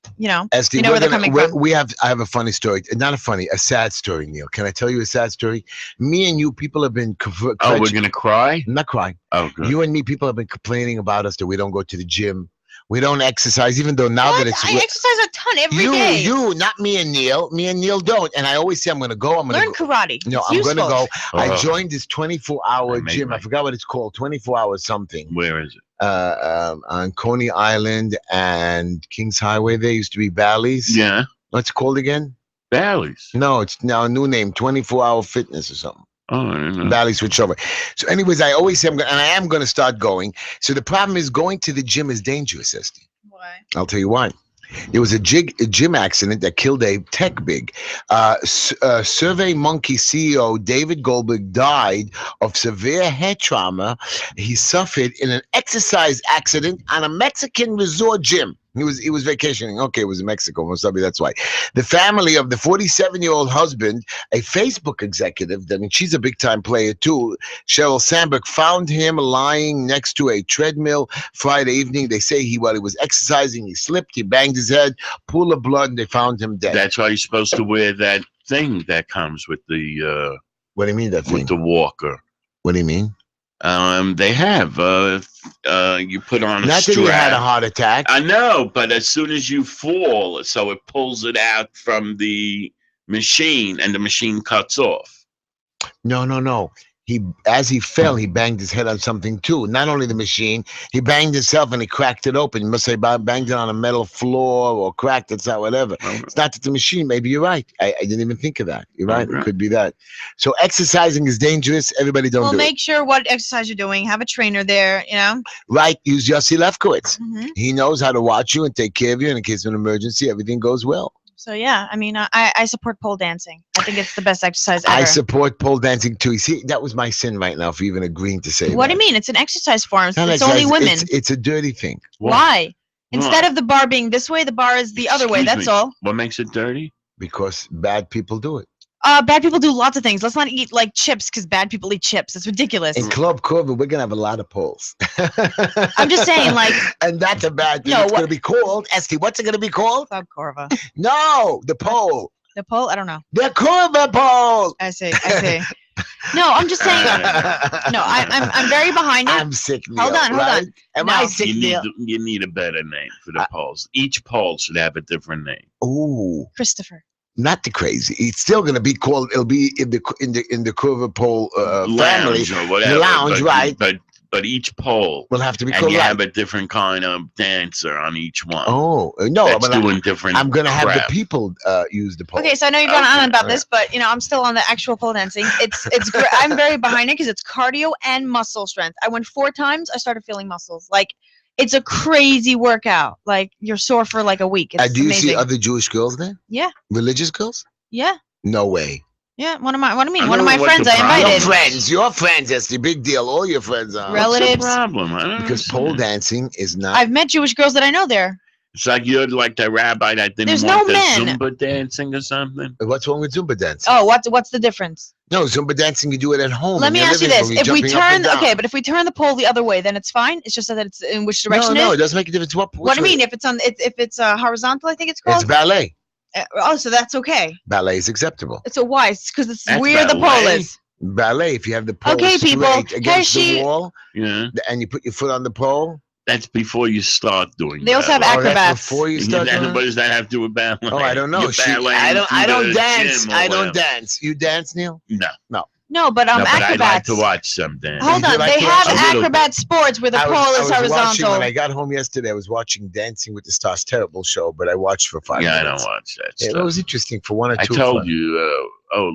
Esty, you know where they're coming from. I have a funny story. Not a sad story, Neil. Can I tell you a sad story? Me and you, people have been. We're gonna cry? I'm not crying. Oh, good. You and me, people have been complaining about us that we don't go to the gym. We don't exercise, even though now that it's. I exercise a ton every day. You, not me and Neil. Me and Neil don't. And I always say I'm going to go. Learn karate. No, I'm going to go. I joined this 24-hour gym. I forgot what it's called. 24 hours something. Where is it? On Coney Island and Kings Highway. There used to be Bally's. Yeah. What's it called again? Bally's. No, it's now a new name. 24-hour Fitness or something. Oh, I don't know. Valley switch over. So, anyways, I always say I am going to start going. So the problem is going to the gym is dangerous, Esty. Why? I'll tell you why. There was a gym accident that killed a tech big. Survey Monkey CEO David Goldberg died of severe head trauma he suffered in an exercise accident on a Mexican resort gym. He was vacationing. Okay, it was in Mexico. Most probably that's why. The family of the 47-year-old husband, a Facebook executive, I mean, she's a big-time player too, Sheryl Sandberg, found him lying next to a treadmill Friday evening. They say while he was exercising, he slipped, he banged his head, pool of blood, and they found him dead. That's why you're supposed to wear that thing that comes with the. What do you mean that thing? With the walker. What do you mean? They have. You put on a Not strap. that you had a heart attack. I know, but as soon as you fall, so it pulls it out from the machine, and the machine cuts off. No. as he fell, he banged his head on something too. Not only the machine, he banged himself and he cracked it open. You must say banged it on a metal floor or cracked it, not whatever. It's not that the machine. Maybe you're right. I didn't even think of that. You're right. It could be that. So exercising is dangerous. Everybody don't do it. Well, make sure what exercise you're doing. Have a trainer there, you know. Right. Use Yossi Lefkowitz. He knows how to watch you and take care of you. And in case of an emergency, everything goes well. So yeah, I mean, I support pole dancing. I think it's the best exercise ever. I support pole dancing too. You see, that was my sin right now for even agreeing to say What that. do you mean? It's an exercise form. Not It's exercise, only women. It's a dirty thing. Why? Instead of the bar being this way, the bar is the other way. That's all. What makes it dirty? Because bad people do it. Bad people do lots of things. Let's not eat like chips because bad people eat chips. It's ridiculous. In Club Corva, we're gonna have a lot of poles. I'm just saying, like, and that's a bad thing. No, it's gonna be called Esty. What's it gonna be called? Club Corva. No, the pole. The pole? I don't know. The Corva pole. I see. No, I'm just saying. No, I'm very behind it. I'm sick. Neil, hold on. Am I sick? You need a better name for the poles. Each pole should have a different name. Ooh, Christopher. Not the crazy. It's still going to be called. It'll be in the Corva pole family or whatever. The lounge, right? But each pole will have to be and called. You have a different kind of dancer on each one. Oh no! That's doing different. I'm going to have the people use the pole. Okay, so I know you're going on about this, but you know I'm still on the actual pole dancing. It's great. I'm very behind it because it's cardio and muscle strength. I went 4 times. I started feeling muscles. Like it's a crazy workout. Like you're sore for like a week. It's do you amazing. see other Jewish girls there? Yeah. Religious girls? Yeah. No way. Yeah, what do you mean? One of my friends I invited. Your friends, that's the big deal. All your friends are. Relatives. What's the problem? I don't Because understand. pole dancing is not. I've met Jewish girls that I know there. It's like you're like the rabbi that didn't There's want no the men. Zumba dancing or something. What's wrong with Zumba dancing? Oh, what's the difference? No, Zumba dancing, you do it at home. Let in me your ask you living this: room. You're if we jumping up and turn, down. okay, but if we turn the pole the other way, then it's fine. It's just that it's in which direction No, it it is. doesn't make a difference. What do you mean? If it's horizontal, I think it's called. It's ballet. Oh, so that's okay. Ballet is acceptable. So why? It's because it's That's where the pole ballet? is. Ballet, if you have the pole Okay, straight people, against Heshy- the wall, Yeah, and you put your foot on the pole. that's before you start doing. They also have ballet. acrobats. That's before you start doing it? What does that have to do with ballet? Oh, I don't know. You're balleting I don't through the dance. gym or I don't whatever. dance. You dance, Neil? No, No, but no, but I'd like acrobats. to watch some dance. Hold You on, like they to have watch a little acrobat sports where the I pole was is watching, horizontal. when I got home yesterday, I was watching Dancing with the Stars. Terrible show, but I watched for 5 Yeah, I minutes. don't watch that Yeah, stuff. it was interesting for 1 or 2. I told you.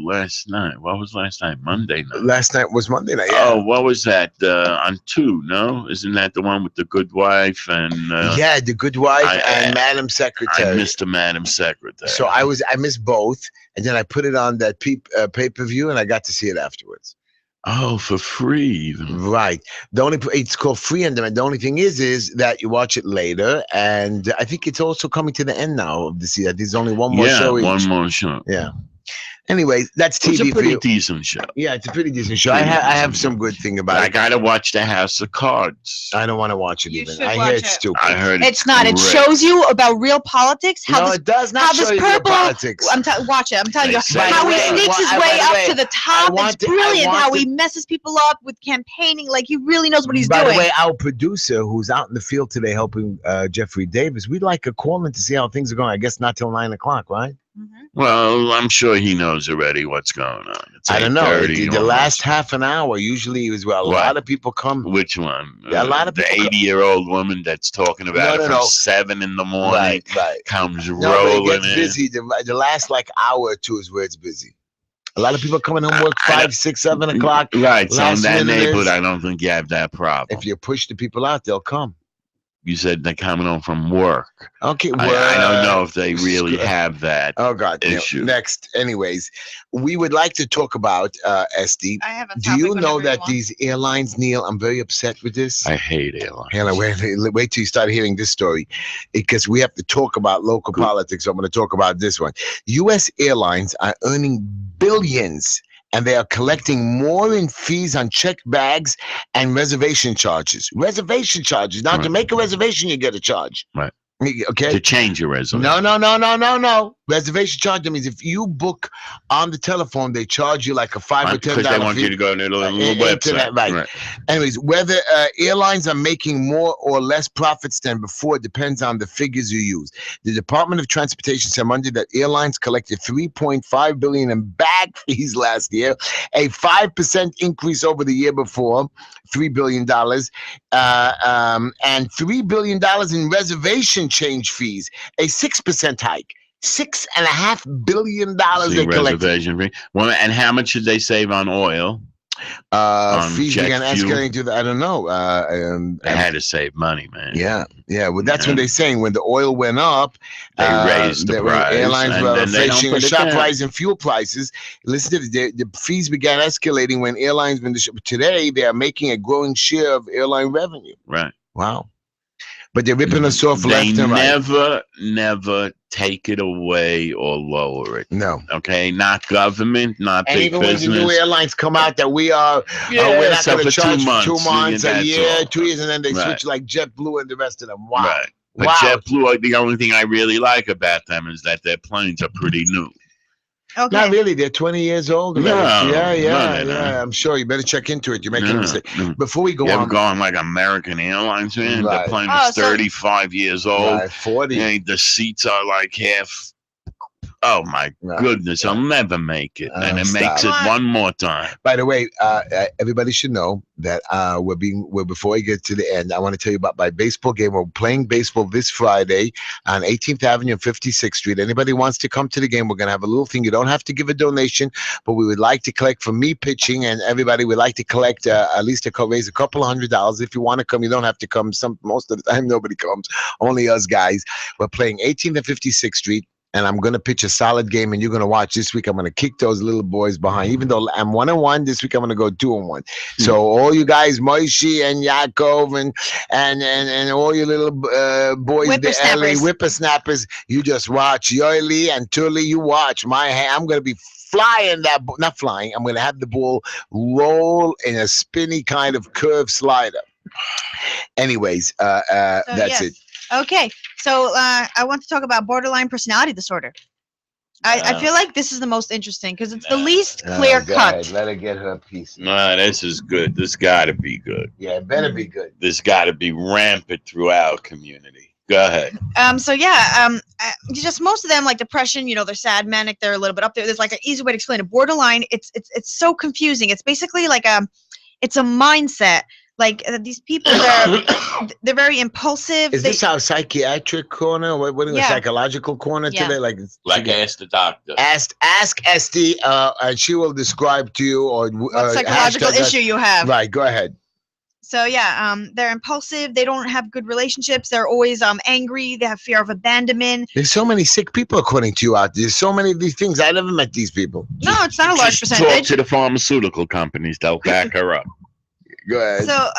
Last night. What was last night? Monday night. Last night was Monday night. Yeah. Oh, what was that? On 2? No, isn't that the one with the good wife and? Yeah, The Good Wife and Madam I Secretary. missed the Madam Secretary. So I missed both, and then I put it on that pay-per-view, and I got to see it afterwards. Oh, for free. Even. Right. It's called free on demand. The only thing is that you watch it later, and I think it's also coming to the end now of the season. There's only one more show. One more show. Yeah. Anyway, that's TV It's a for pretty you. decent show. Yeah, it's a pretty decent show. I have some good thing about I it. gotta watch the House of Cards. I don't want to watch it You even. should I watch hear it's it. stupid. I heard It's not. It great. shows you about real politics. How No, this, it does how not this show you the purple. politics. Watch it. I'm telling you By how the he way, sneaks his by way the up way, to the top. want It's to- I brilliant want how to- he messes people up with campaigning. Like he really knows what he's By doing. the way, our producer, who's out in the field today helping Jeffrey Davis, we'd like a call in to see how things are going. I guess not till 9 o'clock, right? Well, I'm sure he knows already what's going on. It's I don't know. 8:30 The almost. last half an hour usually is well. A What? lot of people come. Which one? Yeah, a lot of the people 80-year-old woman that's talking about it from No. 7 in the morning Right. comes No, but it rolling gets in. busy. The last like hour or two is where it's busy. A lot of people coming home work I 5, 6, 7 o'clock. Right. So in Last that minute neighborhood, is- I don't think you have that problem. If you push the people out, they'll come. You said they're coming home from work. Okay, I don't know if they really have that. Oh God! Issue. Next, anyways, we would like to talk about SD. I have a Do topic you know whenever that want. these airlines, Neil? I'm very upset with this. I hate airlines. Hannah, wait till you start hearing this story, because we have to talk about local politics. So I'm going to talk about this one. U.S. airlines are earning billions, and they are collecting more in fees on checked bags and reservation charges. Reservation charges. Now, to Right. make a reservation, you get a charge. Right. Okay. To change your resume. No. Reservation charge, that means if you book on the telephone, they charge you like a $5 or $10 because they want you to go to the little website. Right. Anyways, whether airlines are making more or less profits than before depends on the figures you use. The Department of Transportation said Monday that airlines collected $3.5 billion in bag fees last year, a 5% increase over the year before, $3 billion, and $3 billion in reservation change fees, a 6% hike. $6.5 billion they collected. Reservation fee. Well, and how much did they save on oil? Fees began escalating to the, I don't know. They had to save money, man. Yeah. Well, that's what they're saying. When the oil went up, they raised the price. Airlines were facing a sharp rise in fuel prices. Listen to this. The fees began escalating when airlines, today they are making a growing share of airline revenue. Right. Wow. But they're ripping us off left and right. They never take it away or lower it. No. Okay? Not government, not and big even business. when the new airlines come out that we are, we're not going to charge 2 months, a year, 2 years, and then they switch like JetBlue and the rest of them. Wow. Right. But JetBlue, the only thing I really like about them is that their planes are pretty new. Okay. Not really. They're 20 years old. No, yeah. I'm sure you better check into it. You're making a mistake. Before we go on, you ever go on like American Airlines, man? Right. The plane is 35 years old. Right, 40. And the seats are like half. Oh my goodness! I'll never make it, and it makes it one more time. By the way, everybody should know that we're before we get to the end. I want to tell you about my baseball game. We're playing baseball this Friday on 18th Avenue and 56th Street. Anybody wants to come to the game? We're gonna have a little thing. You don't have to give a donation, but we would like to collect for me pitching, and everybody would like to collect at least raise a couple of $100. If you want to come, you don't have to come. Most of the time, nobody comes. Only us guys. We're playing 18th and 56th Street. And I'm going to pitch a solid game, and you're going to watch this week. I'm going to kick those little boys behind. Even though I'm 1-1, this week I'm going to go 2-1. So all you guys, Moishi and Yaakov and all you little boys, the LA whippersnappers, you just watch. Yoeli and Tully, you watch. I'm going to be flying that, not flying. I'm going to have the ball roll in a spinny kind of curve slider. Anyways, that's it. Okay, so I want to talk about borderline personality disorder. I feel like this is the most interesting because it's the least clear cut. Let her get her piece. No, this is good. This got to be good. Yeah, it better be good. This got to be rampant throughout our community. Go ahead. Just most of them, like depression, they're sad, manic, they're a little bit up there. There's like an easy way to explain it. Borderline, it's so confusing. It's basically like it's a mindset. Like these people, they're very impulsive. Is this our psychiatric corner? What is the psychological corner today? Like ask the doctor. Ask Esty, and she will describe to you or what psychological issue you have. Right, go ahead. So they're impulsive. They don't have good relationships. They're always angry. They have fear of abandonment. There's so many sick people according to you out there. There's so many of these things. I never met these people. No, it's not a large percentage. Talk to the pharmaceutical companies. They'll back her up. Go ahead. So,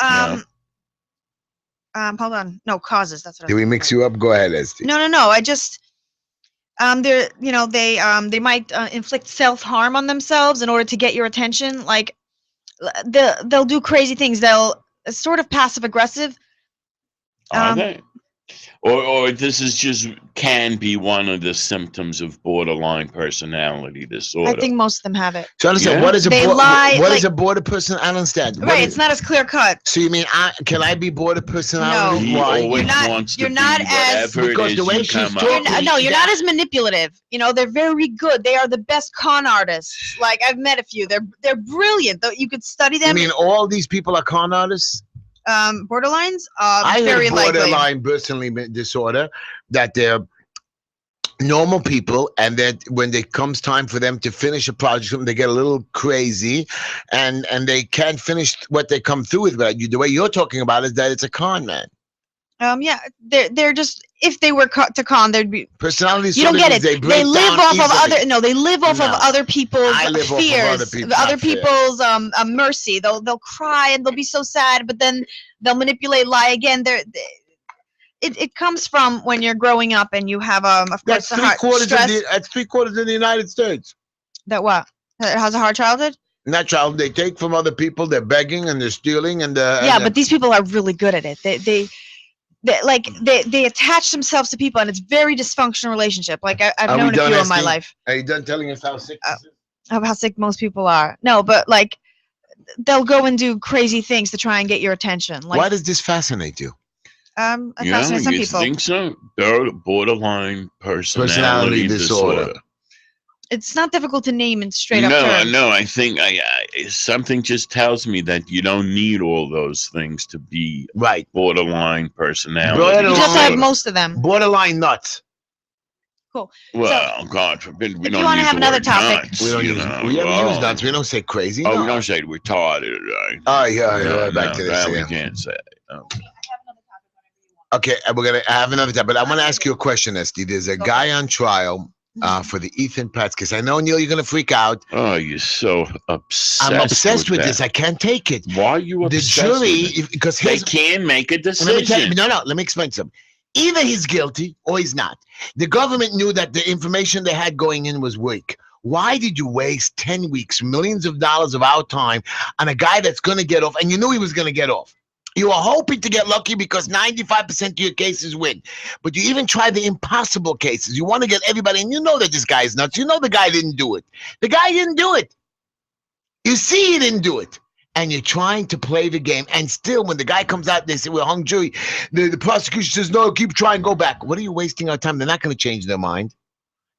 hold on. No, causes. That's what. Did we mix you up? Go ahead, Esty. No. I just, they might inflict self-harm on themselves in order to get your attention. Like, they'll do crazy things. They'll sort of passive-aggressive. Or this is just can be one of the symptoms of borderline personality disorder. I think most of them have it. So understand what is a border person? I don't understand. Right, it's not as clear cut. So you mean can I be border personality? No, why? You're not as because the way she's talking. You're not as manipulative. They're very good. They are the best con artists. Like I've met a few. They're brilliant. Though you could study them. You mean all these people are con artists? Borderlines? I very have borderline personality disorder, that they're normal people, and that when it comes time for them to finish a project, they get a little crazy, and they can't finish what they come through with. But the way you're talking about is that it's a con man. They're just, if they were to con, there'd be personality. You don't get it. They live off of other. No, they live off of other people's fears, other people's mercy. They'll cry and they'll be so sad, but then they'll manipulate, lie again. It comes from when you're growing up and you have of course that's 3/4 of the United States. That what? It has a hard childhood. Not child. They take from other people. They're begging and they're stealing and but these people are really good at it. they attach themselves to people, and it's very dysfunctional relationship. Like I've known a few in my life. Are you done telling us how sick this is? Of how sick most people are. No, but like they'll go and do crazy things to try and get your attention. Like, why does this fascinate you? It fascinates some people. Think so? Borderline personality disorder. It's not difficult to name in straight up terms. No, I think something just tells me that you don't need all those things to be borderline personality. You just have most of them. Borderline nuts. Cool. Well, God forbid we if don't you want to use have the another word topic, nuts, we don't use nuts. We don't say crazy. Oh, we don't say retarded, right? Oh, yeah. Back to this. We can't say. Okay, we're gonna have another time, but I want to ask you a question, SD. There's a guy on trial for the Ethan Pats case. I know, Neil, you're gonna freak out. Oh, you're so obsessed. I'm obsessed with this. I can't take it. Why are you obsessed? The jury, because they can make a decision. Let me explain something. Either he's guilty or he's not. The government knew that the information they had going in was weak. Why did you waste 10 weeks, millions of dollars of our time on a guy that's going to get off, and you knew he was going to get off? You were hoping to get lucky because 95% of your cases win. But you even try the impossible cases. You want to get everybody, and you know that this guy is nuts. You know the guy didn't do it. The guy didn't do it. You see he didn't do it. And you're trying to play the game. And still, when the guy comes out, they say, we're hung jury. The prosecution says, no, keep trying, go back. What are you wasting our time? They're not going to change their mind.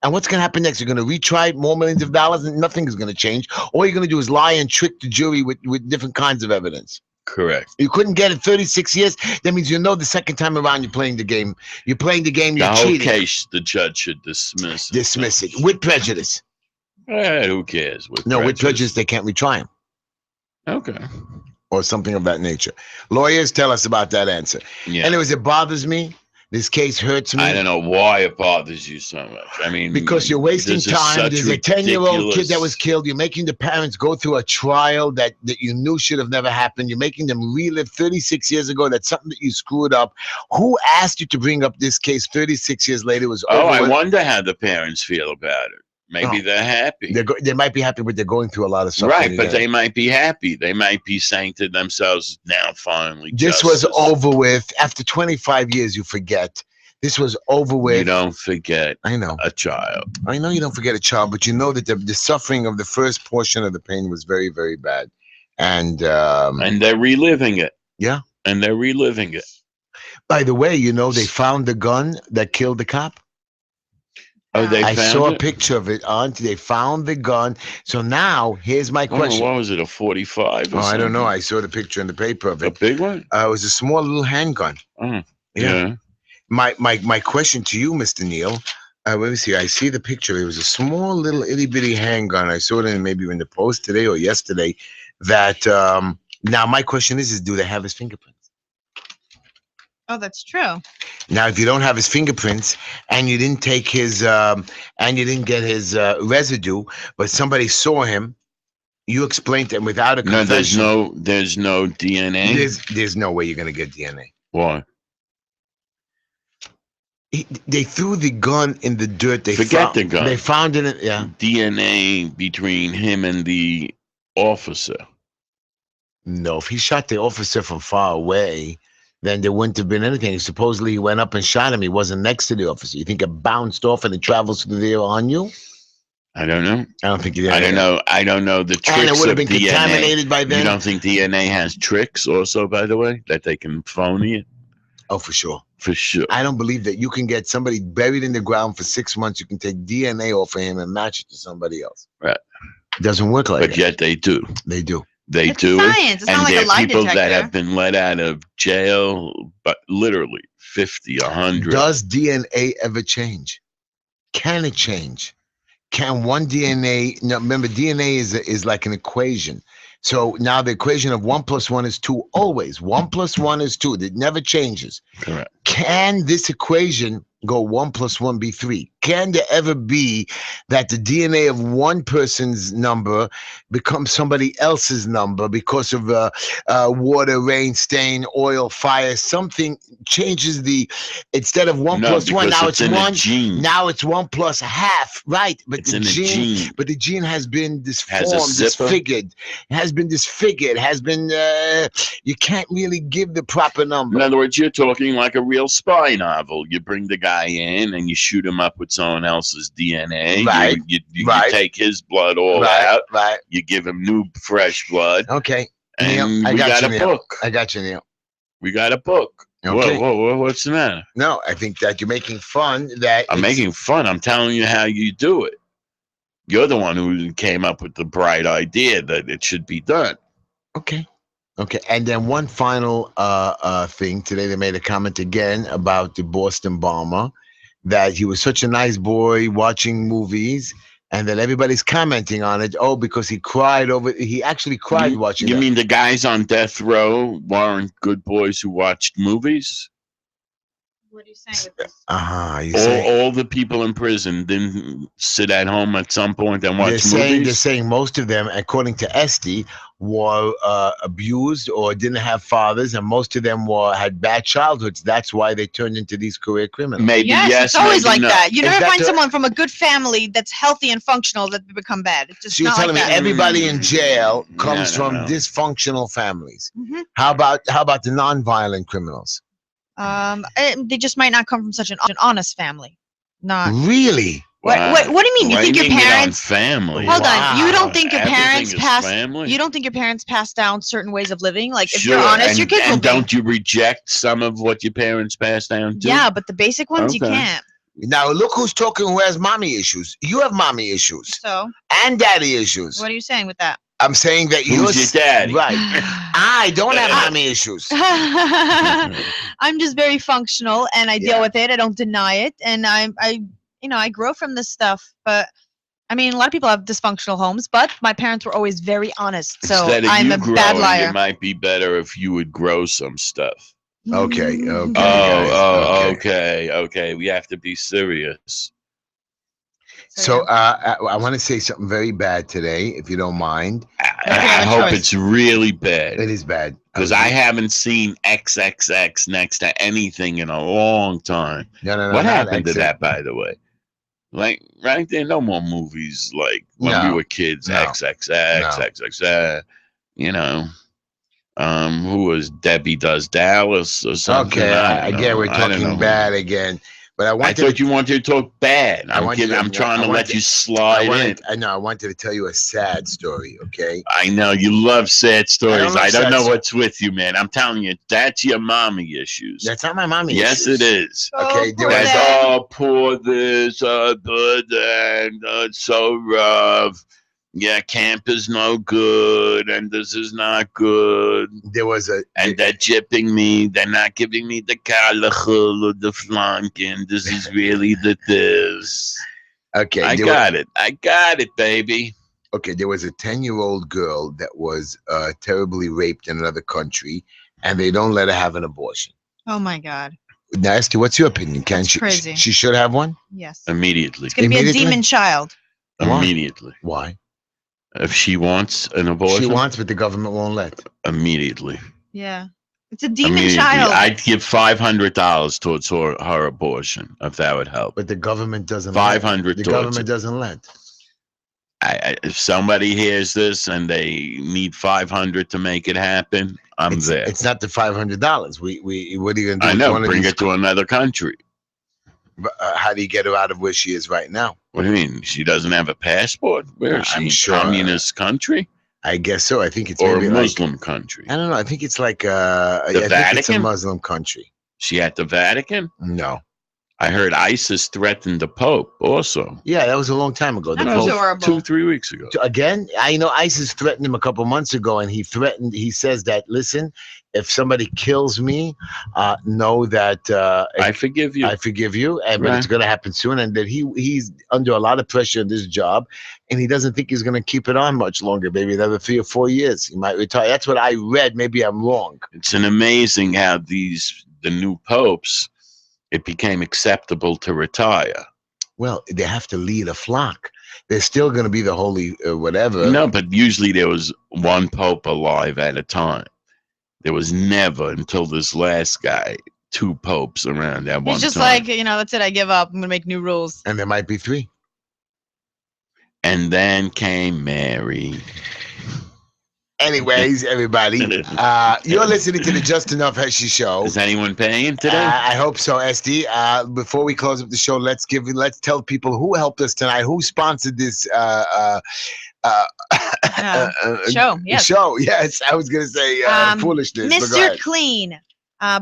And what's going to happen next? You're going to retry more millions of dollars and nothing is going to change. All you're going to do is lie and trick the jury with different kinds of evidence. Correct. You couldn't get it 36 years. That means the second time around you're playing the game. You're playing the game, you're cheating. The whole case, the judge should dismiss it. Dismiss it. With prejudice. Who cares? With prejudice, they can't retry him. Okay. Or something of that nature. Lawyers, tell us about that answer. Yeah. Anyways, it bothers me. This case hurts me. I don't know why it bothers you so much. I mean, because you're wasting time. There's a 10-year-old kid that was killed. You're making the parents go through a trial that you knew should have never happened. You're making them relive 36 years ago. That's something that you screwed up. Who asked you to bring up this case 36 years later? It was over. I wonder how the parents feel about it. Maybe they're happy. They might be happy, but they're going through a lot of suffering. Right, but they might be happy. They might be saying to themselves, now finally this was over with. After 25 years, you forget. This was over with. You don't forget a child. I know you don't forget a child, but you know that the suffering of the first portion of the pain was very, very bad. And they're reliving it. Yeah. And they're reliving it. By the way, they found the gun that killed the cop. Oh, I saw a picture of it, Auntie. They found the gun. So now, here's my question. What was it, a 45 or I don't know. I saw the picture in the paper of it. A big one? It was a small little handgun. Yeah. My question to you, Mr. Neal, let me see. I see the picture. It was a small little itty-bitty handgun. I saw it maybe in the Post today or yesterday. That now my question is do they have his fingerprints? Oh, that's true. Now, if you don't have his fingerprints and you didn't take his and you didn't get his residue, but somebody saw him, you explained to him without a confession. No, there's no DNA. There's no way you're gonna get DNA. Why? They threw the gun in the dirt. Forget the gun. They found it. DNA between him and the officer. No, if he shot the officer from far away, then there wouldn't have been anything. Supposedly he went up and shot him. He wasn't next to the officer. You think it bounced off and it travels through the air on you? I don't know. I don't think it did. I don't know. I don't know the tricks. And it would have been DNA. Contaminated by then. You don't think DNA has tricks also, by the way, that they can phony it? Oh, for sure. For sure. I don't believe that you can get somebody buried in the ground for 6 months. You can take DNA off of him and match it to somebody else. Right. It doesn't work like that. But yet they do. They do. They it's do science. It's not and like there a lie are people detector. that have been let out of jail, but literally 50, 100. Does DNA ever change? Can it change? Can one DNA? No, remember, DNA is like an equation. So now the equation of 1 + 1 is 2. Always 1 + 1 is 2. It never changes. Correct. Can this equation go 1 + 1 be 3? can there ever be that the DNA of one person's number becomes somebody else's number because of water, rain, stain, oil, fire? Something changes instead of 1 plus 1, now it's 1. Now it's 1 plus half, right? But it's the in gene, but the gene has been disformed, disfigured. Has been disfigured. Has been. You can't really give the proper number. In other words, you're talking like a real spy novel. You bring the guy in and you shoot him up with someone else's DNA. Right. You take his blood all out. Right. You give him new, fresh blood. Okay. And Neil, we got a book. I got you, Neil. We got a book. Okay. Whoa, what's the matter? No, I think that you're making fun. I'm making fun. I'm telling you how you do it. You're the one who came up with the bright idea that it should be done. Okay. And then one final thing. Today they made a comment again about the Boston bomber, that he was such a nice boy watching movies, and that everybody's commenting on it. Oh, because he actually cried watching You mean the guys on death row weren't good boys who watched movies? What are you saying with this? All the people in prison didn't sit at home at some point and watch movies? They're saying most of them, according to Esty, were abused or didn't have fathers, and most of them had bad childhoods. That's why they turned into these career criminals. Maybe yes, it's always like no. that. You never find someone from a good family that's healthy and functional that become bad. It's just so you're telling me everybody in jail comes from dysfunctional families. Mm-hmm. How about the non-violent criminals? They just might not come from such an honest family. Not really. What do you mean? You think your parents? Family. Hold on. You don't think your parents family? You don't think your parents passed down certain ways of living? Like if sure. you're honest, your kids will be. Don't you reject some of what your parents passed down too? Yeah, but the basic ones you can't. Now look who's talking. Who has mommy issues? You have mommy issues. So. And daddy issues. What are you saying with that? I'm saying that who's your daddy? Right. I don't have mommy issues. I'm just very functional, and I deal with it. I don't deny it, and I grow from this stuff. But I mean, a lot of people have dysfunctional homes, but my parents were always very honest. So I'm a bad liar. It might be better if you would grow some stuff. Okay. Okay. We have to be serious. So I want to say something very bad today, if you don't mind. I hope it's really bad. It is bad. Because I haven't seen XXX next to anything in a long time. No, what happened to that, by the way? Like, right there, no more movies like when we were kids. XXX. You know. Who was Debbie Does Dallas or something? Okay, I get we're talking bad again. But I thought you wanted to talk bad. I'm trying to let you slide in. I know. I wanted to tell you a sad story, okay? I know. You love sad stories. I don't know what's with you, man. I'm telling you, that's your mommy issues. That's not my mommy issues. Yes, it is. Okay. Poor this, but that, so rough. Yeah, camp is no good, and this is not good. And they're gypping me. They're not giving me the kalachul or the flanking. This is really this. Okay, I got it, baby. Okay, there was a 10-year-old girl that was terribly raped in another country, and they don't let her have an abortion. Oh my God. Nasty. What's your opinion? Crazy. She should have one? Yes. Immediately. It's gonna be a demon child. Immediately. Why? If she wants an abortion, she wants, but the government won't let. Immediately. Yeah, it's a demon child. I'd give $500 towards her abortion if that would help. But the government doesn't. $500. The government doesn't let. If somebody hears this and they need $500 to make it happen, I'm there. It's not the $500. We what are you gonna do? I know. Bring it to another country. How do you get her out of where she is right now? What do you mean? She doesn't have a passport? Where is she? Sure. Communist country? I guess so. I think it's or a Muslim country. I don't know. I think it's like the Vatican. Think it's a Muslim country. She at the Vatican? No. I heard ISIS threatened the Pope also. Yeah, that was a long time ago. That was horrible. 2-3 weeks ago. Again, I know ISIS threatened him a couple months ago, and he says that, listen, if somebody kills me, know that I forgive you. I forgive you, but it's going to happen soon. And that he's under a lot of pressure in this job, and he doesn't think he's going to keep it on much longer. Maybe another 3 or 4 years. He might retire. That's what I read. Maybe I'm wrong. It's an amazing how the new popes, it became acceptable to retire. Well, they have to lead a flock. There's still going to be the holy whatever. No, but usually there was one pope alive at a time. There was never, until this last guy, 2 popes around at one time. He's just like, that's it. I give up. I'm going to make new rules. And there might be 3. And then came Mary. Anyways, everybody, you're listening to the Just Enough Heshy Show. Is anyone paying today? I hope so, SD. Before we close up the show, let's tell people who helped us tonight, who sponsored this show. Yes. Show. Yes, I was gonna say foolishness. Mr. Clean,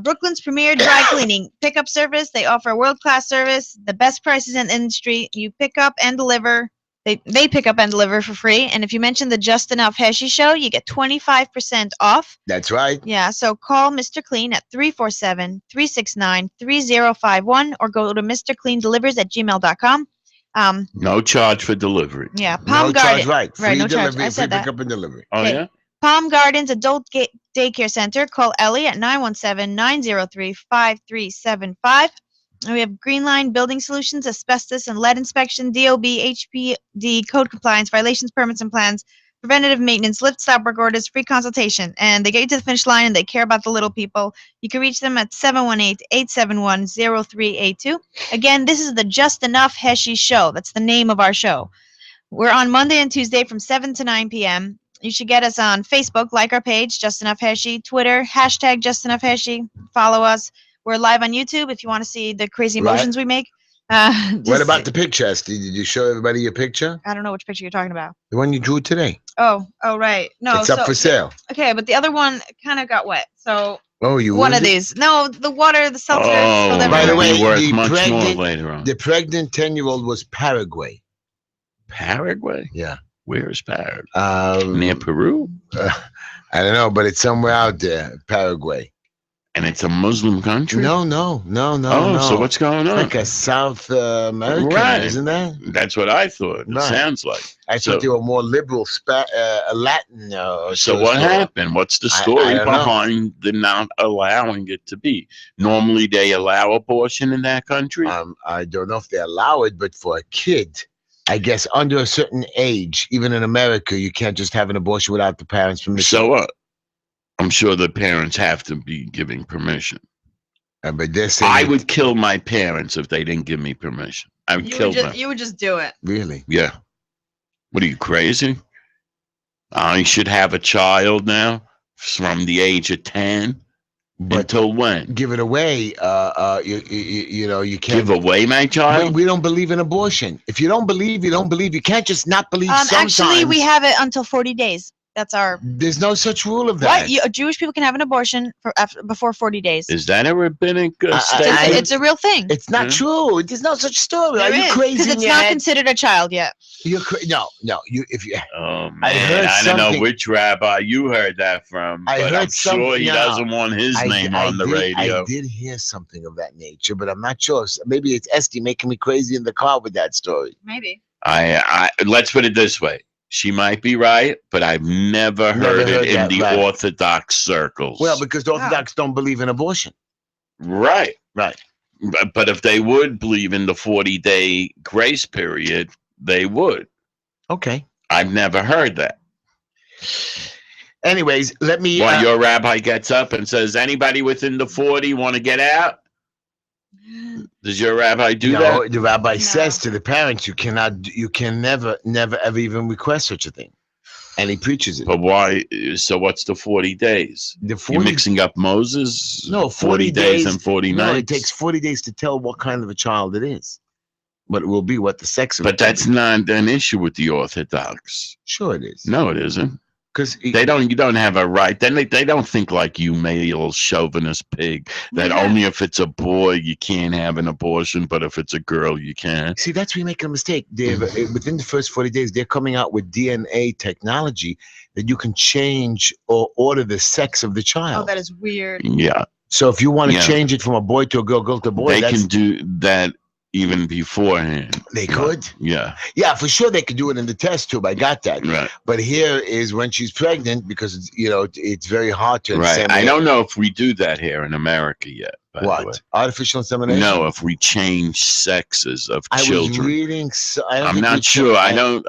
Brooklyn's premier dry cleaning pickup service. They offer world-class service, the best prices in the industry. You pick up and deliver. They pick up and deliver for free. And if you mention the Just Enough Heshy Show, you get 25% off. That's right. Yeah, so call Mr. Clean at 347-369-3051 or go to mrcleandelivers@gmail.com. No charge for delivery. Yeah, Palm Garden. Charge, right. Free no delivery, charge. I said free that. pickup and delivery. Oh, Okay. yeah? Palm Gardens Adult Daycare Center. Call Ellie at 917-903-5375. And we have Green Line Building Solutions, asbestos and lead inspection, DOB, HPD, code compliance, violations, permits, and plans, preventative maintenance, lift, stop work orders, free consultation. And they get you to the finish line, and they care about the little people. You can reach them at 718-871-0382. Again, this is the Just Enough Heshy Show. That's the name of our show. We're on Monday and Tuesday from 7 to 9 p.m. You should get us on Facebook, like our page, Just Enough Heshy, Twitter, hashtag Just Enough Heshy, follow us. We're live on YouTube if you want to see the crazy emotions we make. What about the picture, Esty? Did you show everybody your picture? I don't know which picture you're talking about. The one you drew today. Oh, right. No, it's up for sale. Okay, but the other one kind of got wet. So you one of these. No, the water, the seltzer. By the way, worth much more later on. The pregnant 10-year-old was Paraguay. Paraguay? Yeah. Where is Paraguay? Near Peru? I don't know, but it's somewhere out there, Paraguay. And it's a Muslim country? No. So what's going on? It's like a South American, isn't that? That's what I thought. It sounds like. I thought they were more liberal, Latin. So what happened? What's the story behind the not allowing it to be? Normally they allow abortion in that country? I don't know if they allow it, but for a kid, I guess under a certain age, even in America, you can't just have an abortion without the parents' permission. So what? I'm sure the parents have to be giving permission. But they're saying I would kill my parents if they didn't give me permission. I would kill them. You would just do it. Really? Yeah. What are you, crazy? I should have a child now from the age of 10. But until when? Give it away. You can't give away my child. We don't believe in abortion. If you don't believe, you don't believe. You can't just not believe. Sometimes. Actually, we have it until 40 days. That's our. There's no such rule of that. What? Jewish people can have an abortion before 40 days. Is that a rabbinic statement? It's a real thing. It's not true. There's no such story. There Are you crazy? Because it's not considered a child yet. You're no. If you. Oh man, I don't know which rabbi you heard that from, but I'm sure he doesn't want his name on the radio. I did hear something of that nature, but I'm not sure. Maybe it's Esty making me crazy in the car with that story. Maybe. Let's put it this way. She might be right, but I've never heard it in the Orthodox circles. Well, because the Orthodox don't believe in abortion. Right. Right. But if they would believe in the 40-day grace period, they would. Okay. I've never heard that. Anyways, let me... Well, your rabbi gets up and says, anybody within the 40 want to get out? Does your rabbi do that? No, the rabbi says to the parents, you can never, ever even request such a thing. And he preaches it. But why? So what's the 40 days? You're mixing up Moses? No, 40 days and 40 nights? No, it takes 40 days to tell what kind of a child it is. But it will be what the sex of it is. But that's not an issue with the Orthodox. Sure it is. No, it isn't. Because you don't have a right. Then they don't think like you, male chauvinist pig, that only if it's a boy you can't have an abortion, but if it's a girl you can. See, that's where you make a mistake. Within the first 40 days, they're coming out with DNA technology that you can change or order the sex of the child. Oh, that is weird. Yeah. So if you want to change it from a boy to a girl, girl to a boy, they can do that even beforehand. They could. Yeah. Yeah, for sure they could do it in the test tube. I got that. Right. But here is when she's pregnant, because it's very hard to Right. inseminate. I don't know if we do that here in America yet. By the way. What? Artificial insemination? No, if we change sexes of I children. was reading. I'm not sure. I don't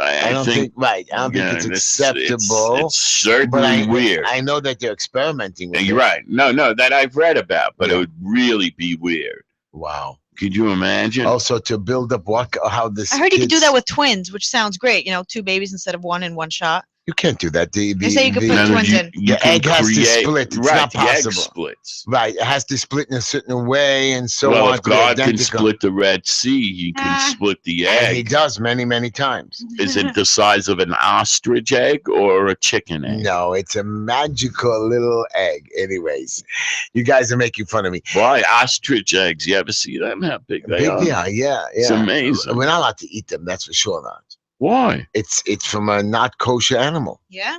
think. Right. I don't think it's acceptable. It's certainly weird. I know that they're experimenting with it. You're right. No, that I've read about, but it would really be weird. Wow. Could you imagine? Also, to build up how this. I heard you could do that with twins, which sounds great. 2 babies instead of 1 in one shot. You can't do that. They say you could put twins in. The egg has to split. It's not possible. The egg splits. Right. It has to split in a certain way and so on. Well, if God can split the Red Sea, he can split the egg. And he does many, many times. Is it the size of an ostrich egg or a chicken egg? No, it's a magical little egg. Anyways, you guys are making fun of me. Why? Ostrich eggs. You ever see them? How big they are? Yeah. It's amazing. We're not allowed to eat them. That's for sure not. Why? It's from a not kosher animal. Yeah.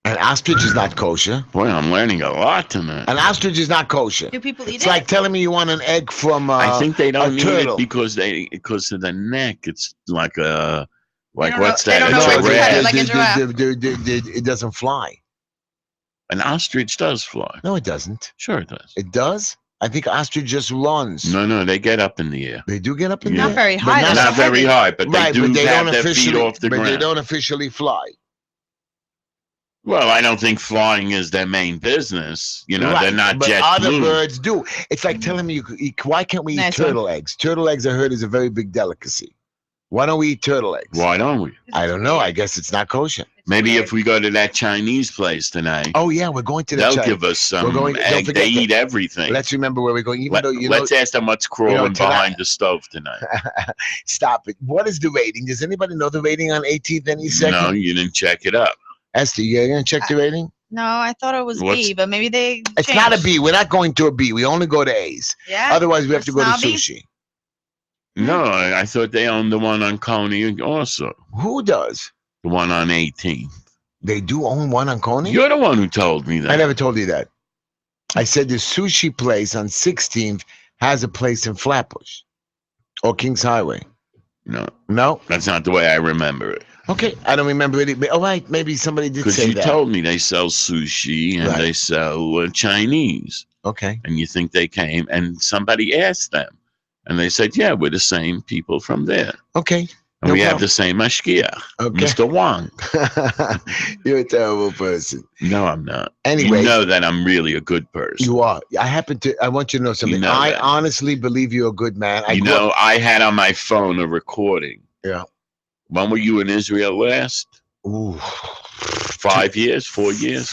An ostrich is not kosher. Boy, I'm learning a lot tonight. An ostrich is not kosher. Do people eat it? It's like telling me you want an egg from I think they don't eat turtle. it because of the neck. It's like a don't what's know- they that? don't It's know a what's cut rat. it like a giraffe. It doesn't fly. An ostrich does fly. No, it doesn't. Sure, it does. It does? I think ostrich just runs. No, they get up in the air. They do get up in Yeah. the air? Not very But high. That's Not very heavy. high, but they Right, do but they have don't their feet officially, off the but ground. they don't officially fly. Well, I don't think flying is their main business. They're not but jet other blue. birds do. It's like telling me why can't we eat Nice turtle eggs? Turtle eggs, I heard, is a very big delicacy. Why don't we eat turtle eggs? Why don't we? I don't know. I guess it's not kosher. Maybe if we go to that Chinese place tonight, Oh yeah, we're going to the they'll China. give us some We're going- don't egg. forget They that- eat everything. Let's remember where we're going. Even though Let's ask them what's crawling tonight- behind the stove tonight. Stop it. What is the rating? Does anybody know the rating on 18th any second? No, you didn't check it up. Esther, you're gonna check the rating? No, I thought it was What's- B, but maybe they. It's not a changed. B. We're not going to a B. We only go to A's. Yeah. Otherwise, we have to go to Snobby? sushi. No, I thought they owned the one on Coney also. Who does? The one on 18th. They do own one on Coney? You're the one who told me that. I never told you that. I said the sushi place on 16th has a place in Flatbush or Kings Highway. No, No? that's not the way I remember it. Okay. I don't remember it. Oh, right. Maybe somebody did Because say you that. told me they sell sushi and Right. they sell Chinese. Okay. And you think they came and somebody asked them. And they said, yeah, we're the same people from there. Okay. And No we have problem. the same mashgiach, Okay. Mr. Wang. You're a terrible person. No, I'm not. Anyway. You know that I'm really a good person. You are. I want you to know something. know I that. honestly believe you're a good man. You know, I had on my phone a recording. Yeah. When were you in Israel last? Ooh. 5 years, 4 years?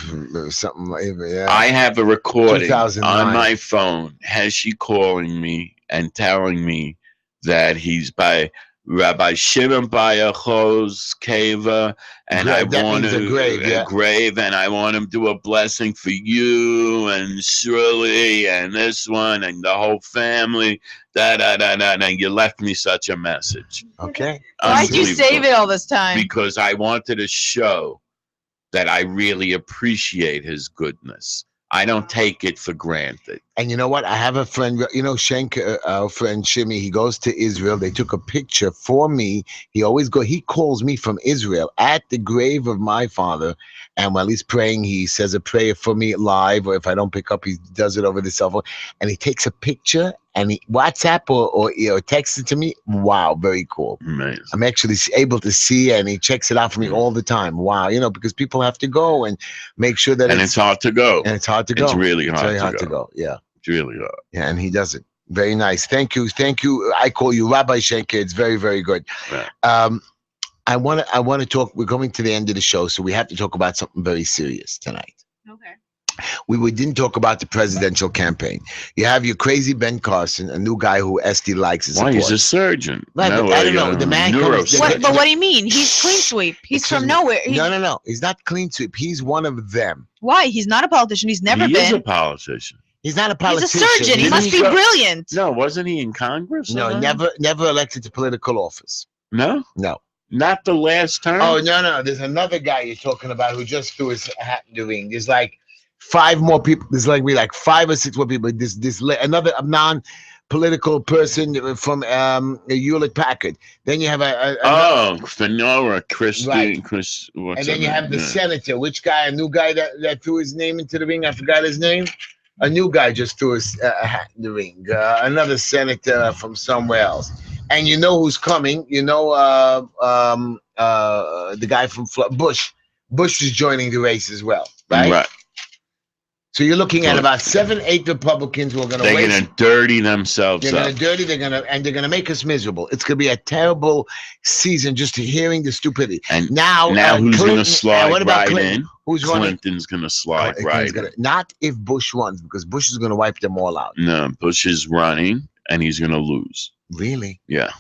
Something like that. Yeah. I have a recording 2009. on my phone. Heshy calling me and telling me that he's by Rabbi Shimon Bayachos Keva, and Grave, I that want means a grave, yeah. grave, and I want him to do a blessing for you and Shirley and this one and the whole family. And you left me such a message. Okay. Why'd you save it all this time? Because I wanted to show that I really appreciate his goodness. I don't take it for granted. And you know what? I have a friend, Shank, our friend Shimmy, he goes to Israel. They took a picture for me. He calls me from Israel at the grave of my father. And while he's praying, he says a prayer for me live, or if I don't pick up, he does it over the cell phone. And he takes a picture and he WhatsApp or texts it to me. Wow, very cool. Amazing. I'm actually able to see, and he checks it out for me all the time. Wow, because people have to go and make sure that And it's hard to go. And it's hard to go. It's really It's hard, very hard to go. Yeah. It's really hard. Yeah, and he does it. Very nice. Thank you. Thank you. I call you Rabbi Shenker. It's very, very good. Yeah. I want to talk. We're coming to the end of the show, so we have to talk about something very serious tonight. Okay. We didn't talk about the presidential campaign. You have your crazy Ben Carson, a new guy who Esty likes and Why? supports. He's a surgeon. Right, but I don't know. The man comes- But what do you mean? He's clean sweep. He's from nowhere. No. He's not clean sweep. He's one of them. Why? He's not a politician. He's never He been. is a politician. He's not a He's a politician. surgeon. He Didn't must he be go- brilliant. No, wasn't he in Congress? or No, something? never elected to political office. No? No. Not the last term? Oh, no. There's another guy you're talking about who just threw his hat in the ring. There's like 5 more people. There's like 5 or 6 more people. Another political person from Hewlett Packard. Then you have Fenora, right. Chris. And then you have the senator. Which guy? A new guy that threw his name into the ring. I forgot his name. A new guy just threw his hat in the ring. Another senator from somewhere else. And you know who's coming. You know the guy from Bush. Bush is joining the race as well, right? Right. So you're looking at about 7, 8 Republicans who are going to. They're going to dirty themselves up. They're going to dirty. They're going to make us miserable. It's going to be a terrible season just hearing the stupidity. And now who's going to slide right Clinton? in? Who's Clinton's going to slide right in. Not if Bush runs, because Bush is going to wipe them all out. No, Bush is running, and he's going to lose. Really? Yeah.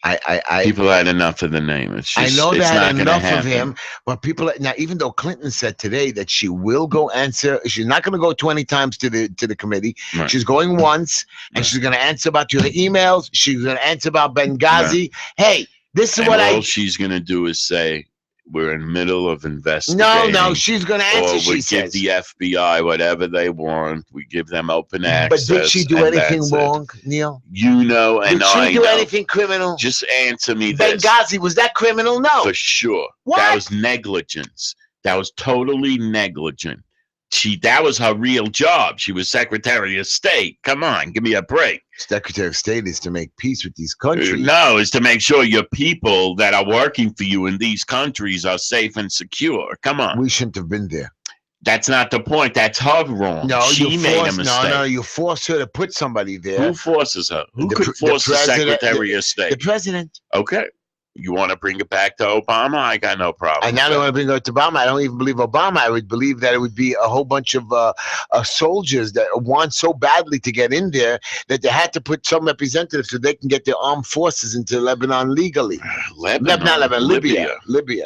I people had enough of the name. It's just, I know they had enough of him, but people now, even though Clinton said today that she will go answer, she's not going to go 20 times to the committee. Right. She's going once, and she's going to answer about your emails. She's going to answer about Benghazi. Hey, this is all she's going to do is say, we're in the middle of investigating. No, she's going to answer. Or we give the FBI whatever they want. We give them open access. But did she do anything wrong, Neil? You know, and I know. Did she do anything criminal? Just answer me this. Benghazi, was that criminal? No. For sure. What? That was negligence. That was totally negligent. That was her real job. She was Secretary of State. Come on, give me a break. Secretary of State is to make peace with these countries. No, it's to make sure your people that are working for you in these countries are safe and secure. Come on. We shouldn't have been there. That's not the point. That's her wrong. No, she made a mistake. No, you force her to put somebody there. Who forces her? Who could force the Secretary of State? The president. Okay. You want to bring it back to Obama? I got no problem. And now they want to bring it to Obama. I don't even believe Obama. I would believe that it would be a whole bunch of soldiers that want so badly to get in there that they had to put some representatives so they can get their armed forces into Lebanon legally. Libya.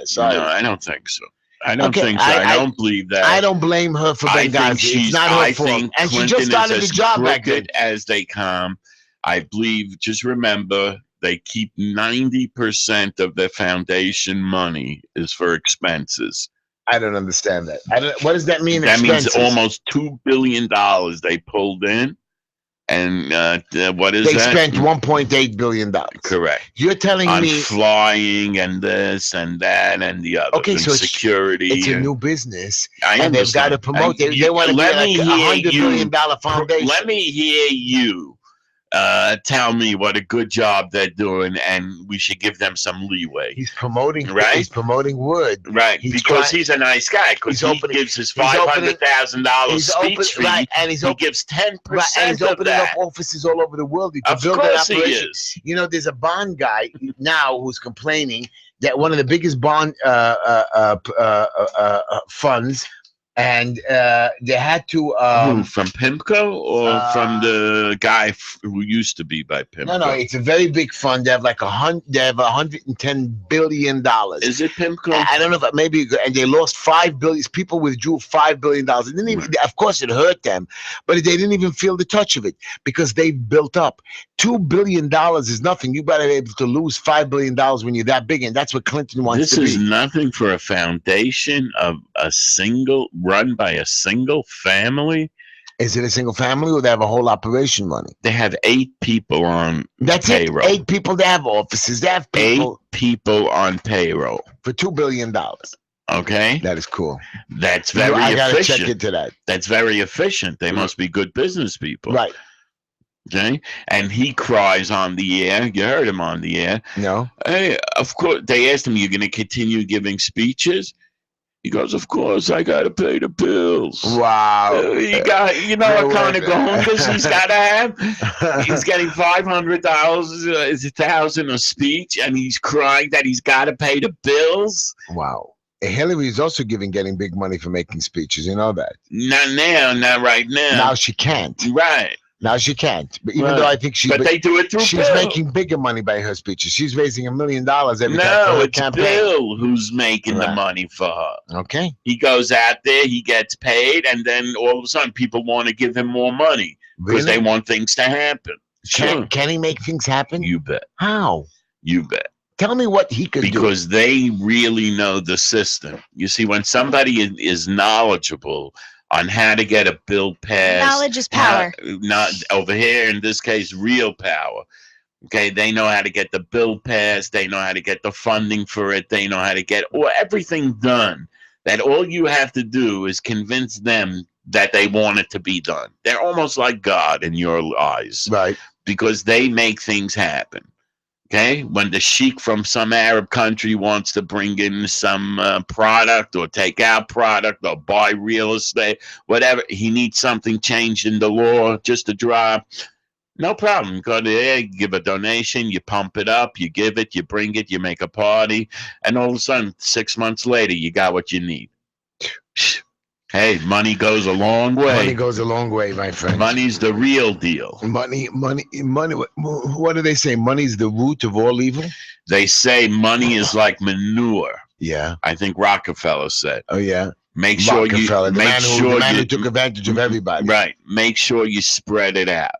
Sorry. No, I don't think so. I don't think so. I don't believe that. I don't blame her for Benghazi. It's not her fault. And she just started the job back then. As they come, I believe. Just remember. They keep 90% of their foundation money is for expenses. I don't understand that. What does that mean? That expenses? means almost $2 billion they pulled in. And what is that? They spent $1.8 billion. Correct. You're telling on me flying and this and that and the other. Okay, so security. It's a new business, and they've got to promote. They want to be like $100 million foundation. Let me hear you. Tell me what a good job they're doing, and we should give them some leeway. He's promoting, right? He's promoting wood, right? Because he's a nice guy. Because he gives his $500,000 speech fee, right? And he gives 10% and he's opening up offices all over the world. Of course, he is. You know, there's a bond guy now who's complaining that one of the biggest bond funds. And they had to from PIMCO or from the guy who used to be by PIMCO. No, it's a very big fund. They have like $110 billion. Is it PIMCO? I don't know if maybe, and they lost $5 billion. People withdrew $5 billion. It didn't even, of course, it hurt them, but they didn't even feel the touch of it because they built up. $2 billion is nothing. You got to be able to lose $5 billion when you're that big, and that's what Clinton wants to be. This is nothing for a foundation of run by a single family. Is it a single family, or they have a whole operation running? They have 8 people on payroll. 8 people. They have offices. They have people. 8 people on payroll for $2 billion. Okay, that is cool. That's very efficient. I gotta check into that. That's very efficient. They must be good business people, right? Okay, and he cries on the air. You heard him on the air. No. Hey, of course, they asked him, "You're going to continue giving speeches?" He goes, "Of course, I got to pay the bills." Wow. He got, you know what kind of goondas he's got to have? He's getting $500,000 a speech, and he's crying that he's got to pay the bills. Wow. Hillary is also getting big money for making speeches. You know that? Not now, not right now. Now she can't. Right. Now she can't. But even though I think but they do it through she's making bigger money by her speeches. She's raising $1 million every time for her campaign. No, it's Bill who's making the money for her. Okay. He goes out there, he gets paid, and then all of a sudden people want to give him more money because they want things to happen. Sure. Can he make things happen? You bet. How? You bet. Tell me what he could do. Because they really know the system. You see, when somebody is knowledgeable on how to get a bill passed. Knowledge is power. Not over here, in this case, real power. Okay, they know how to get the bill passed. They know how to get the funding for it. They know how to get everything done. That all you have to do is convince them that they want it to be done. They're almost like God in your eyes. Right. Because they make things happen. Okay, when the sheik from some Arab country wants to bring in some product or take out product or buy real estate, whatever, he needs something changed in the law just to drop. No problem. Go there, give a donation, you pump it up, you give it, you bring it, you make a party, and all of a sudden, 6 months later, you got what you need. Hey, money goes a long way. Money goes a long way, my friend. Money's the real deal. Money. What do they say? Money's the root of all evil? They say money is like manure. Yeah. I think Rockefeller said. Oh, yeah. Make sure you the make the man who took advantage of everybody. Right. Make sure you spread it out.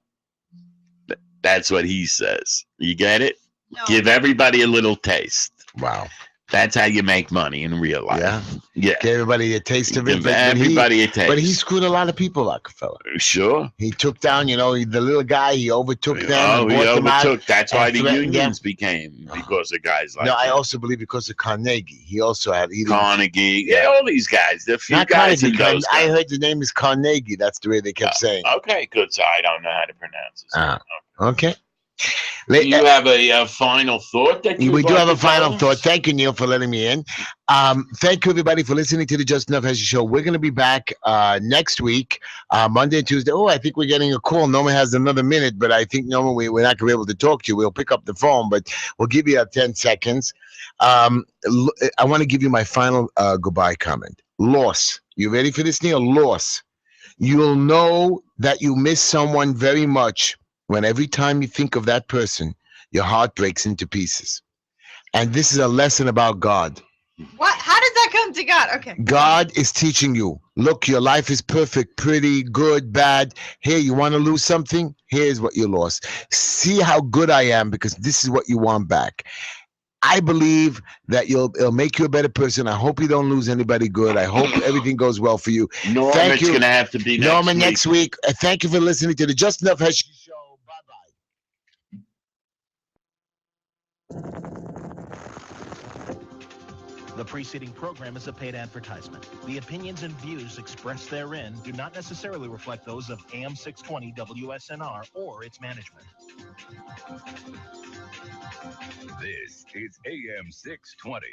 That's what he says. You get it? No. Give everybody a little taste. Wow. That's how you make money in real life. Yeah. Yeah. Give everybody a taste of it. Give everybody a taste. But he screwed a lot of people, Rockefeller. Sure. He took down, the little guy, he overtook them. Oh, he overtook. That's why the unions them. became, because of guys like that. No, I also believe because of Carnegie. He also had... Carnegie. Yeah, all these guys. The few Not guys Carnegie. in those I heard the name is Carnegie. That's the way they kept saying. Okay, good. So I don't know how to pronounce it. Okay. Do you have a final thought that we do have a final thought. Thank you, Neil, for letting me in. Thank you, everybody, for listening to the Just Enough Heshy Show. We're going to be back next week, Monday and Tuesday. Oh, I think we're getting a call. Norman has another minute, but I think, Norman, we're not going to be able to talk to you. We'll pick up the phone, but we'll give you 10 seconds. I want to give you my final goodbye comment. Loss. You ready for this, Neil? Loss. You'll know that you miss someone very much when every time you think of that person, your heart breaks into pieces. And this is a lesson about God. What? How does that come to God? Okay. God is teaching you, look, your life is perfect, pretty, good, bad. Here, you want to lose something? Here's what you lost. See how good I am, because this is what you want back. I believe that it'll make you a better person. I hope you don't lose anybody good. I hope everything goes well for you. Norman's going to have to be next week. Thank you for listening to the Just Enough Heshy Show. The preceding program is a paid advertisement. The opinions and views expressed therein do not necessarily reflect those of AM 620 WSNR or its management. This is AM 620.